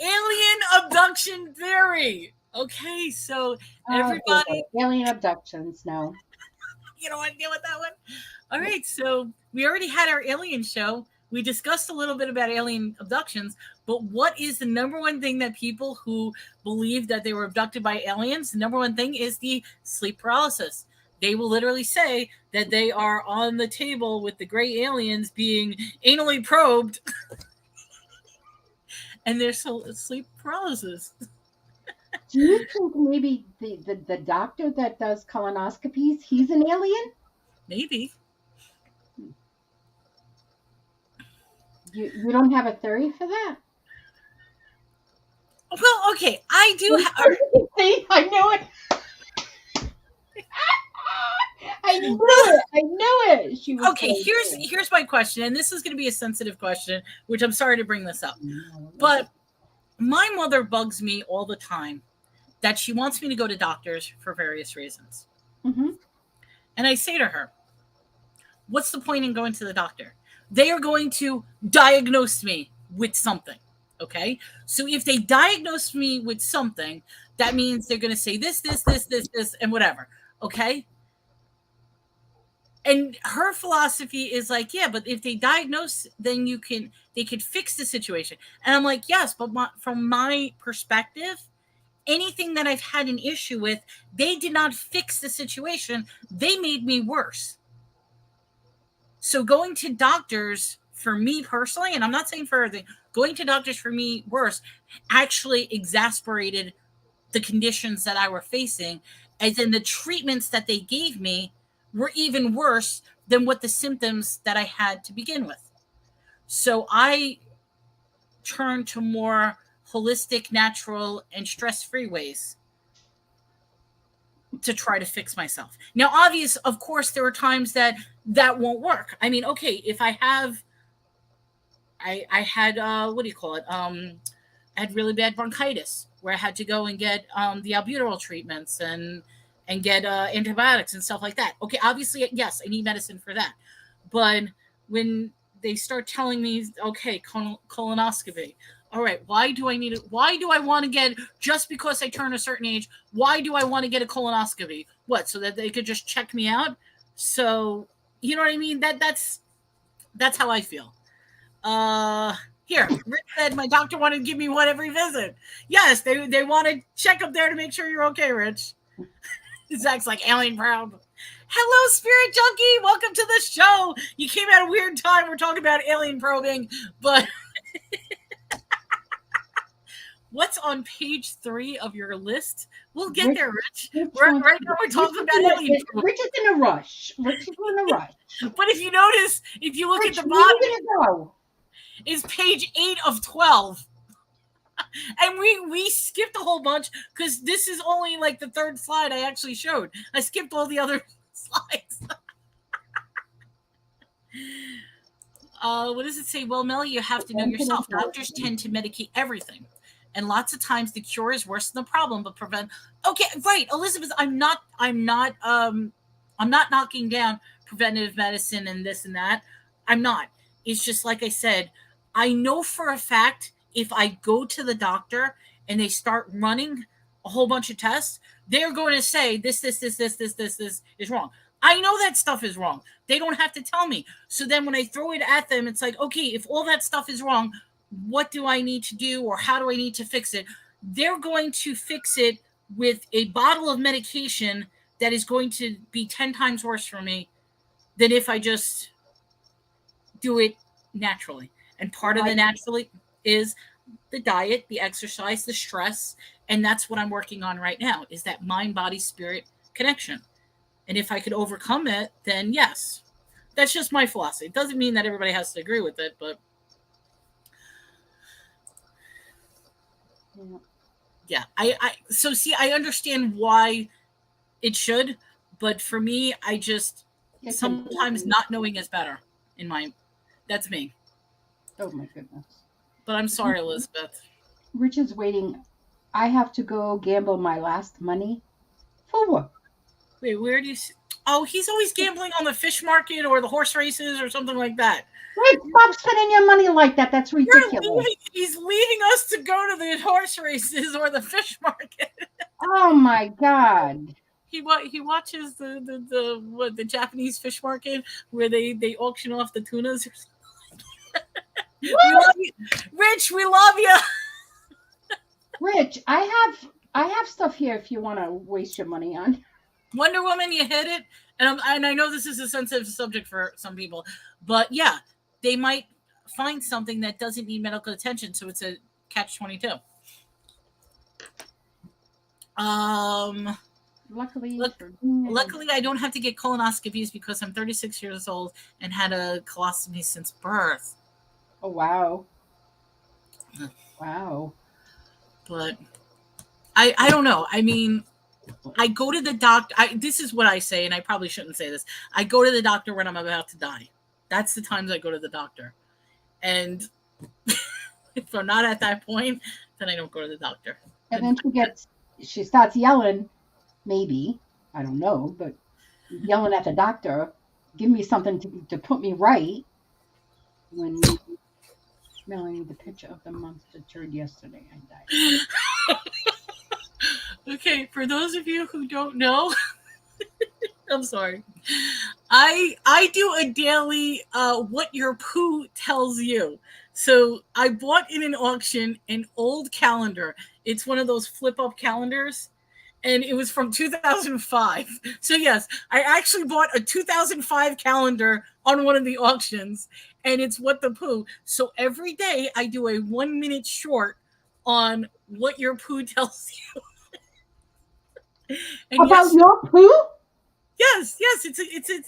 Alien abduction theory. Okay, so everybody... alien abductions, no. You don't want to deal with that one? All right, so we already had our alien show. We discussed a little bit about alien abductions, but what is the number one thing that people who believe that they were abducted by aliens, the number one thing is the sleep paralysis. They will literally say that they are on the table with the gray aliens being anally probed, and there's sleep paralysis. Do you think maybe the doctor that does colonoscopies, he's an alien? Maybe. You don't have a theory for that? Well, okay, I do See, I knew it. I knew it. She was okay, here's my question, and this is going to be a sensitive question, which I'm sorry to bring this up. But my mother bugs me all the time that she wants me to go to doctors for various reasons. Mm-hmm. And I say to her, what's the point in going to the doctor? They are going to diagnose me with something, okay? So if they diagnose me with something, that means they're going to say this, and whatever, okay? And her philosophy is like, yeah, but if they diagnose, then they could fix the situation. And I'm like, yes, but from my perspective, anything that I've had an issue with, they did not fix the situation. They made me worse. So going to doctors for me personally, and I'm not saying for everything, going to doctors for me worse actually exasperated the conditions that I were facing. And then the treatments that they gave me were even worse than what the symptoms that I had to begin with. So I turned to more holistic, natural, and stress-free ways to try to fix myself. Now, of course, there are times that won't work. I mean, okay, if I have, I had, what do you call it? I had really bad bronchitis where I had to go and get the albuterol treatments and get antibiotics and stuff like that. Okay, obviously, yes, I need medicine for that. But when they start telling me, okay, colonoscopy, all right, why do I need it? Why do I want to get, just because I turn a certain age, why do I want to get a colonoscopy? What, so that they could just check me out? So, you know what I mean? That's how I feel. Here, Rich said my doctor wanted to give me one every visit. Yes, they want to check up there to make sure you're okay, Rich. Zach's like, alien proud. Hello, Spirit Junkie. Welcome to the show. You came at a weird time. We're talking about alien probing, but what's on page 3 of your list? We'll get there, Rich. Right now we're talking about alien probing. Rich is in a rush. But if you notice, if you look Rich, at the bottom, is page 8 of 12. And we skipped a whole bunch because this is only like the 3rd slide I actually showed. I skipped all the other slides. What does it say? Well, Melly, you have to know yourself. Doctors tend to medicate everything. And lots of times the cure is worse than the problem, but prevent. Okay, right, Elizabeth, I'm not knocking down preventative medicine and this and that. I'm not. It's just like I said, I know for a fact if I go to the doctor and they start running a whole bunch of tests, they're going to say this is wrong. I know that stuff is wrong. They don't have to tell me. So then when I throw it at them, it's like, okay, if all that stuff is wrong, what do I need to do or how do I need to fix it? They're going to fix it with a bottle of medication that is going to be 10 times worse for me than if I just do it naturally. And part of the naturally is the diet, the exercise, the stress. And that's what I'm working on right now, is that mind, body, spirit connection. And if I could overcome it, then yes. That's just my philosophy. It doesn't mean that everybody has to agree with it, but yeah. So see, I understand why it should, but for me, I just sometimes not knowing is better in my, that's me. Oh my goodness. But I'm sorry, Elizabeth. Rich is waiting. I have to go gamble my last money. For what? Wait, where do you see? Oh, he's always gambling on the fish market or the horse races or something like that. Rich, stop spending your money like that. That's ridiculous. He's leaving us to go to the horse races or the fish market. Oh my God. He watches the Japanese fish market where they auction off the tunas. We love you. Rich, we love you. Rich, I have stuff here if you want to waste your money on. Wonder Woman, you hit it. And I know this is a sensitive subject for some people, but yeah, they might find something that doesn't need medical attention, so it's a catch-22. Luckily, I don't have to get colonoscopies because I'm 36 years old and had a colostomy since birth. Oh, wow. Wow. But I don't know. I mean, I go to the doctor. This is what I say, and I probably shouldn't say this. I go to the doctor when I'm about to die. That's the times I go to the doctor. And if I'm not at that point, then I don't go to the doctor. And then she starts yelling, maybe, I don't know, but yelling at the doctor, give me something to put me right. When Melanie, the picture of the monster turd yesterday, I died. Okay, for those of you who don't know, I'm sorry. I do a daily what your poo tells you. So I bought in an auction an old calendar. It's one of those flip-up calendars, and it was from 2005. So yes, I actually bought a 2005 calendar on one of the auctions, and it's what the poo. So every day I do a 1-minute short on what your poo tells you. About your poo? Yes. It's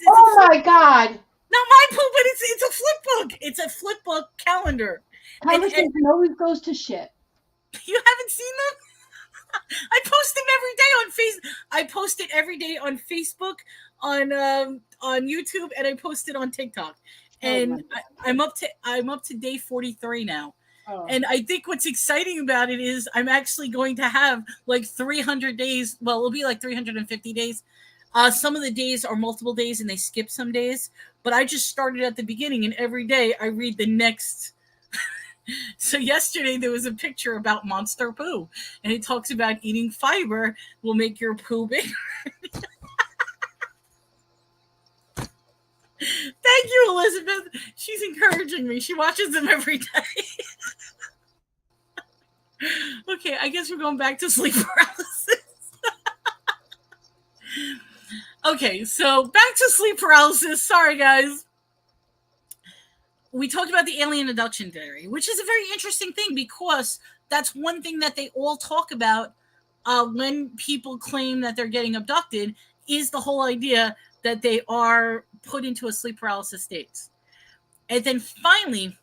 oh my God! Not my poo, but it's a flip book. It's a flip book calendar. Conversation always goes to shit. You haven't seen them? I post them every day on I post it every day on Facebook, on YouTube, and I post it on TikTok. And I'm up to day 43 now. Oh. And I think what's exciting about it is I'm actually going to have like 300 days. Well, it'll be like 350 days. Some of the days are multiple days and they skip some days. But I just started at the beginning, and every day I read the next. So yesterday there was a picture about monster poo, and it talks about eating fiber will make your poo bigger. Thank you, Elizabeth. She's encouraging me. She watches them every day. Okay, I guess we're going back to sleep paralysis. Okay, so back to sleep paralysis. Sorry, guys. We talked about the alien abduction theory, which is a very interesting thing because that's one thing that they all talk about when people claim that they're getting abducted, is the whole idea that they are put into a sleep paralysis state. And then finally,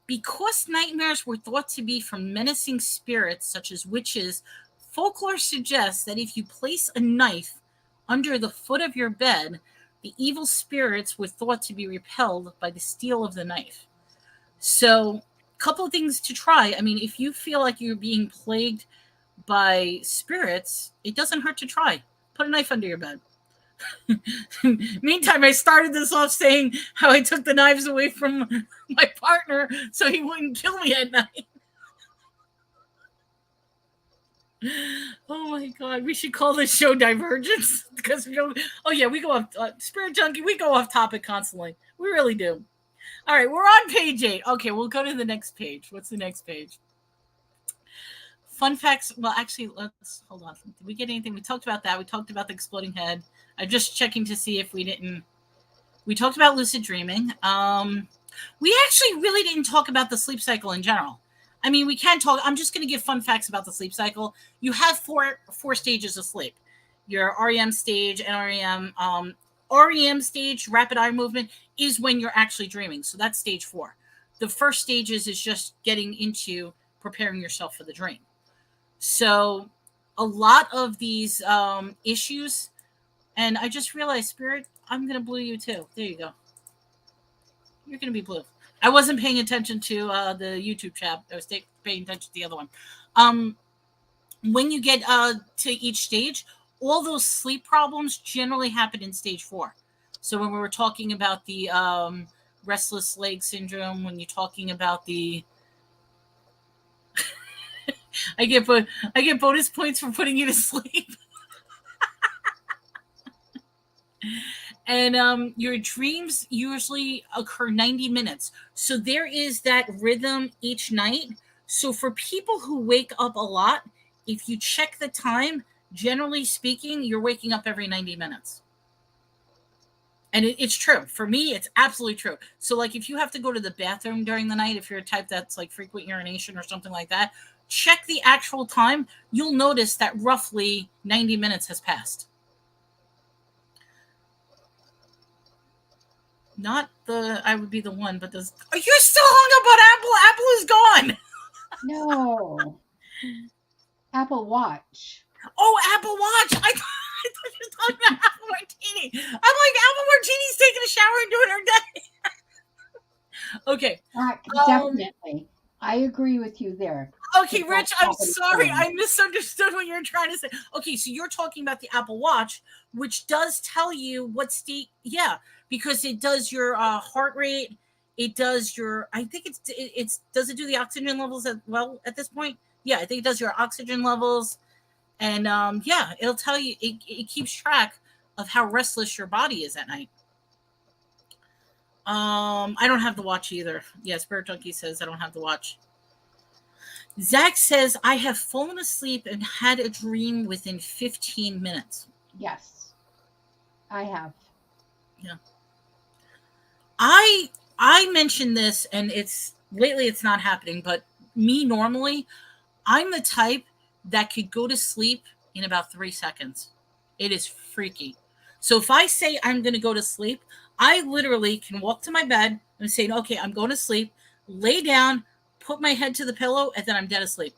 because nightmares were thought to be from menacing spirits such as witches, folklore suggests that if you place a knife under the foot of your bed, the evil spirits were thought to be repelled by the steel of the knife. So, a couple of things to try. I mean, if you feel like you're being plagued by spirits, it doesn't hurt to try. Put a knife under your bed. Meantime, I started this off saying how I took the knives away from my partner so he wouldn't kill me at night. Oh my God, we should call this show Divergence because we go. Oh yeah, we go off Spirit Junkie. We go off topic constantly. We really do. All right, we're on page 8. Okay, we'll go to the next page. What's the next page? Fun facts. Well, actually, let's hold on. Did we get anything? We talked about that. We talked about the exploding head. I'm just checking to see if we didn't. We talked about lucid dreaming. We actually really didn't talk about the sleep cycle in general. I mean, we can talk. I'm just going to give fun facts about the sleep cycle. You have four stages of sleep. Your REM stage, NREM. REM stage, rapid eye movement, is when you're actually dreaming. So that's stage 4. The first stages is just getting into preparing yourself for the dream. So a lot of these issues, and I just realized, Spirit, I'm going to blue you too. There you go. You're going to be blue. I wasn't paying attention to the YouTube chat. I was paying attention to the other one. When you get to each stage, all those sleep problems generally happen in stage 4. So when we were talking about the restless leg syndrome, when you're talking about the I get bonus points for putting you to sleep. And your dreams usually occur 90 minutes. So there is that rhythm each night. So for people who wake up a lot, if you check the time, generally speaking, you're waking up every 90 minutes. And it's true. For me, it's absolutely true. So like if you have to go to the bathroom during the night, if you're a type that's like frequent urination or something like that, check the actual time. You'll notice that roughly 90 minutes has passed. Not I would be the one, but you're still hung up on Apple. Apple is gone. No. Apple Watch. Oh, Apple Watch. I thought you were talking about Apple Martini. I'm like, Apple Martini's taking a shower and doing her day. Okay. Definitely. I agree with you there. Okay, Rich, I'm sorry. I misunderstood what you're trying to say. Okay, so you're talking about the Apple Watch, which does tell you what state. Yeah, because it does your heart rate. It does your. I think it's. Does it do the oxygen levels as well at this point? Yeah, I think it does your oxygen levels, and yeah, it'll tell you. It keeps track of how restless your body is at night. I don't have the watch either. Yeah, Spirit Junkie says I don't have the watch. Zach says, I have fallen asleep and had a dream within 15 minutes. Yes, I have. Yeah. I mentioned this, and lately it's not happening, but me normally, I'm the type that could go to sleep in about 3 seconds. It is freaky. So if I say I'm going to go to sleep, I literally can walk to my bed and say, okay, I'm going to sleep, lay down, put my head to the pillow, and then I'm dead asleep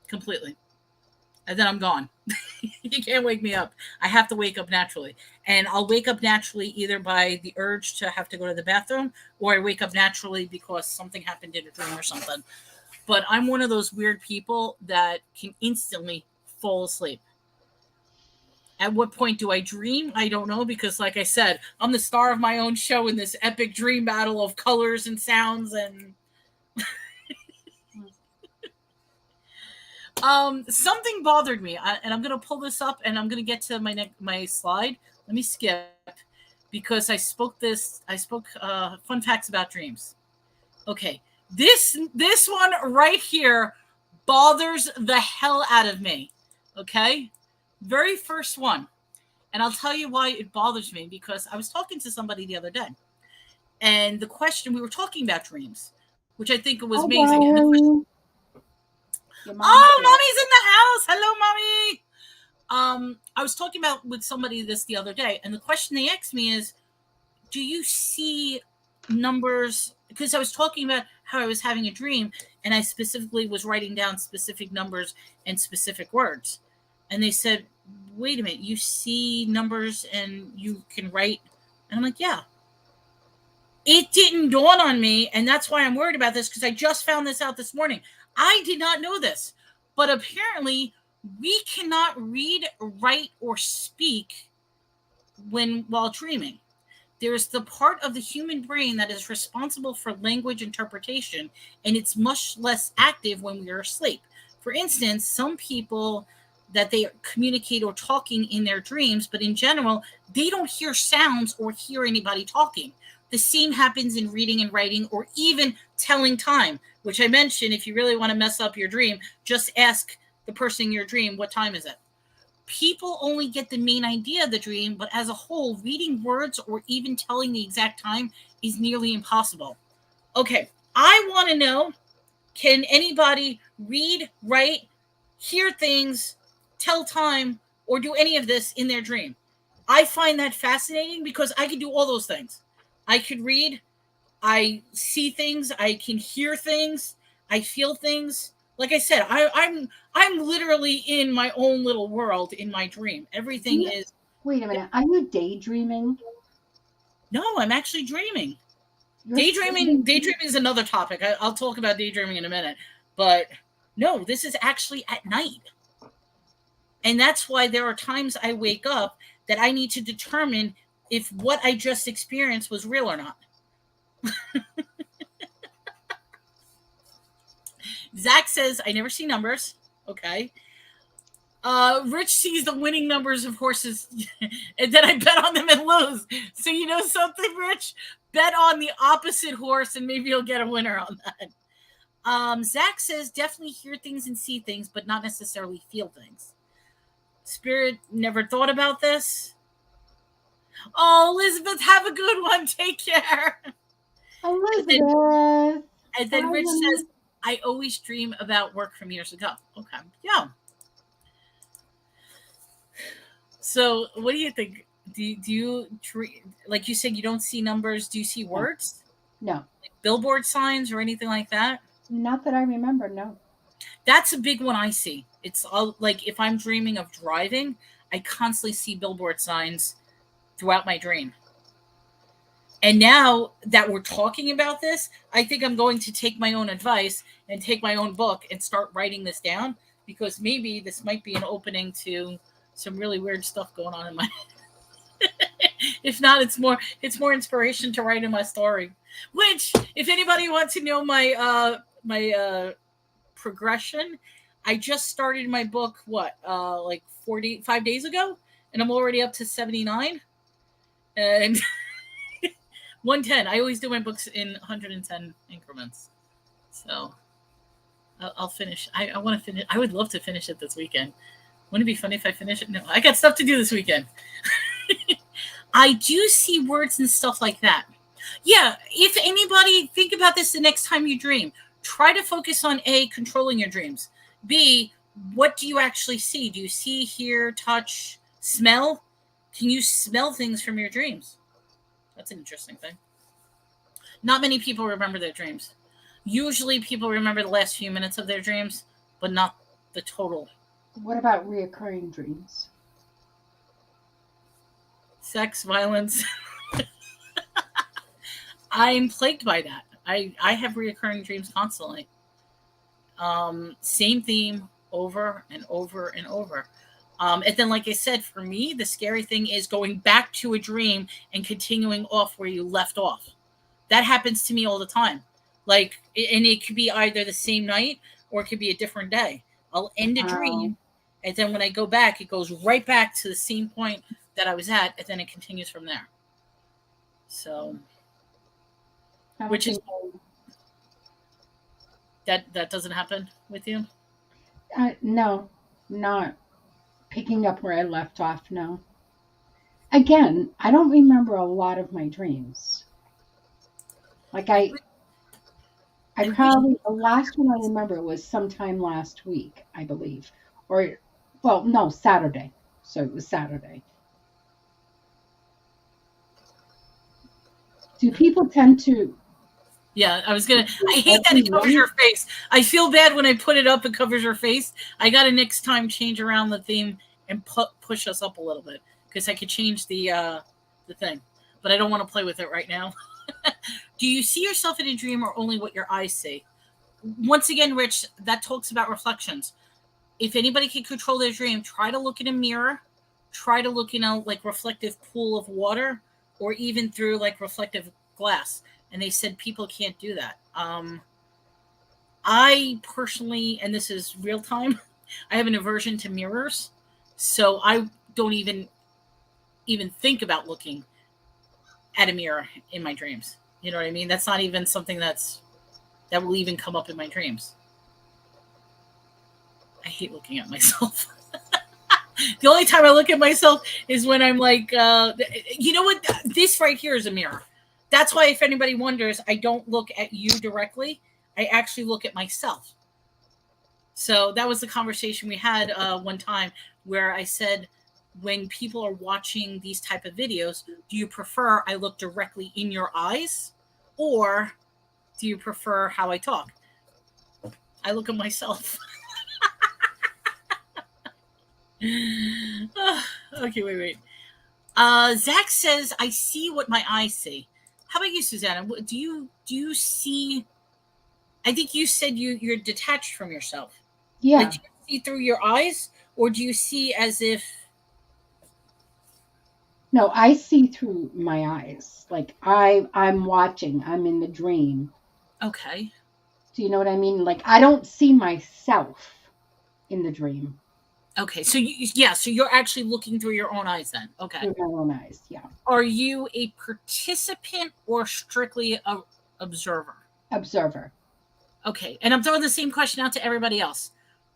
completely. and then I'm gone. You can't wake me up. I have to wake up naturally. And I'll wake up naturally either by the urge to have to go to the bathroom, or I wake up naturally because something happened in a dream or something. But I'm one of those weird people that can instantly fall asleep. At what point do I dream? I don't know, because like I said, I'm the star of my own show in this epic dream battle of colors and sounds and something bothered me, and I'm gonna pull this up, and I'm gonna get to my slide. Let me skip because I spoke fun facts about dreams. Okay, this one right here bothers the hell out of me. Okay, very first one, and I'll tell you why it bothers me, because I was talking to somebody the other day, and the question, we were talking about dreams, which I think was amazing. And the question, mommy's in the house. Hello, mommy. I was talking about with somebody this the other day, and the question they asked me is, do you see numbers? Because I was talking about how I was having a dream, and I specifically was writing down specific numbers and specific words. And they said, wait a minute, you see numbers and you can write? And I'm like, yeah. It didn't dawn on me, and that's why I'm worried about this, because I just found this out this morning. I did not know this, but apparently we cannot read, write, or speak while dreaming. There's the part of the human brain that is responsible for language interpretation, and it's much less active when we are asleep. For instance, some people that they communicate or talking in their dreams, but in general, they don't hear sounds or hear anybody talking. The same happens in reading and writing, or even telling time, which I mentioned. If you really want to mess up your dream, just ask the person in your dream, what time is it? People only get the main idea of the dream, but as a whole, reading words or even telling the exact time is nearly impossible. Okay, I want to know, can anybody read, write, hear things, tell time, or do any of this in their dream? I find that fascinating, because I can do all those things. I could read, I see things, I can hear things, I feel things. Like I said, I'm literally in my own little world in my dream. Everything is. Wait a minute, are you daydreaming? No, I'm actually dreaming. Daydreaming is another topic. I'll talk about daydreaming in a minute. But no, this is actually at night. And that's why there are times I wake up that I need to determine if what I just experienced was real or not. Zach says, I never see numbers. Okay. Rich sees the winning numbers of horses, and then I bet on them and lose. So you know something, Rich? Bet on the opposite horse, and maybe you'll get a winner on that. Zach says, definitely hear things and see things, but not necessarily feel things. Spirit never thought about this. Oh, Elizabeth, have a good one. Take care. Elizabeth. And then Rich says, I always dream about work from years ago. Okay. Yeah. So what do you think? Do you, like you said, you don't see numbers. Do you see words? No. Like billboard signs or anything like that? Not that I remember, no. That's a big one I see. It's all like, if I'm dreaming of driving, I constantly see billboard signs throughout my dream. And now that we're talking about this, I think I'm going to take my own advice and take my own book and start writing this down, because maybe this might be an opening to some really weird stuff going on in my head. If not, it's more inspiration to write in my story. Which, if anybody wants to know my progression, I just started my book like 45 days ago, and I'm already up to 79 and 110. I always do my books in 110 increments, so I'll finish. I want to finish. I would love to finish it this weekend. Wouldn't it be funny if I finish it? No, I got stuff to do this weekend. I do see words and stuff like that. Yeah, if anybody, think about this the next time you dream. Try to focus on A, controlling your dreams. B, what do you actually see? Do you see, hear, touch, smell? Can you smell things from your dreams? That's an interesting thing. Not many people remember their dreams. Usually people remember the last few minutes of their dreams, but not the total What about reoccurring dreams? Sex, violence. I'm plagued by that. I have reoccurring dreams constantly. Same theme over and over and over. And then, like I said, for me, the scary thing is going back to a dream and continuing off where you left off. That happens to me all the time. Like, and it could be either the same night or it could be a different day. I'll end a dream, and then when I go back, it goes right back to the same point that I was at, and then it continues from there. So, which is that doesn't happen with you? No, not picking up where I left off. No. Again, I don't remember a lot of my dreams. Like I probably, the last one I remember was sometime last week, I believe. Or, well, no, Saturday. So it was Saturday. Do people tend to? Yeah, I hate that it covers your face. I feel bad when I put it up, it covers your face. I got to next time change around the theme and push us up a little bit, because I could change the thing. But I don't want to play with it right now. Do you see yourself in a dream, or only what your eyes see? Once again, Rich, that talks about reflections. If anybody can control their dream, try to look in a mirror, try to look in a like reflective pool of water, or even through like reflective glass. And they said people can't do that. I personally, and this is real time, I have an aversion to mirrors, so I don't even think about looking at a mirror in my dreams. You know what I mean? That's not even something that will even come up in my dreams. I hate looking at myself. The only time I look at myself is when I'm like, you know what? This right here is a mirror. That's why, if anybody wonders, I don't look at you directly. I actually look at myself. So that was the conversation we had one time, where I said, when people are watching these type of videos, do you prefer I look directly in your eyes, or do you prefer how I talk? I look at myself. Okay, wait. Zach says, I see what my eyes see. How about you, Susanna? Do you see? I think you said you're detached from yourself. Yeah. Like, do you see through your eyes, or do you see as if? No, I see through my eyes. Like I'm watching. I'm in the dream. Okay. Do you know what I mean? Like, I don't see myself in the dream. Okay, so so you're actually looking through your own eyes then. Okay. Through my own eyes, yeah. Are you a participant or strictly a observer? Observer. Okay, and I'm throwing the same question out to everybody else.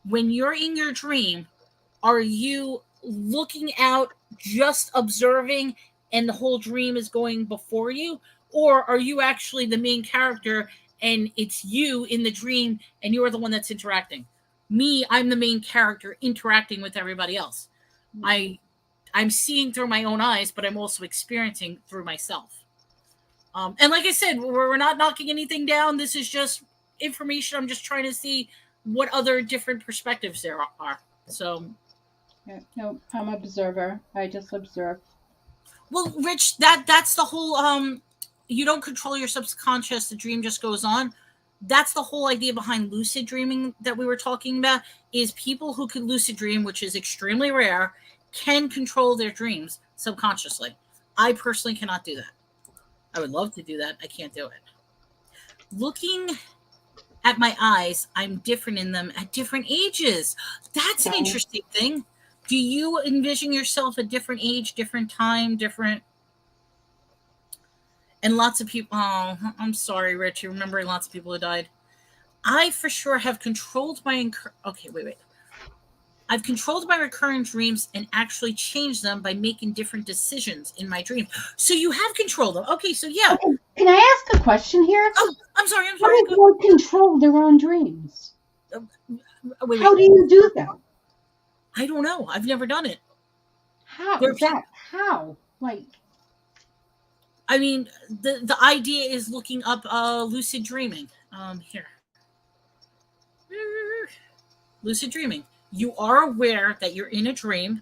When you're in your dream, are you looking out, just observing, and the whole dream is going before you? Or are you actually the main character and it's you in the dream and you're the one that's interacting? Me, I'm the main character interacting with everybody else. I'm seeing through my own eyes, but I'm also experiencing through myself. And like I said, we're not knocking anything down. This is just information. I'm just trying to see what other different perspectives there are. So, yeah, no, I'm an observer. I just observe. well, Rich, that's the whole. You don't control your subconscious. The dream just goes on. That's the whole idea behind lucid dreaming that we were talking about. Is people who can lucid dream, which is extremely rare, can control their dreams subconsciously. I personally cannot do that. I would love to do that. I can't do it. Looking at my eyes, I'm different in them at different ages. That's an interesting thing. Do you envision yourself at different age, different time, different? And lots of people. Oh, I'm sorry, Rich. You're remembering lots of people who died. I for sure have controlled my. Okay, wait. I've controlled my recurring dreams and actually changed them by making different decisions in my dream. So you have controlled them. Okay, so yeah. Okay. Can I ask a question here? Oh, I'm sorry. How do people control their own dreams? Wait. How do you do that? I don't know. I've never done it. How is that? How? Like, I mean, the idea is looking up lucid dreaming. Here. Lucid dreaming. You are aware that you're in a dream.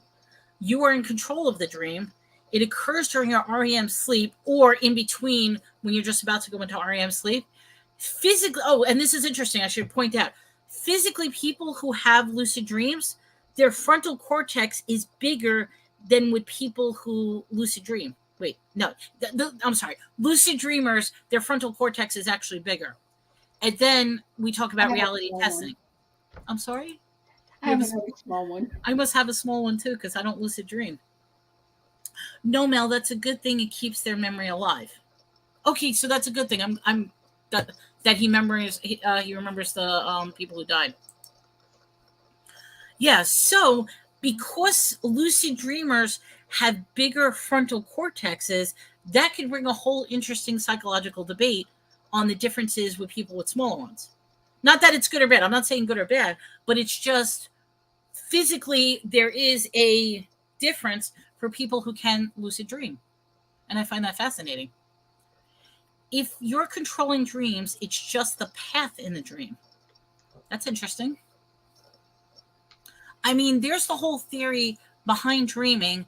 You are in control of the dream. It occurs during your REM sleep or in between when you're just about to go into REM sleep. Physically, and this is interesting, I should point out, physically, people who have lucid dreams, their frontal cortex is bigger than with people who lucid dream. Wait, no, I'm sorry. Lucid dreamers, their frontal cortex is actually bigger. And then we talk about reality testing. I'm sorry? I have a very small one. I must have a small one too, because I don't lucid dream. No, Mel, that's a good thing. It keeps their memory alive. Okay, so that's a good thing. I'm that he remembers the people who died. Yeah, so because lucid dreamers have bigger frontal cortexes, that could bring a whole interesting psychological debate on the differences with people with smaller ones. Not that it's good or bad. I'm not saying good or bad, but it's just physically there is a difference for people who can lucid dream. And I find that fascinating. If you're controlling dreams, it's just the path in the dream. That's interesting. I mean, there's the whole theory behind dreaming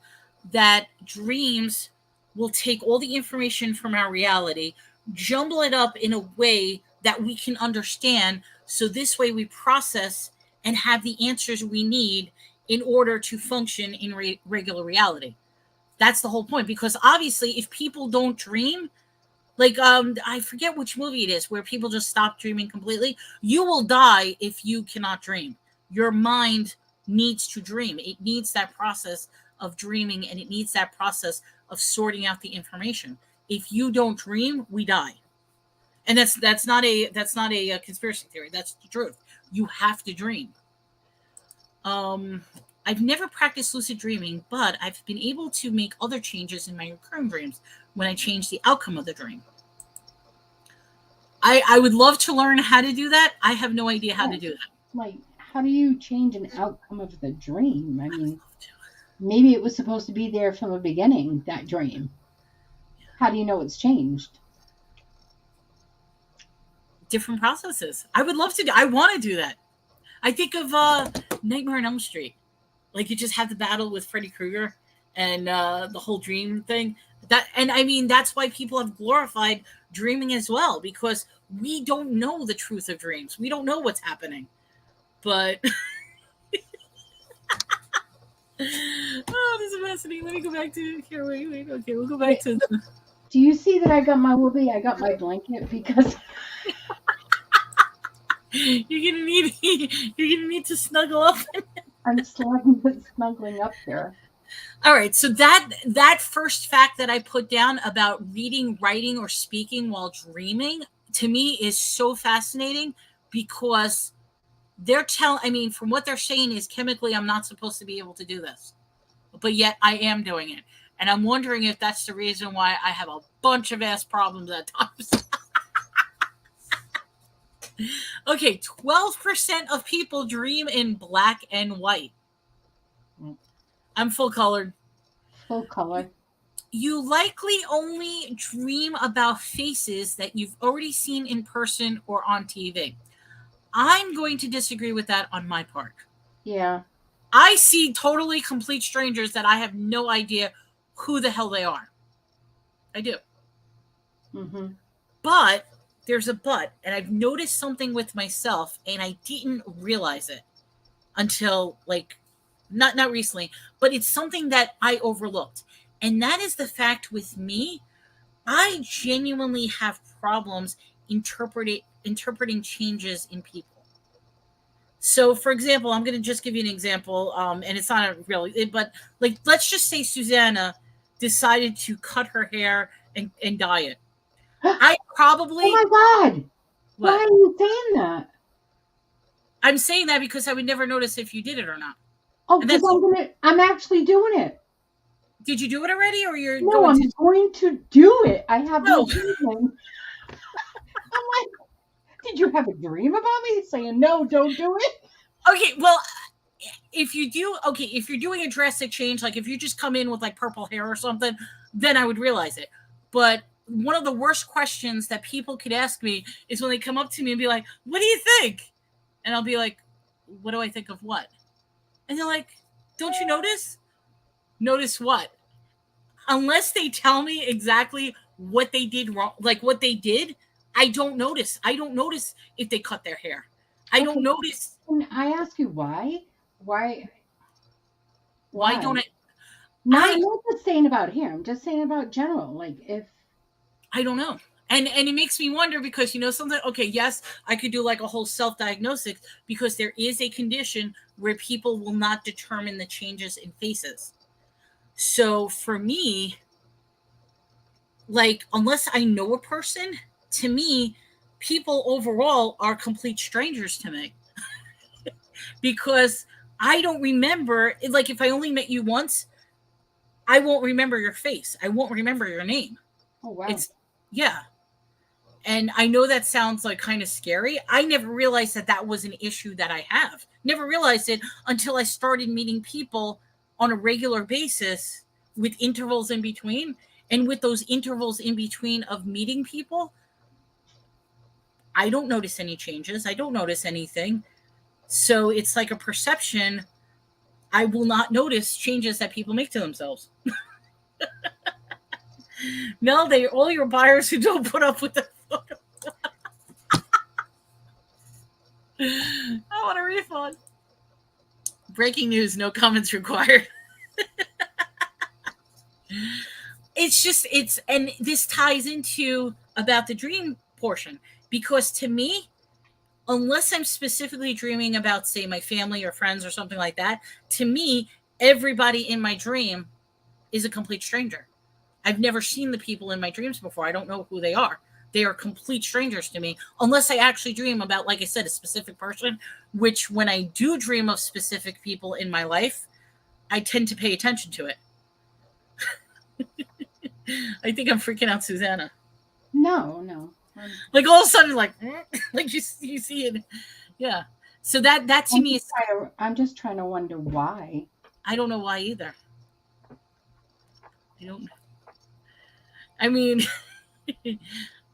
that dreams will take all the information from our reality, jumble it up in a way that we can understand. So this way we process and have the answers we need in order to function in regular reality. That's the whole point. Because obviously, if people don't dream, like I forget which movie it is where people just stop dreaming completely. You will die if you cannot dream. Your mind needs to dream. It needs that process of dreaming, and it needs that process of sorting out the information. If you don't dream, we die. And that's not a conspiracy theory. That's the truth. You have to dream. I've never practiced lucid dreaming, but I've been able to make other changes in my recurring dreams when I change the outcome of the dream. I would love to learn how to do that. I have no idea how to do that. Like, how do you change an outcome of the dream? I mean, maybe it was supposed to be there from the beginning, that dream. How do you know it's changed? Different processes. I would love to I want to do that. I think of Nightmare on Elm Street. Like, you just have the battle with Freddy Krueger and the whole dream thing. And I mean, that's why people have glorified dreaming as well, because we don't know the truth of dreams. We don't know what's happening. But oh, this is fascinating. Let me go back to here. Wait. Okay, we'll go back to the... Do you see that I got my whoopee? I got my blanket because you're gonna need to snuggle up. I'm snuggling up there. All right, so that first fact that I put down about reading, writing, or speaking while dreaming, to me is so fascinating, because from what they're saying is chemically I'm not supposed to be able to do this, but yet I am doing it. And I'm wondering if that's the reason why I have a bunch of ass problems at times. Okay, 12% of people dream in black and white. I'm full colored. Full color. You likely only dream about faces that you've already seen in person or on TV. I'm going to disagree with that on my part. Yeah. I see totally complete strangers that I have no idea who the hell they are. I do. Mm-hmm. But there's a but, and I've noticed something with myself, and I didn't realize it until not recently, but it's something that I overlooked. And that is the fact with me, I genuinely have problems interpreting changes in people. So, for example, I'm going to just give you an example, and it's not really, but let's just say Susana decided to cut her hair and dye it. I probably... Oh my God! What? Why are you saying that? I'm saying that because I would never notice if you did it or not. Oh, because I'm actually doing it. Did you do it already, or you're no? I'm going to do it. I have no reason. I'm like, did you have a dream about me saying no? Don't do it. Okay, well, if you're doing a drastic change, like if you just come in with like purple hair or something, then I would realize it. But one of the worst questions that people could ask me is when they come up to me and be like, "What do you think?" And I'll be like, "What do I think of what?" And they're like, don't you notice? Notice what? Unless they tell me exactly what they did wrong, like what they did, I don't notice. I don't notice if they cut their hair. I don't notice. Can I ask you why? Why? Why don't I? I'm not just saying about hair. I'm just saying about general. Like if I don't know. And it makes me wonder because, something, okay, yes, I could do like a whole self-diagnosis because there is a condition where people will not determine the changes in faces. So for me, like, unless I know a person, to me, people overall are complete strangers to me because I don't remember, like, if I only met you once, I won't remember your face. I won't remember your name. Oh, wow. Yeah. And I know that sounds like kind of scary. I never realized that was an issue that I have. Never realized it until I started meeting people on a regular basis with intervals in between. And with those intervals in between of meeting people, I don't notice any changes. I don't notice anything. So it's like a perception. I will not notice changes that people make to themselves. No, all your buyers who don't put up with the photo. I want a refund. Breaking news, no comments required. And this ties into about the dream portion, because to me, unless I'm specifically dreaming about, say, my family or friends or something like that, to me, everybody in my dream is a complete stranger. I've never seen the people in my dreams before. I don't know who they are. They are complete strangers to me, unless I actually dream about, like I said, a specific person, which when I do dream of specific people in my life, I tend to pay attention to it. I think I'm freaking out Susana. No. Like all of a sudden, like you see it. Yeah. So that to me is. I'm just trying to wonder why. I don't know why either. I don't. I mean,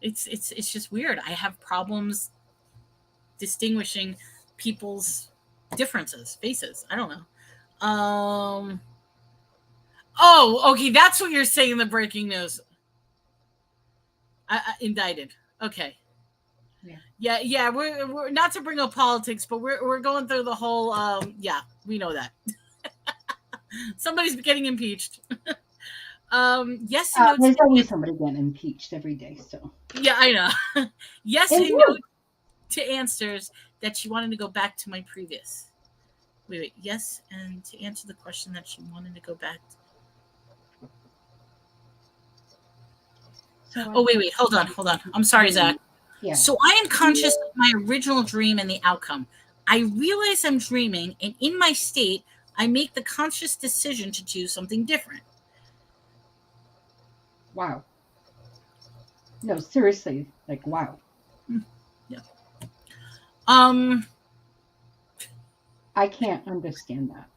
it's just weird. I have problems distinguishing people's differences, faces. I don't know. Oh, okay. That's what you're saying in the breaking news. Indicted. Okay. Yeah. We're not to bring up politics, but we're going through the whole. Yeah, we know that. Somebody's getting impeached. Yes and no. There's always somebody getting impeached every day. So yeah, I know. Yes and no to answers that she wanted to go back to my previous. Wait. Yes, and to answer the question that she wanted to go back to. Oh, wait. Hold on. I'm sorry, Zach. Yeah. So I am conscious of my original dream and the outcome. I realize I'm dreaming, and in my state, I make the conscious decision to do something different. Wow. No, seriously. Like, wow. Yeah. I can't understand that.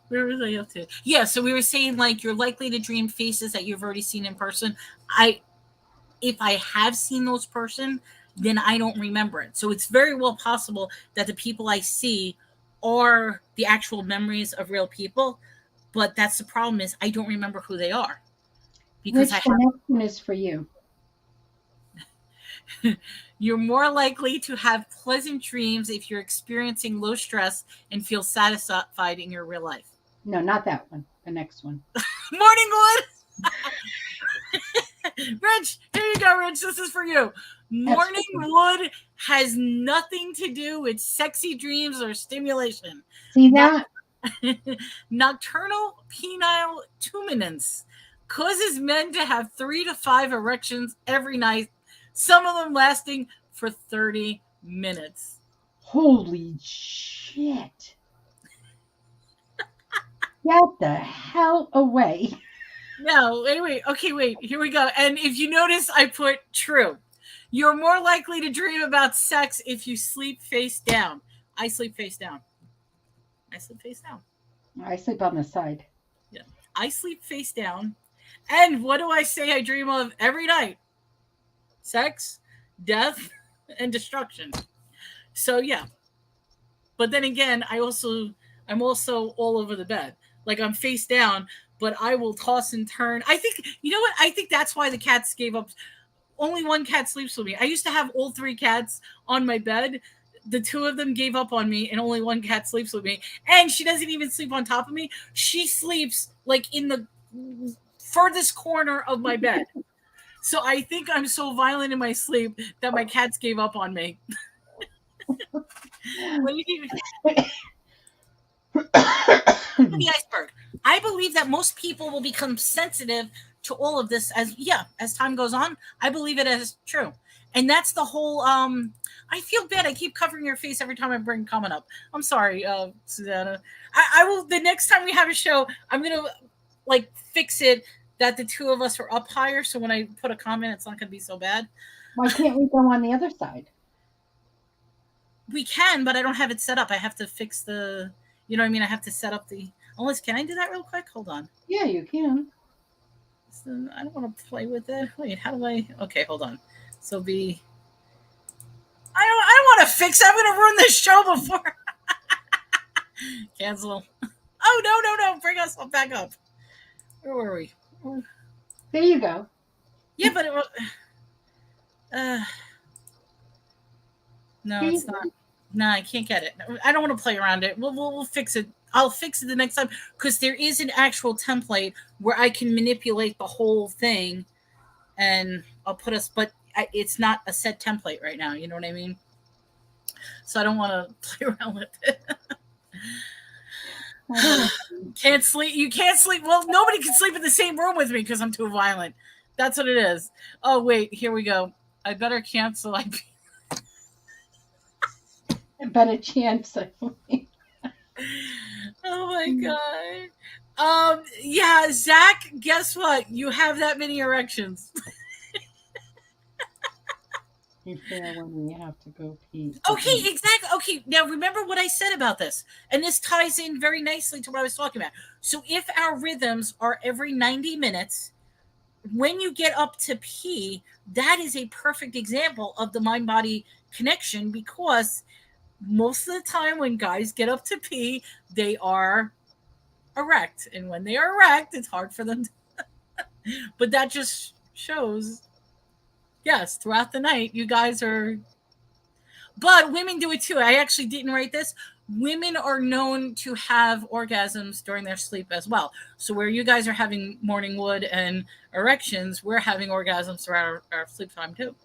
Where was I up to? Yeah, so we were saying, like, you're likely to dream faces that you've already seen in person. If I have seen those person, then I don't remember it. So it's very well possible that the people I see are the actual memories of real people, but that's the problem is I don't remember who they are. Because the next one is for you. You're more likely to have pleasant dreams if you're experiencing low stress and feel satisfied in your real life. No, not that one. The next one. Morningwood! Rich, here you go, Rich. This is for you. Morningwood has nothing to do with sexy dreams or stimulation. See that? Nocturnal penile tuminance causes men to have 3 to 5 erections every night, some of them lasting for 30 minutes. Holy shit. Get the hell away. No, wait. Okay, wait. Here we go. And if you notice, I put true. You're more likely to dream about sex if you sleep face down. I sleep face down. I sleep on the side. Yeah. I sleep face down. And what do I say I dream of every night? Sex, death, and destruction. So, yeah. But then again, I also I'm also all over the bed. Like I'm face down, but I will toss and turn. I think, you know what? I think that's why the cats gave up. Only one cat sleeps with me. I used to have all three cats on my bed. The two of them gave up on me, and only one cat sleeps with me. And she doesn't even sleep on top of me. She sleeps like in the furthest corner of my bed. So I think I'm so violent in my sleep that my cats gave up on me. What do you think? The iceberg. I believe that most people will become sensitive to all of this as time goes on. I believe it is true. And that's the whole I feel bad. I keep covering your face every time I bring comment up. I'm sorry, Susana. I will the next time we have a show, I'm gonna like fix it that the two of us are up higher, so when I put a comment it's not gonna be so bad. Why can't we go on the other side? We can, but I don't have it set up. I have to fix the you know what I mean? I have to set up the unless can I do that real quick? Hold on. Yeah, you can. So I don't want to play with it. Wait, how do I okay, hold on. So be I don't want to fix it. I'm gonna ruin this show before. Cancel. Oh no. Bring us back up. Where were we? There you go. Yeah, but it was no, it's not. No, I can't get it. I don't want to play around it. We'll fix it. I'll fix it the next time because there is an actual template where I can manipulate the whole thing, and I'll put us. But it's not a set template right now. You know what I mean? So I don't want to play around with it. Can't sleep. You can't sleep. Well, nobody can sleep in the same room with me because I'm too violent. That's what it is. Oh wait, here we go. I better cancel. I better chance. Oh my god. Yeah, Zach, guess what? You have that many erections. You feel when you have to go pee. Okay, exactly. Okay, now remember what I said about this. And this ties in very nicely to what I was talking about. So if our rhythms are every 90 minutes, when you get up to pee, that is a perfect example of the mind-body connection because most of the time when guys get up to pee, they are erect. And when they are erect, it's hard for them to... But that just shows, yes, throughout the night, you guys are... But women do it too. I actually didn't write this. Women are known to have orgasms during their sleep as well. So where you guys are having morning wood and erections, we're having orgasms throughout our sleep time too.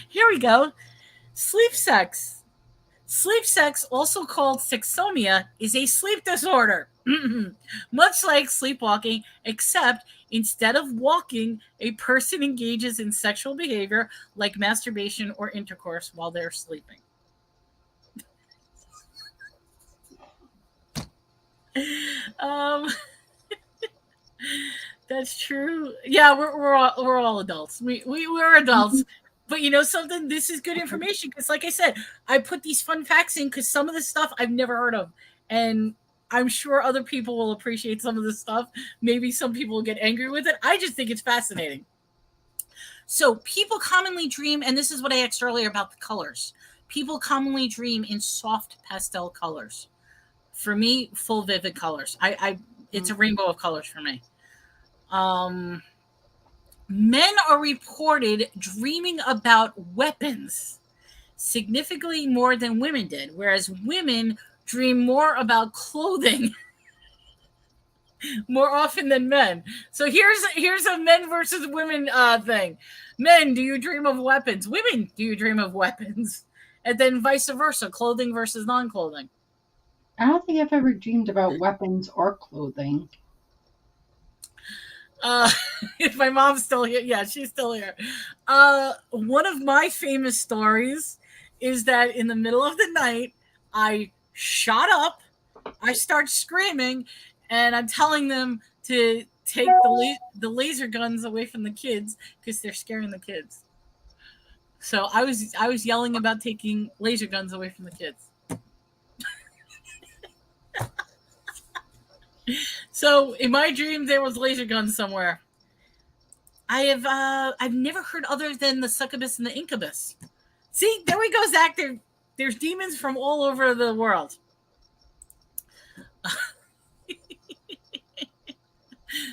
Here we go. Sleep sex. Sleep sex, also called sexsomnia, is a sleep disorder. Much like sleepwalking, except instead of walking, a person engages in sexual behavior like masturbation or intercourse while they're sleeping. That's true. Yeah, we're all adults. We're adults. But you know something? This is good information because, like I said, I put these fun facts in because some of this stuff I've never heard of, and I'm sure other people will appreciate some of this stuff. Maybe some people will get angry with it. I just think it's fascinating. So people commonly dream, and this is what I asked earlier about the colors. People commonly dream in soft pastel colors. For me, full vivid colors. It's a rainbow of colors for me. Men are reported dreaming about weapons significantly more than women did, whereas women dream more about clothing more often than men. So here's a men versus women thing. Men, do you dream of weapons? Women, do you dream of weapons? And then vice versa, clothing versus non-clothing. I don't think I've ever dreamed about weapons or clothing. If my mom's still here, yeah, she's still here. One of my famous stories is that in the middle of the night, I shot up, I start screaming, and I'm telling them to take the laser guns away from the kids because they're scaring the kids. So I was yelling about taking laser guns away from the kids. So in my dream, there was laser guns somewhere. I've never heard other than the succubus and the incubus. See, there we go, Zach. There's demons from all over the world.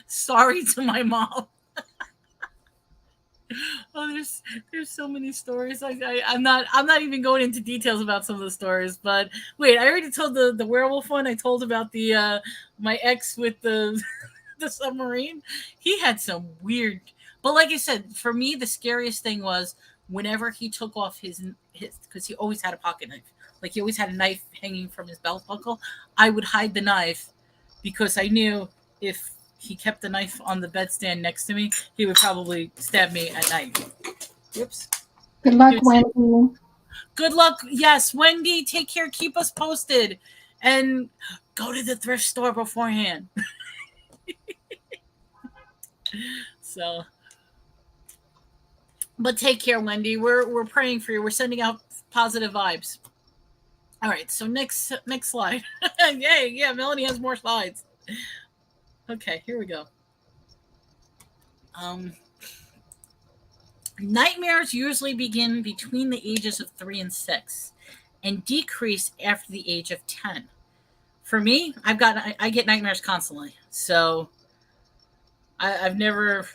Sorry to my mom. Oh, there's so many stories. I'm not even going into details about some of the stories. But wait, I already told the werewolf one. I told about the my ex with the the submarine. He had some weird. But like I said, for me, the scariest thing was whenever he took off his because he always had a pocket knife. Like he always had a knife hanging from his belt buckle. I would hide the knife because I knew if he kept the knife on the bedstand next to me, he would probably stab me at night. Whoops. Good luck, Wendy. Good luck. Yes, Wendy, take care. Keep us posted. And go to the thrift store beforehand. So, but take care, Wendy. We're praying for you. We're sending out positive vibes. All right, so next slide. Yay, yeah, Melanie has more slides. Okay, here we go. Nightmares usually begin between the ages of 3 and 6 and decrease after the age of 10. For me, I get nightmares constantly. So I've never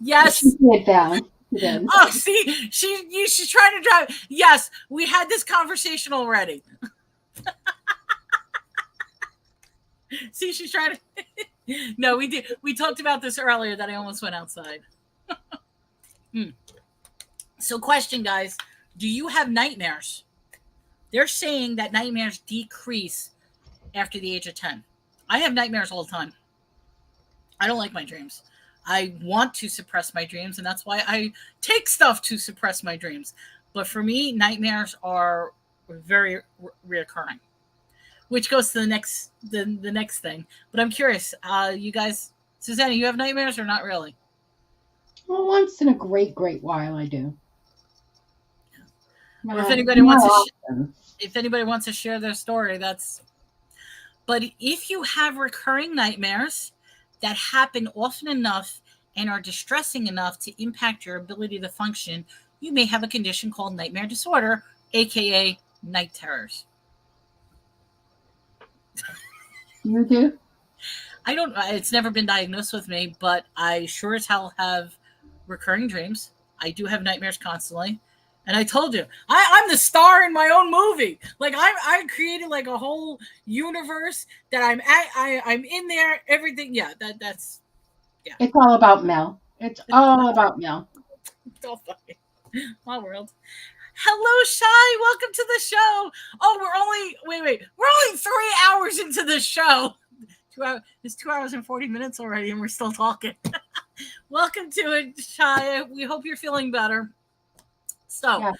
yes. Sit down. Oh, see, she's trying to drive. Yes, we had this conversation already. See, she's trying to. No, we did. We talked about this earlier that I almost went outside. So, question, guys: do you have nightmares? They're saying that nightmares decrease after the age of 10. I have nightmares all the time. I don't like my dreams. I want to suppress my dreams, and that's why I take stuff to suppress my dreams. But for me, nightmares are very reoccurring. Which goes to the next thing. But I'm curious, you guys, Susanna, you have nightmares or not really? Well, once in a great while, I do. Or if anybody wants to share their story, that's. But if you have recurring nightmares that happen often enough and are distressing enough to impact your ability to function, you may have a condition called nightmare disorder, aka night terrors. You do? I don't. It's never been diagnosed with me, but I sure as hell have recurring dreams. I do have nightmares constantly, and I told you, I'm the star in my own movie. Like I created like a whole universe that I'm in there. Everything, yeah. That's yeah. It's all about Mel. It's all about Mel. It's all funny. My world. Hello, Shy. Welcome to the show. Oh, we're only 3 hours into the show. 2 hours. It's 2 hours and 40 minutes already, and we're still talking. Welcome to it, Shy. We hope you're feeling better. So, yeah.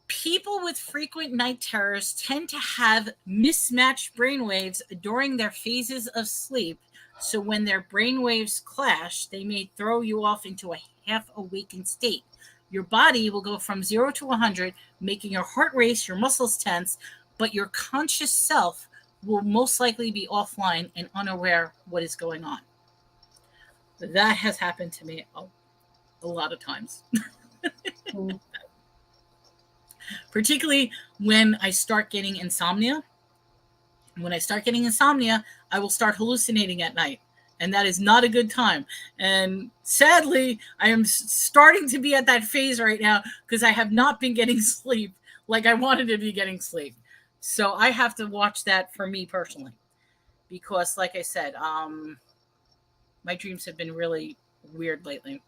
People with frequent night terrors tend to have mismatched brainwaves during their phases of sleep. So when their brainwaves clash, they may throw you off into a half-awakened state. Your body will go from 0 to 100, making your heart race, your muscles tense, but your conscious self will most likely be offline and unaware what is going on. That has happened to me a lot of times. Particularly when I start getting insomnia. When I start getting insomnia, I will start hallucinating at night. And that is not a good time. And sadly, I am starting to be at that phase right now because I have not been getting sleep like I wanted to be getting sleep. So I have to watch that for me personally. Because like I said, my dreams have been really weird lately.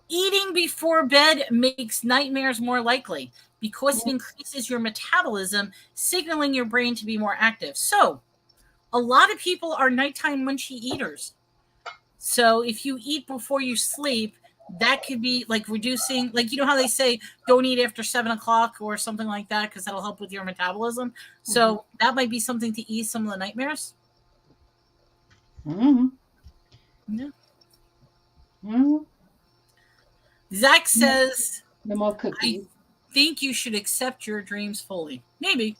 Eating before bed makes nightmares more likely because it increases your metabolism, signaling your brain to be more active. So a lot of people are nighttime munchy eaters. So if you eat before you sleep, that could be like reducing, like, you know how they say don't eat after 7 o'clock or something like that because that'll help with your metabolism. So that might be something to ease some of the nightmares. Yeah. Zach says, no more cookies. I think you should accept your dreams fully. Maybe.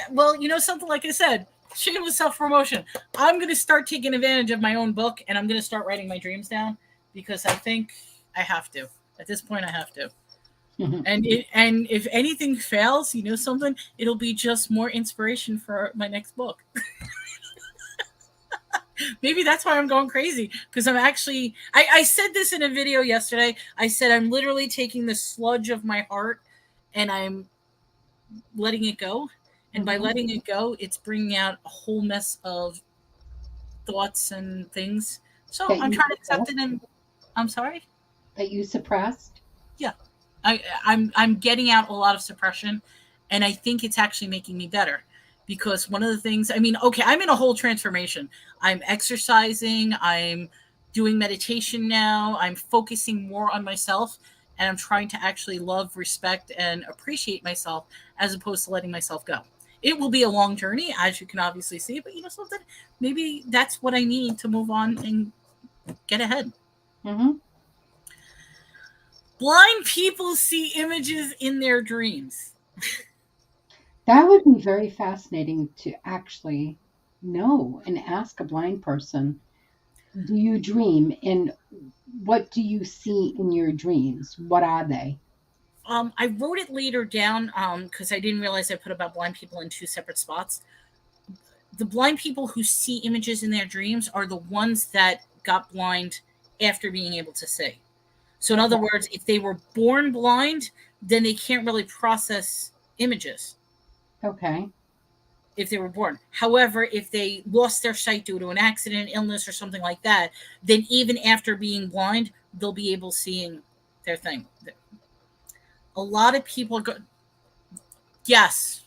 Well, you know something, like I said, shameless self-promotion. I'm going to start taking advantage of my own book, and I'm going to start writing my dreams down because I think I have to. At this point, I have to. And if anything fails, you know something, it'll be just more inspiration for my next book. Maybe that's why I'm going crazy, because I'm actually I said this in a video yesterday. I said I'm literally taking the sludge of my heart and I'm letting it go. And by letting it go, it's bringing out a whole mess of thoughts and things. So That I'm you trying to accept suppressed? it. And I'm sorry. That you suppressed? Yeah, I'm getting out a lot of suppression, and I think it's actually making me better. Because one of the things, I mean, okay, I'm in a whole transformation. I'm exercising. I'm doing meditation now. I'm focusing more on myself, and I'm trying to actually love, respect, and appreciate myself as opposed to letting myself go. It will be a long journey, as you can obviously see, but you know something? Maybe that's what I need to move on and get ahead. Mm-hmm. Blind people see images in their dreams. That would be very fascinating to actually know and ask a blind person, do you dream? And what do you see in your dreams? What are they? I wrote it later down because I didn't realize I put about blind people in two separate spots. The blind people who see images in their dreams are the ones that got blind after being able to see. So, in other words, if they were born blind, then they can't really process images Okay. if they were born. However, if they lost their sight due to an accident, illness, or something like that, then even after being blind, they'll be able seeing their thing. A lot of people go, yes,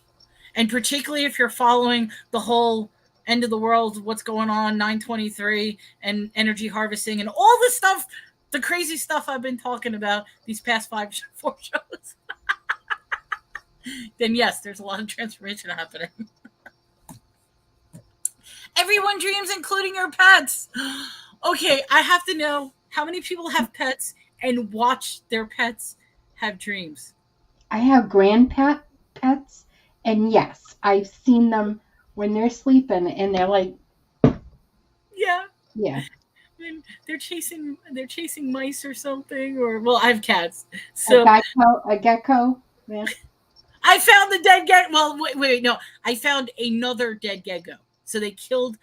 and particularly if you're following the whole end of the world, what's going on, 923, and energy harvesting, and all the stuff, the crazy stuff I've been talking about these past 4 shows, then yes, there's a lot of transformation happening. Everyone dreams, including your pets. Okay, I have to know how many people have pets and watch their pets have dreams. I have pets, and yes, I've seen them when they're sleeping, and they're like, Yeah. yeah, And they're chasing mice or something, or well, I have cats, a so gecko. Yeah. I found the dead gecko. Well, wait, no, I found another dead gecko. So they killed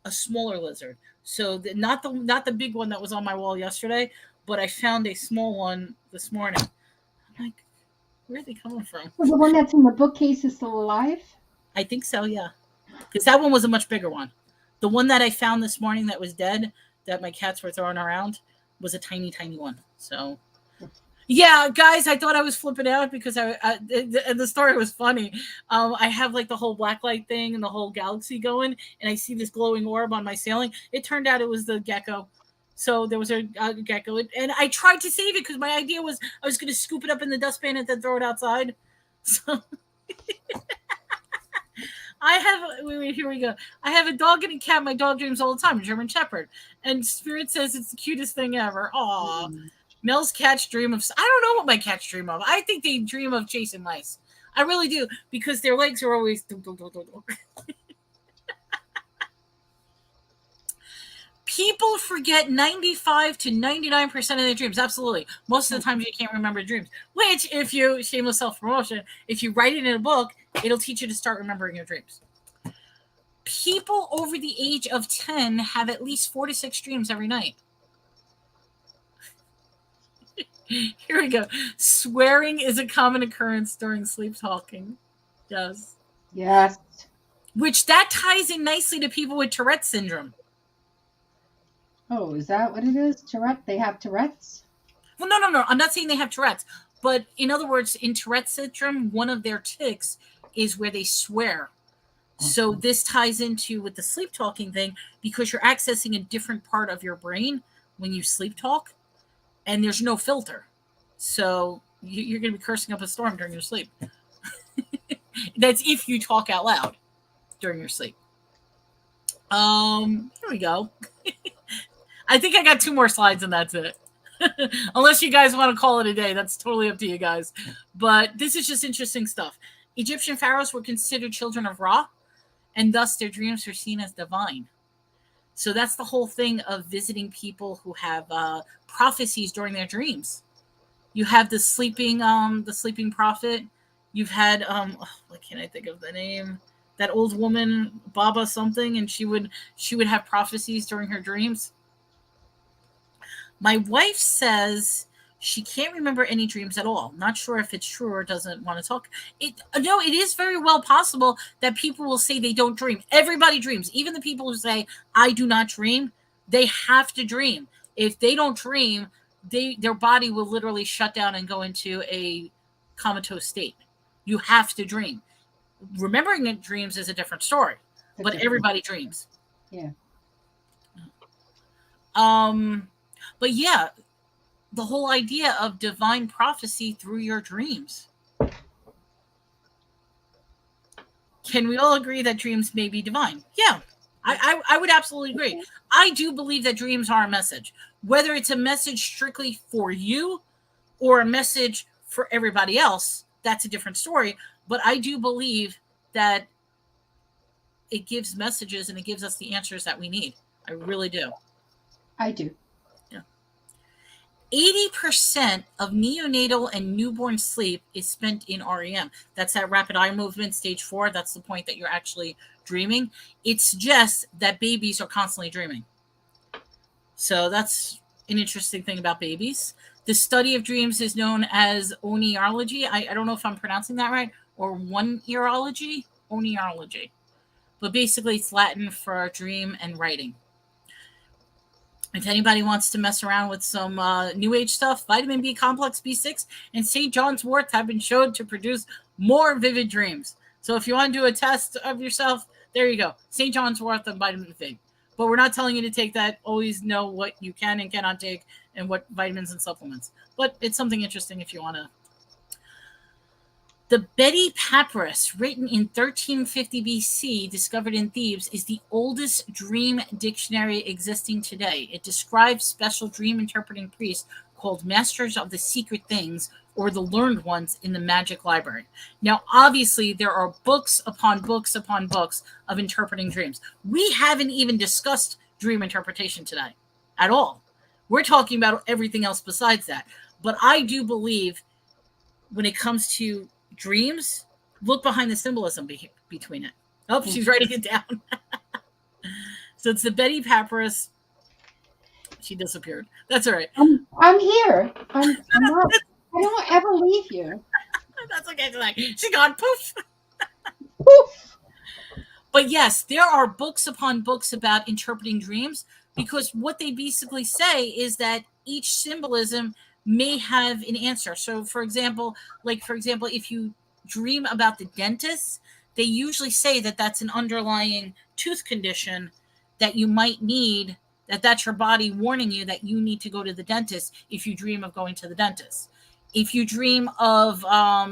a smaller lizard. So not the big one that was on my wall yesterday, but I found a small one this morning. I'm like, where are they coming from? So the one that's in the bookcase is still alive? I think so, yeah, because that one was a much bigger one. The one that I found this morning that was dead, that my cats were throwing around, was a tiny, tiny one. So yeah, guys, I thought I was flipping out because the story was funny. I have like the whole blacklight thing and the whole galaxy going, and I see this glowing orb on my ceiling. It turned out it was the gecko. So there was a gecko, and I tried to save it because my idea was I was going to scoop it up in the dustbin and then throw it outside. So I have wait, here we go. I have a dog and a cat. My dog dreams all the time, a German Shepherd, and Spirit says it's the cutest thing ever. Aw. Mel's cats dream of. I don't know what my cats dream of. I think they dream of chasing mice. I really do because their legs are always. People forget 95 to 99% of their dreams. Absolutely. Most of the times you can't remember dreams. Which, if you, shameless self promotion, if you write it in a book, it'll teach you to start remembering your dreams. People over the age of 10 have at least 4 to 6 dreams every night. Here we go. Swearing is a common occurrence during sleep talking. Yes. Yes. Which that ties in nicely to people with Tourette's syndrome. Oh, is that what it is? Tourette? They have Tourette's? Well, no. I'm not saying they have Tourette's. But in other words, in Tourette's syndrome, one of their tics is where they swear. So this ties into with the sleep talking thing because you're accessing a different part of your brain when you sleep talk, and there's no filter. So you're going to be cursing up a storm during your sleep. That's if you talk out loud during your sleep. Here we go. I think I got 2 more slides and that's it. Unless you guys want to call it a day, that's totally up to you guys. But this is just interesting stuff. Egyptian pharaohs were considered children of Ra, and thus their dreams were seen as divine. So that's the whole thing of visiting people who have prophecies during their dreams. You have the sleeping prophet. You've had what can I think of the name? That old woman, Baba something, and she would have prophecies during her dreams. My wife says she can't remember any dreams at all. Not sure if it's true or doesn't want to talk. It is very well possible that people will say they don't dream. Everybody dreams. Even the people who say I do not dream, they have to dream. If they don't dream, their body will literally shut down and go into a comatose state. You have to dream. Remembering dreams is a different story, but everybody dreams. Yeah. But yeah, the whole idea of divine prophecy through your dreams. Can we all agree that dreams may be divine? Yeah, I would absolutely agree. I do believe that dreams are a message, whether it's a message strictly for you or a message for everybody else. That's a different story. But I do believe that it gives messages and it gives us the answers that we need. I really do. I do. 80% of neonatal and newborn sleep is spent in REM. That's that rapid eye movement, stage 4. That's the point that you're actually dreaming. It suggests that babies are constantly dreaming. So that's an interesting thing about babies. The study of dreams is known as oniology. I don't know if I'm pronouncing that right, or one-earology, oniology. But basically it's Latin for dream and writing. If anybody wants to mess around with some new age stuff, vitamin B complex, B6, and St. John's wort have been shown to produce more vivid dreams. So if you want to do a test of yourself, there you go. St. John's wort and vitamin B. But we're not telling you to take that. Always know what you can and cannot take and what vitamins and supplements. But it's something interesting if you want to. The Betty Papyrus, written in 1350 BC, discovered in Thebes, is the oldest dream dictionary existing today. It describes special dream interpreting priests called masters of the secret things, or the learned ones, in the magic library. Now, obviously, there are books upon books upon books of interpreting dreams. We haven't even discussed dream interpretation today at all. We're talking about everything else besides that. But I do believe when it comes to dreams, look behind the symbolism between it. Oh, she's writing it down. So it's the Betty Papyrus. She disappeared. That's all right. I'm here. I'm not, I don't ever leave you. That's okay tonight. She's gone. Poof. Poof. But yes, there are books upon books about interpreting dreams, because what they basically say is that each symbolism may have an answer. So for example, if you dream about the dentist, they usually say that that's an underlying tooth condition that you might need, that's your body warning you that you need to go to the dentist if you dream of going to the dentist. If you dream of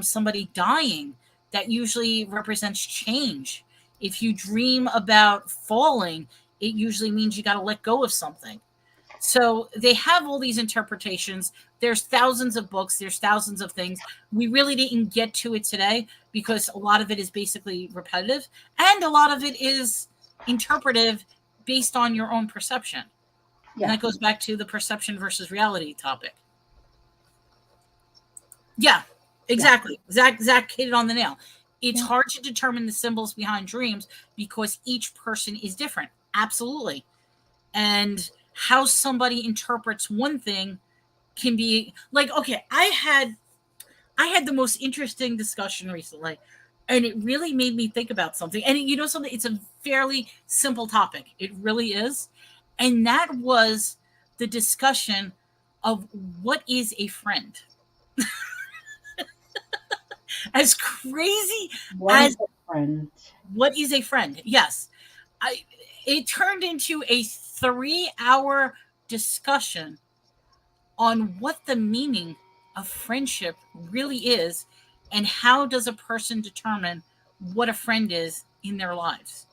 somebody dying, that usually represents change. If you dream about falling, it usually means you got to let go of something. So they have all these interpretations. There's thousands of books. There's thousands of things. We really didn't get to it today because a lot of it is basically repetitive, and a lot of it is interpretive based on your own perception. Yeah. And that goes back to the perception versus reality topic. Yeah, exactly. Yeah. Zach hit it on the nail. It's hard to determine the symbols behind dreams because each person is different. Absolutely. And how somebody interprets one thing can be like, okay, I had the most interesting discussion recently, and it really made me think about something. And you know something, it's a fairly simple topic. It really is. And that was the discussion of what is a friend. As crazy as a friend. What is a friend? Yes. It turned into a 3-hour discussion on what the meaning of friendship really is and how does a person determine what a friend is in their lives.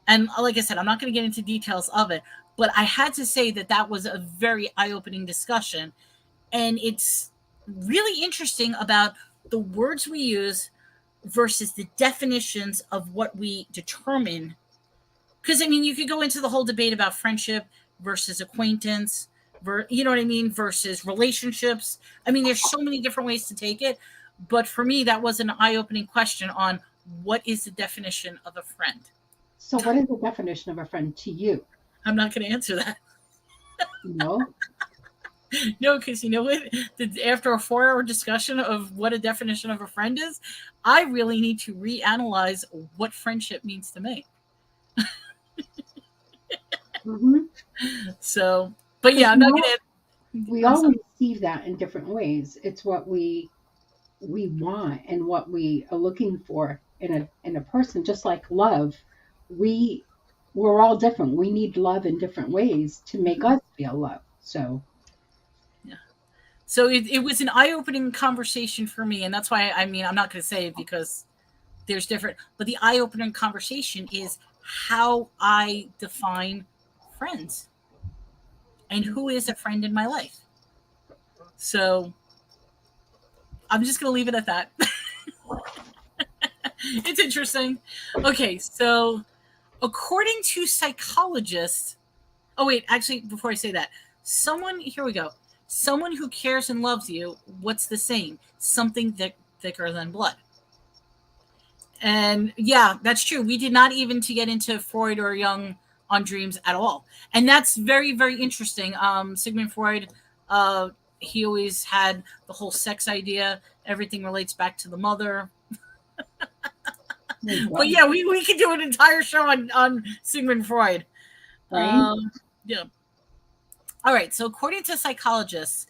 And like I said, I'm not going to get into details of it, but I had to say that was a very eye-opening discussion. And it's really interesting about the words we use versus the definitions of what we determine. Because, I mean, you could go into the whole debate about friendship versus acquaintance you know what I mean, versus relationships. I mean, there's so many different ways to take it, but for me, that was an eye-opening question on what is the definition of a friend. So, what is the definition of a friend to you? I'm not going to answer that. No. No, because you know what? After a 4-hour discussion of what a definition of a friend is, I really need to reanalyze what friendship means to me. Mm-hmm. So, but yeah, I'm not going to. We all receive that in different ways. It's what we want and what we are looking for in a person. Just like love, we're all different. We need love in different ways to make us feel love. So yeah. So it was an eye-opening conversation for me, and that's why I mean I'm not going to say it because there's different. But the eye-opening conversation is how I define friends and who is a friend in my life. So I'm just going to leave it at that. It's interesting. Okay, so according to psychologists, oh wait, actually, before I say that, here we go. Someone who cares and loves you, what's the saying? Something thicker than blood. And yeah, that's true. We did not even to get into Freud or Jung on dreams at all. And that's very, very interesting. Sigmund Freud, he always had the whole sex idea. Everything relates back to the mother. But yeah, we could do an entire show on Sigmund Freud. right. Yeah. All right. So according to psychologists,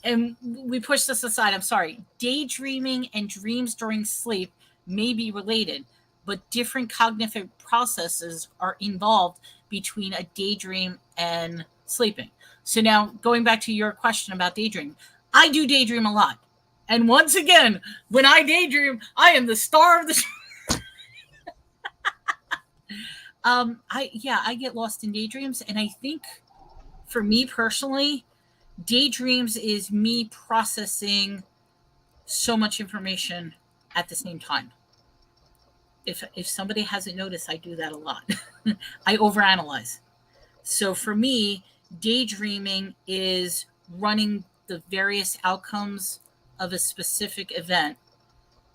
and we push this aside, I'm sorry, daydreaming and dreams during sleep may be related, but different cognitive processes are involved between a daydream and sleeping. So now going back to your question about daydreaming, I do daydream a lot. And once again, when I daydream, I am the star of the show. I get lost in daydreams, and I think for me personally, daydreams is me processing so much information at the same time. If somebody hasn't noticed, I do that a lot. I overanalyze. So for me, daydreaming is running the various outcomes of a specific event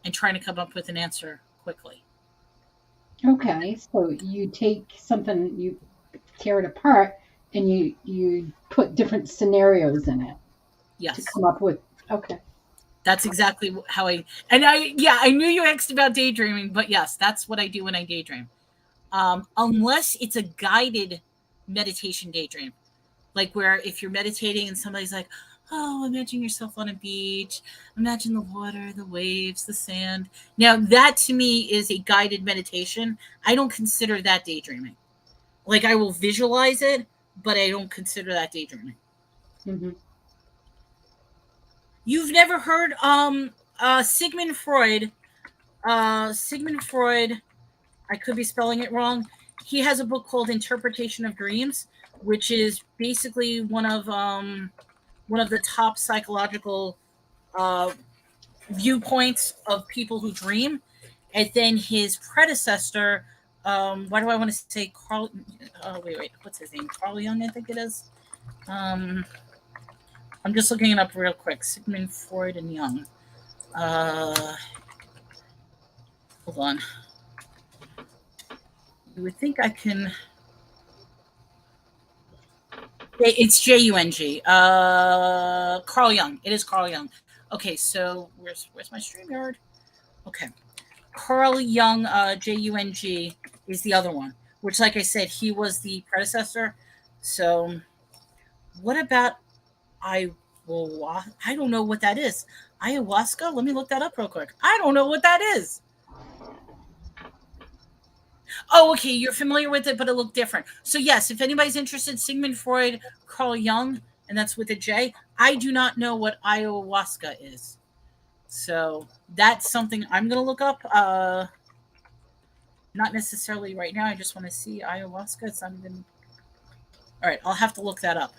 and trying to come up with an answer quickly. Okay, so you take something, you tear it apart, and you put different scenarios in it to Yes. come up with. Okay. That's exactly how I knew you asked about daydreaming, but yes, that's what I do when I daydream. Unless it's a guided meditation daydream, like where if you're meditating and somebody's like, oh, imagine yourself on a beach, imagine the water, the waves, the sand. Now that to me is a guided meditation. I don't consider that daydreaming. Like I will visualize it, but I don't consider that daydreaming. Mm-hmm. You've never heard Sigmund Freud. Sigmund Freud, I could be spelling it wrong. He has a book called Interpretation of Dreams, which is basically one of the top psychological viewpoints of people who dream. And then his predecessor, why do I want to say Carl? Wait, what's his name? Carl Jung, I think it is. I'm just looking it up real quick. Sigmund Freud and Jung. Hold on. You would think I can. It's Jung. Carl Jung. It is Carl Jung. Okay, so where's my StreamYard? Okay. Carl Jung, Jung is the other one, which, like I said, he was the predecessor. So, what about ayahuasca? I don't know what that is. Ayahuasca? Let me look that up real quick. I don't know what that is. Oh, okay. You're familiar with it, but it looked different. So, yes, if anybody's interested, Sigmund Freud, Carl Jung, and that's with a J. I do not know what ayahuasca is. So, that's something I'm going to look up. Not necessarily right now. I just want to see ayahuasca. It's not even. All right. I'll have to look that up.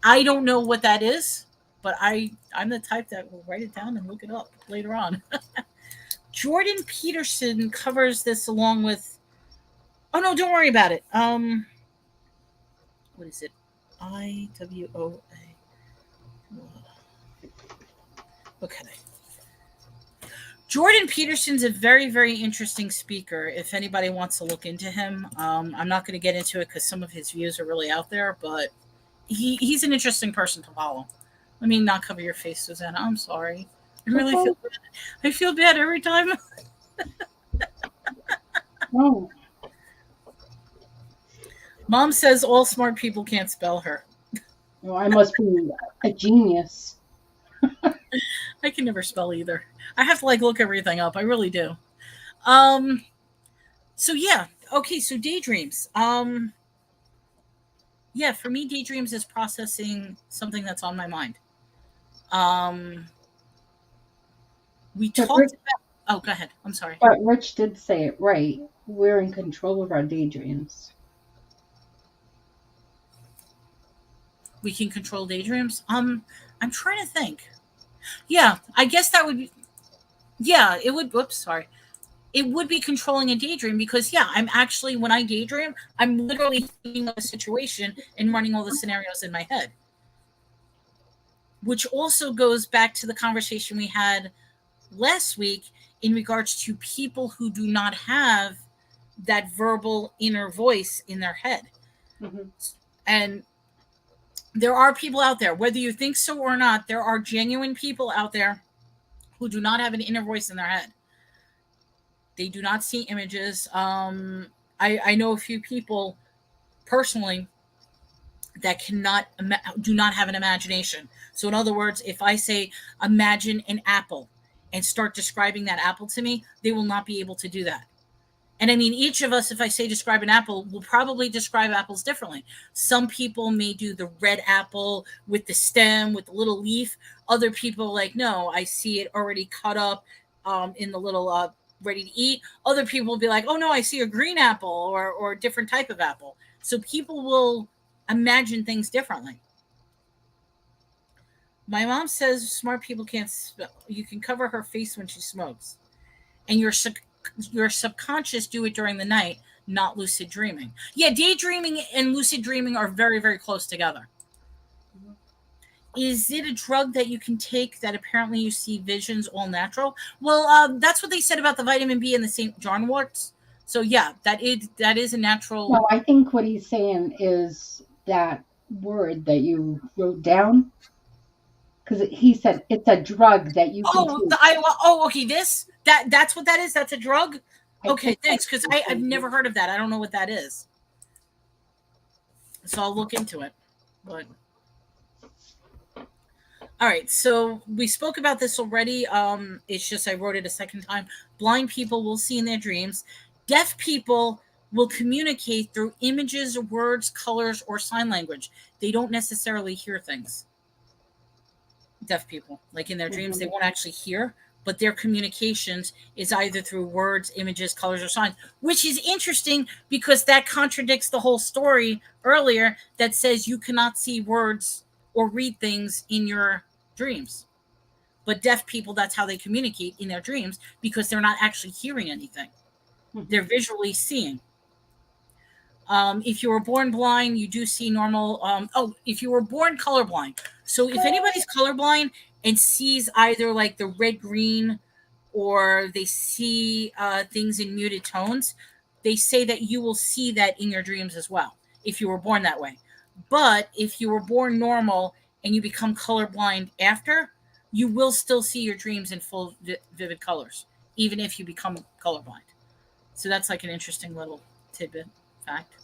I don't know what that is, but I'm the type that will write it down and look it up later on. Jordan Peterson covers this along with. Oh no, don't worry about it. What is it? IWOA. Okay. Jordan Peterson's a very, very interesting speaker. If anybody wants to look into him, I'm not going to get into it because some of his views are really out there, but he's an interesting person to follow. Let me not cover your face, Susanna. I'm sorry. I really feel bad. I feel bad every time. Oh. Mom says all smart people can't spell her. Well, I must be a genius. I can never spell either. I have to look everything up. I really do. So yeah. Okay, so daydreams. Yeah, for me daydreams is processing something that's on my mind. We talked about. Oh, go ahead. I'm sorry. But Rich did say it right. We're in control of our daydreams. We can control daydreams. I'm trying to think. Yeah, I guess that would be. Yeah, it would. Whoops, sorry. It would be controlling a daydream because yeah, I'm actually when I daydream, I'm literally thinking of a situation and running all the scenarios in my head. Which also goes back to the conversation we had last week in regards to people who do not have that verbal inner voice in their head. Mm-hmm. And there are people out there, whether you think so or not, there are genuine people out there who do not have an inner voice in their head. They do not see images. I know a few people personally that do not have an imagination. So in other words, if I say, imagine an apple and start describing that apple to me, they will not be able to do that. And I mean, each of us, if I say describe an apple, will probably describe apples differently. Some people may do the red apple with the stem, with the little leaf. Other people no, I see it already cut up in the little ready to eat. Other people will be like, oh no, I see a green apple or a different type of apple. So people will imagine things differently. My mom says smart people can't spell. You can cover her face when she smokes. And your subconscious do it during the night, not lucid dreaming. Yeah, daydreaming and lucid dreaming are very, very close together. Mm-hmm. Is it a drug that you can take that apparently you see visions all natural? Well, that's what they said about the vitamin B and the St. John worts. So yeah, that is a natural. No, I think what he's saying is that word that you wrote down. Because he said it's a drug that you can take. Okay. That's what that is. That's a drug. Okay, thanks. Because I've never heard of that. I don't know what that is. So I'll look into it. But all right. So we spoke about this already. It's just I wrote it a second time. Blind people will see in their dreams. Deaf people will communicate through images, words, colors, or sign language. They don't necessarily hear things. Deaf people, in their dreams, they won't actually hear, but their communications is either through words, images, colors, or signs, which is interesting because that contradicts the whole story earlier that says you cannot see words or read things in your dreams. But deaf people, that's how they communicate in their dreams because they're not actually hearing anything. They're visually seeing. If you were born blind, you do see normal. If you were born colorblind. So if anybody's colorblind and sees either the red, green, or they see things in muted tones, they say that you will see that in your dreams as well if you were born that way. But if you were born normal and you become colorblind after, you will still see your dreams in full vivid colors, even if you become colorblind. So that's an interesting little tidbit. Fact.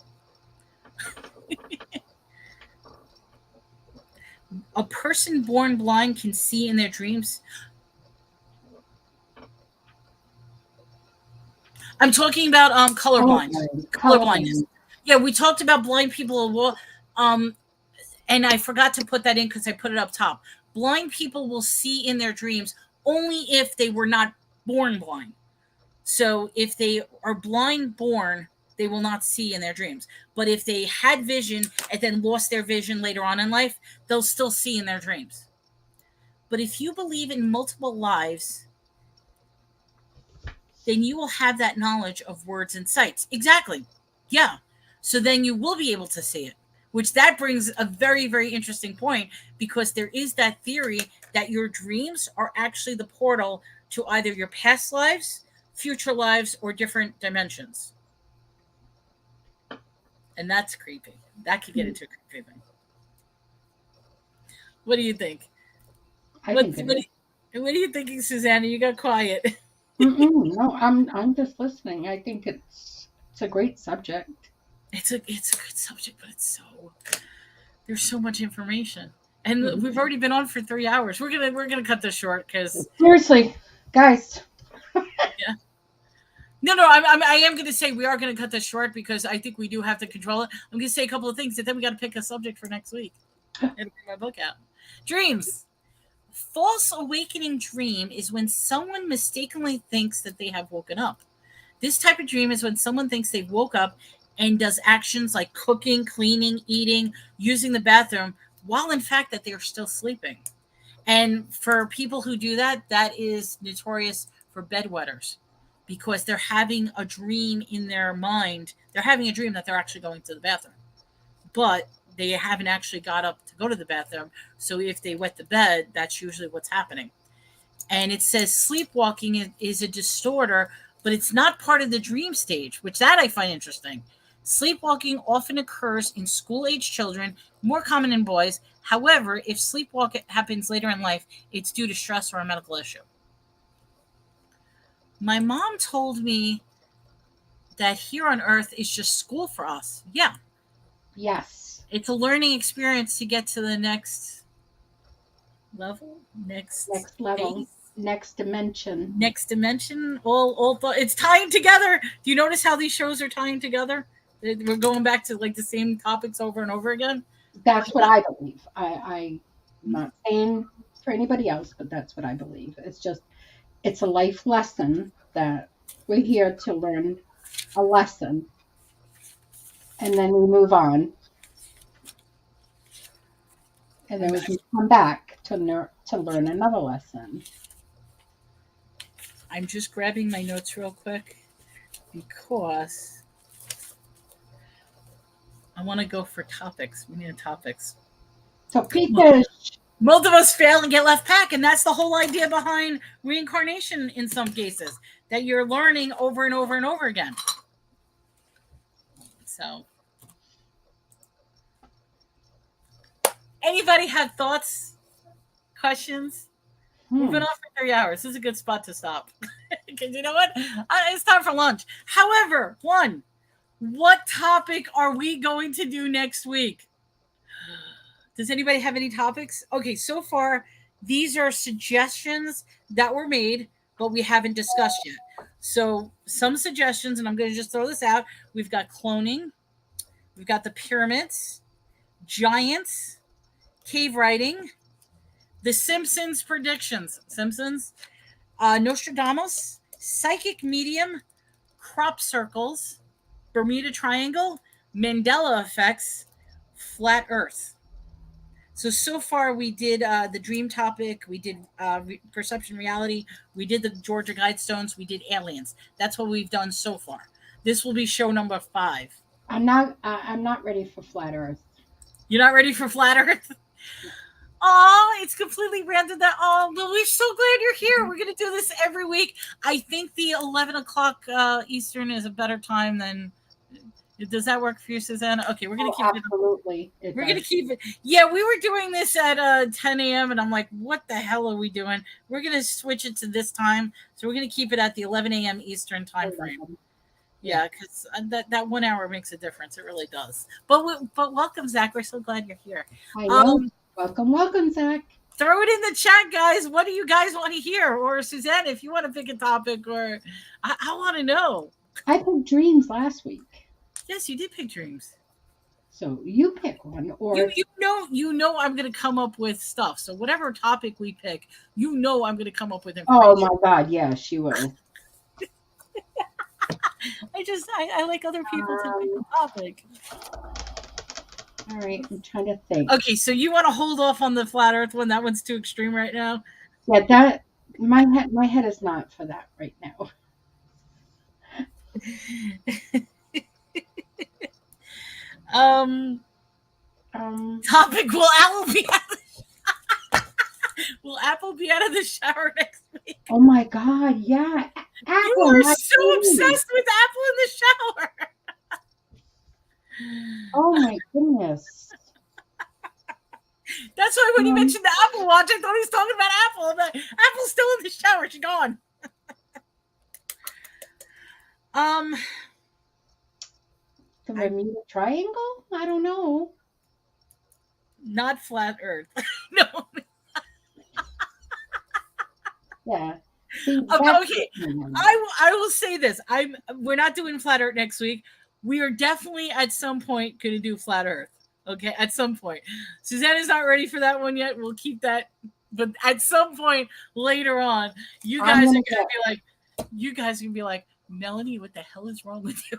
A person born blind can see in their dreams. I'm talking about colorblind. Colorblindness. Yeah, we talked about blind people. And I forgot to put that in because I put it up top. Blind people will see in their dreams only if they were not born blind. So if they are blind born, they will not see in their dreams. But if they had vision and then lost their vision later on in life, they'll still see in their dreams. But if you believe in multiple lives, then you will have that knowledge of words and sights. Exactly. Yeah. So then you will be able to see it. which that brings a very, very interesting point, because there is that theory that your dreams are actually the portal to either your past lives, future lives, or different dimensions. And that's creepy. That could get into a creepy thing. What do you think? What are you thinking, Susanna? You got quiet. No, I'm just listening. I think it's a great subject. It's a good subject, but there's so much information, and we've already been on for 3 hours. We're gonna cut this short because seriously, guys. Yeah. No, I am going to say we are going to cut this short because I think we do have to control it. I'm going to say a couple of things, and then we got to pick a subject for next week and bring my book out. Dreams. False awakening dream is when someone mistakenly thinks that they have woken up. This type of dream is when someone thinks they've woke up and does actions like cooking, cleaning, eating, using the bathroom, while in fact that they are still sleeping. And for people who do that, that is notorious for bedwetters, because they're having a dream in their mind. They're having a dream that they're actually going to the bathroom, but they haven't actually got up to go to the bathroom. So if they wet the bed, that's usually what's happening. And it says sleepwalking is a distorter, but it's not part of the dream stage, which that I find interesting. Sleepwalking often occurs in school-age children, more common in boys. However, if sleepwalking happens later in life, it's due to stress or a medical issue. My mom told me that here on Earth is just school for us. Yeah. Yes. It's a learning experience to get to the next level, next level, phase. Next dimension. It's tying together. Do you notice how these shows are tying together? We're going back to like the same topics over and over again. That's what I believe. I'm not saying for anybody else, but that's what I believe. It's a life lesson that we're here to learn a lesson, and then we move on, and then we can come back to learn another lesson. I'm just grabbing my notes real quick because I want to go for topics. We need topics. Topics. Most of us fail and get left back, and that's the whole idea behind reincarnation in some cases, that you're learning over and over and over again. So, anybody have thoughts, questions? We've been on for 3 hours. This is a good spot to stop. Because you know what? It's time for lunch. However, what topic are we going to do next week? Does anybody have any topics? Okay, so far, these are suggestions that were made, but we haven't discussed yet. So some suggestions, and I'm going to just throw this out. We've got cloning. We've got the pyramids, giants, cave writing, the Simpsons predictions. Nostradamus, psychic medium, crop circles, Bermuda Triangle, Mandela effects, flat earth. So far we did the dream topic, we did perception reality, we did the Georgia Guidestones, we did aliens. That's what we've done so far. This will be show number 5. I'm not ready for flat earth. You're not ready for flat earth? Oh, it's completely random. We're so glad you're here. We're going to do this every week. I think the 11 o'clock Eastern is a better time than... Does that work for you, Susanna? Okay, we're going to keep absolutely. We're going to keep it. Yeah, we were doing this at 10 a.m. and I'm like, what the hell are we doing? We're going to switch it to this time. So we're going to keep it at the 11 a.m. Eastern time frame. Yeah, because that 1 hour makes a difference. It really does. But welcome, Zach. We're so glad you're here. I know. Welcome, Zach. Throw it in the chat, guys. What do you guys want to hear? Or Susanna, if you want to pick a topic, or I want to know. I picked dreams last week. Yes, you did pick dreams. So you pick one, or you know I'm going to come up with stuff. So whatever topic we pick, I'm going to come up with information. Oh my God, yes, you will. I like other people to pick a topic. All right, I'm trying to think. Okay, so you want to hold off on the flat Earth one? That one's too extreme right now. Yeah, that my head is not for that right now. Topic: Will Apple be will Apple be out of the shower next week? Oh my God, yeah. You Apple, are my so baby. obsessed with Apple in the shower. Oh my goodness. That's why when you mentioned the Apple Watch, I thought he was talking about Apple. I'm like, Apple's still in the shower. She's gone. The Bermuda Triangle? I don't know. Not flat Earth. No. Yeah. See, Okay. I will say this. We're not doing flat Earth next week. We are definitely at some point going to do flat Earth. Okay, at some point. Susanna's not ready for that one yet. We'll keep that. But at some point later on, you guys are going to be like, Melanie, what the hell is wrong with you?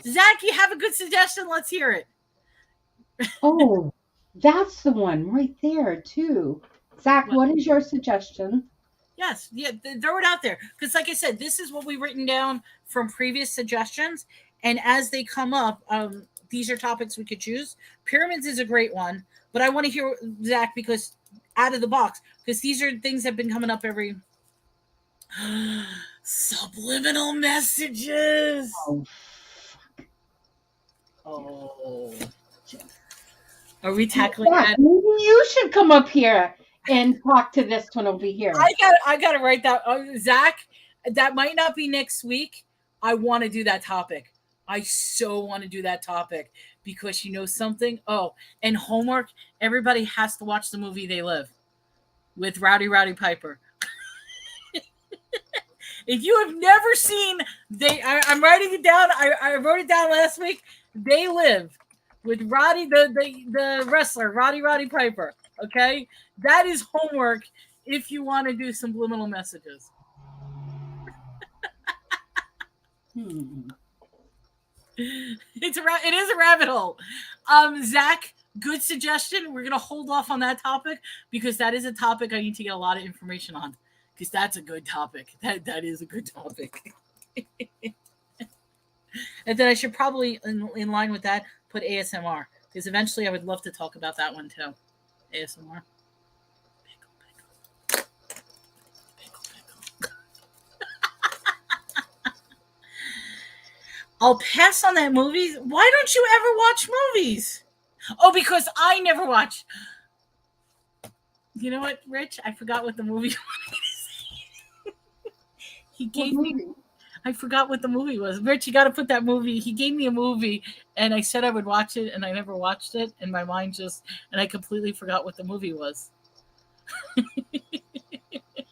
Zach, you have a good suggestion. Let's hear it. Oh, that's the one right there, too. Zach, what is your suggestion? Yes, yeah, throw it out there. Because like I said, this is what we've written down from previous suggestions. And as they come up, these are topics we could choose. Pyramids is a great one. But I want to hear, Zach, because out of the box, because these are things that have been coming up every... Subliminal messages. Oh. Are we tackling that? Maybe you should come up here and talk to this one over here. I got to write that. Zach, that might not be next week. I want to do that topic. I so want to do that topic because you know something. Oh, and homework. Everybody has to watch the movie They Live with Rowdy Piper. If you have never seen, I'm writing it down. I wrote it down last week. They Live with Roddy, the wrestler, Roddy Piper. Okay, that is homework if you want to do subliminal messages. It is a rabbit hole. Zach, good suggestion. We're gonna hold off on that topic because that is a topic I need to get a lot of information on. Because that's a good topic. That is a good topic. And then I should probably, in line with that, put ASMR. Because eventually I would love to talk about that one too. ASMR. I'll pass on that movie. Why don't you ever watch movies? Oh, because I never watch. You know what, Rich? I forgot what the movie was. He gave me. I forgot what the movie was. Rich, you got to put that movie. He gave me a movie, and I said I would watch it, and I never watched it, and my mind and I completely forgot what the movie was.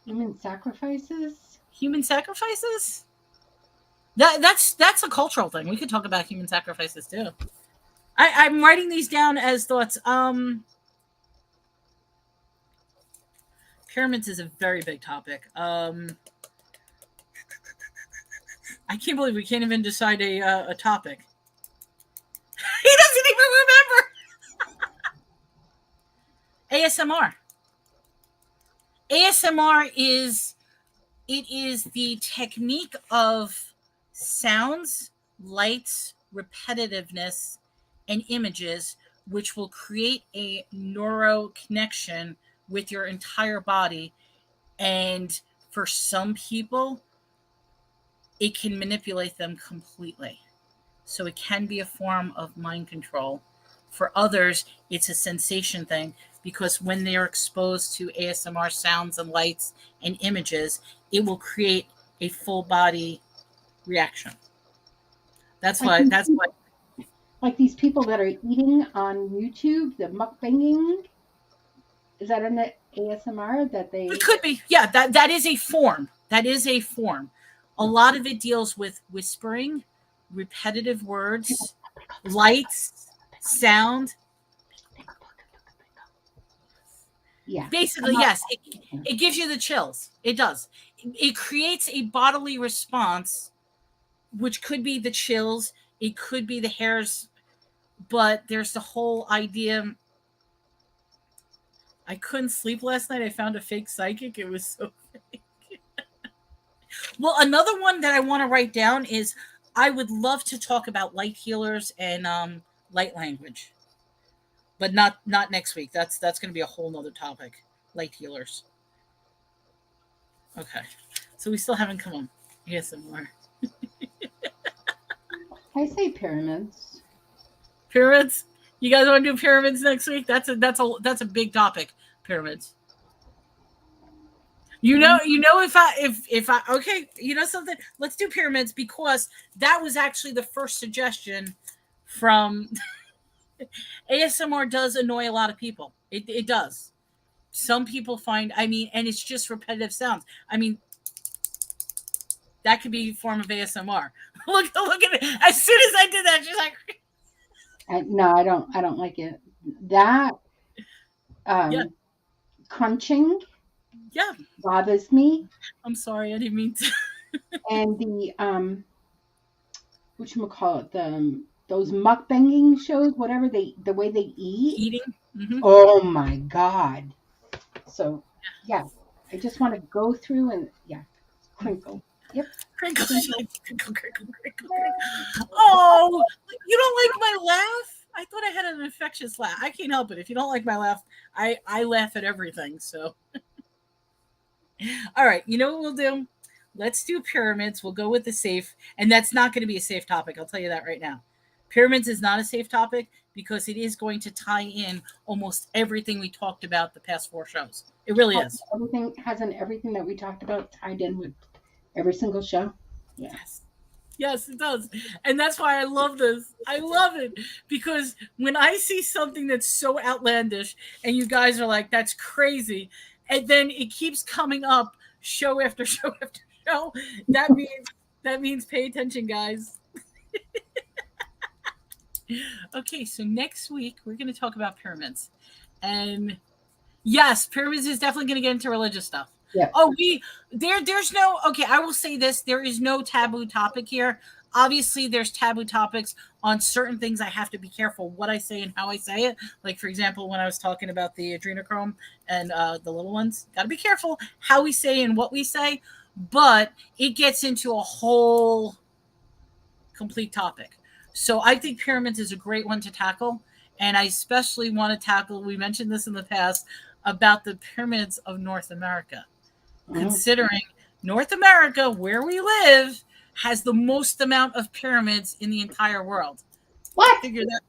Human sacrifices? Human sacrifices? That's a cultural thing. We could talk about human sacrifices too. I'm writing these down as thoughts. Pyramids is a very big topic. I can't believe we can't even decide a topic. He doesn't even remember. ASMR. ASMR is the technique of sounds, lights, repetitiveness, and images, which will create a neuro connection with your entire body. And for some people, it can manipulate them completely. So it can be a form of mind control. For others, it's a sensation thing because when they're exposed to ASMR sounds and lights and images, it will create a full body reaction. That's why. Like these people that are eating on YouTube, the mukbanging. Is that an ASMR that they? It could be. Yeah, that is a form. That is a form. A lot of it deals with whispering, repetitive words, lights, sound. Yeah. Basically, yes. It gives you the chills. It does. It creates a bodily response, which could be the chills. It could be the hairs. But there's the whole idea. I couldn't sleep last night. I found a fake psychic. It was so fake. Well, another one that I want to write down is I would love to talk about light healers and light language. but not next week. That's going to be a whole nother topic. Light healers. Okay, so we still haven't come on. Yes, some more. I say pyramids. Pyramids. You guys want to do pyramids next week? That's a big topic. Pyramids. You know, if I okay, you know something? Let's do pyramids because that was actually the first suggestion from ASMR. Does annoy a lot of people. It does. Some people find, I mean, and it's just repetitive sounds. I mean, that could be a form of ASMR. look at it. As soon as I did that, she's like, no, I don't like it. That yeah. Crunching, yeah, bothers me. I'm sorry, I didn't mean to. And the whatchamacallit, those mukbanging shows, whatever the way they Eating. Mm-hmm. Oh my God. So yeah, I just want to go through and crinkle. Yep. Crinkle. Oh, you don't like my laugh? I thought I had an infectious laugh. I can't help it. If you don't like my laugh, I laugh at everything. So, all right. You know what we'll do? Let's do pyramids. We'll go with the safe, and that's not going to be a safe topic. I'll tell you that right now. Pyramids is not a safe topic because it is going to tie in almost everything we talked about the past 4 shows. It really is. Everything that we talked about tied in with every single show? Yes, it does. And that's why I love this. I love it because when I see something that's so outlandish and you guys are like, that's crazy, and then it keeps coming up show after show after show, that means pay attention, guys. Okay, so next week we're going to talk about pyramids. And yes, pyramids is definitely going to get into religious stuff. Yeah. Oh, there's no, okay, I will say this. There is no taboo topic here. Obviously, there's taboo topics on certain things. I have to be careful what I say and how I say it. Like, for example, when I was talking about the adrenochrome and the little ones, got to be careful how we say and what we say. But it gets into a whole complete topic. So I think pyramids is a great one to tackle. And I especially want to tackle, we mentioned this in the past, about the pyramids of North America. Considering North America, where we live, has the most amount of pyramids in the entire world. What? Figure that.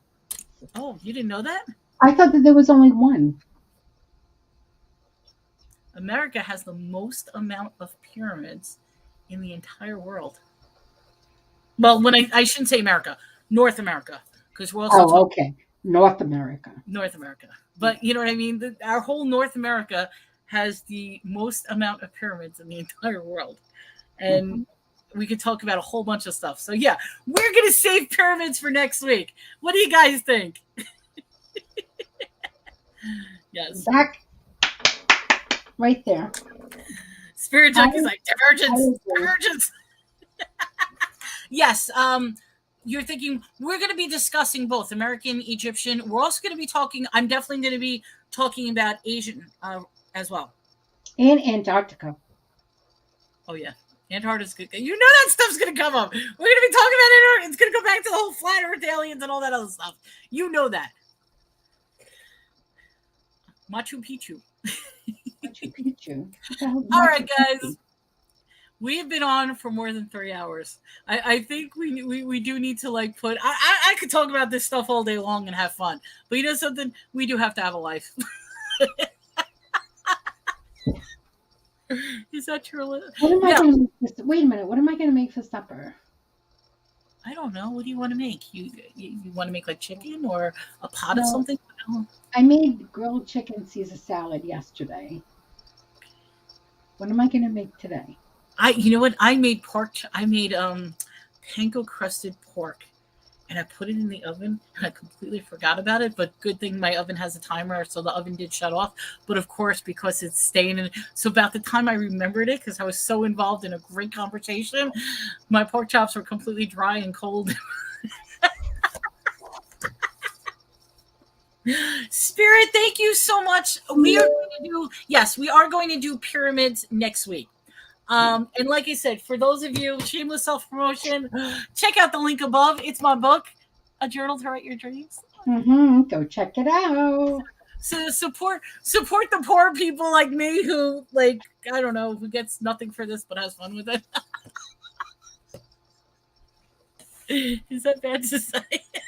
Oh, you didn't know that? I thought that there was only one. America has the most amount of pyramids in the entire world. Well, when I shouldn't say America, North America, because we're also okay, North America. North America, but you know what I mean. Our whole North America has the most amount of pyramids in the entire world, and we could talk about a whole bunch of stuff. So yeah, we're gonna save pyramids for next week. What do you guys think? Yes, back right there. Spirit Junkie's like divergence. Yes, you're thinking we're going to be discussing both American, Egyptian. We're also going to be talking. I'm definitely going to be talking about Asian as well, and Antarctica. Oh yeah, Antarctica's good. You know that stuff's going to come up. We're going to be talking about Antarctica. It's going to go back to the whole flat Earth aliens and all that other stuff. You know that. Machu Picchu. Machu Picchu. All right, guys. We've been on for more than 3 hours. I think we do need to like put. I could talk about this stuff all day long and have fun, but you know something? We do have to have a life. Is that true? What am I going to wait a minute? What am I going to make for supper? I don't know. What do you want to make? You want to make like chicken or a pot of something? I made grilled chicken Caesar salad yesterday. What am I going to make today? You know what? I made pork. I made panko crusted pork, and I put it in the oven, and I completely forgot about it. But good thing my oven has a timer, so the oven did shut off. But of course, because it's staying in, so about the time I remembered it, because I was so involved in a great conversation, my pork chops were completely dry and cold. Spirit, thank you so much. We are going to do pyramids next week. And like I said, for those of you, shameless self-promotion, check out the link above. It's my book, A Journal to Write Your Dreams. Go check it out. So support the poor people like me who, like, I don't know, who gets nothing for this but has fun with it. Is that bad to say?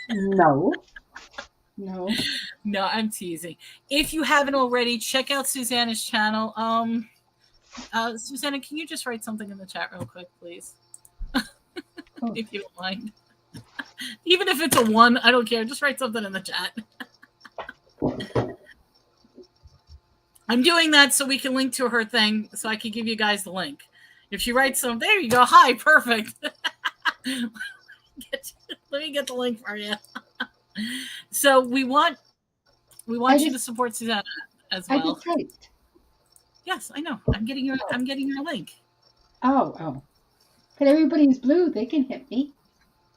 No. No. No, I'm teasing. If you haven't already, check out Susanna's channel. Susanna, can you just write something in the chat real quick, please? Oh. If you don't mind. Even if it's a 1, I don't care. Just write something in the chat. I'm doing that so we can link to her thing, so I can give you guys the link. If she writes some, there you go. Hi, perfect. Let me get the link for you. So we want you to support Susanna as well. I just typed. Yes, I know. I'm getting your link. Oh. But everybody's blue. They can hit me.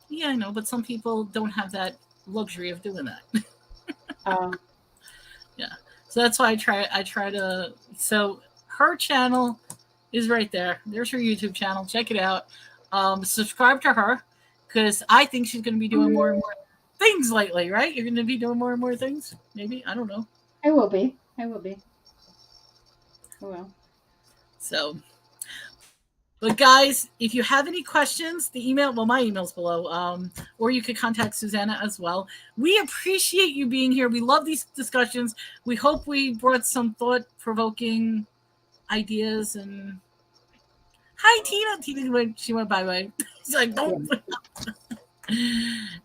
Yeah, I know, but some people don't have that luxury of doing that. Yeah. So that's why I try to. So her channel is right there. There's her YouTube channel. Check it out. Subscribe to her, because I think she's going to be doing more and more things lately, right? You're going to be doing more and more things? Maybe? I don't know. I will be. Oh, well. So, but guys, if you have any questions, my email's below, or you could contact Susanna as well. We appreciate you being here. We love these discussions. We hope we brought some thought-provoking ideas. And hi, Tina. She went bye-bye. She's like, don't.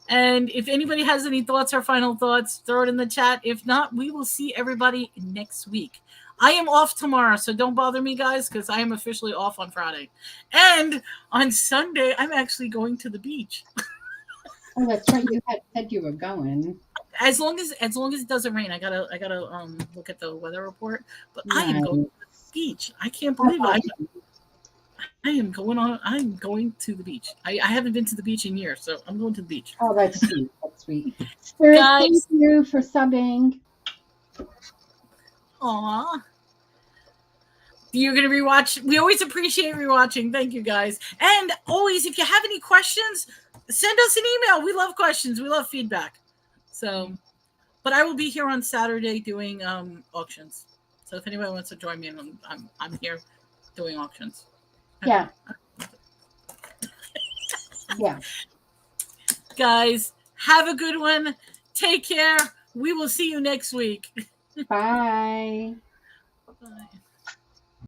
And if anybody has any thoughts or final thoughts, throw it in the chat. If not, we will see everybody next week. I am off tomorrow, so don't bother me, guys, because I am officially off on Friday. And on Sunday, I'm actually going to the beach. Oh, that's right. You had said you were going. As long as it doesn't rain, I gotta look at the weather report. But nice. I am going to the beach. I can't believe it. I'm going to the beach. I haven't been to the beach in years, so I'm going to the beach. Oh, that's sweet. That's sweet. Spirit, thank you for subbing. Aw. You're going to rewatch. We always appreciate rewatching. Thank you, guys. And always, if you have any questions, send us an email. We love questions. We love feedback. So, but I will be here on Saturday doing auctions. So if anybody wants to join me, I'm here doing auctions. Yeah. Yeah. Guys, have a good one. Take care. We will see you next week. Bye. Bye.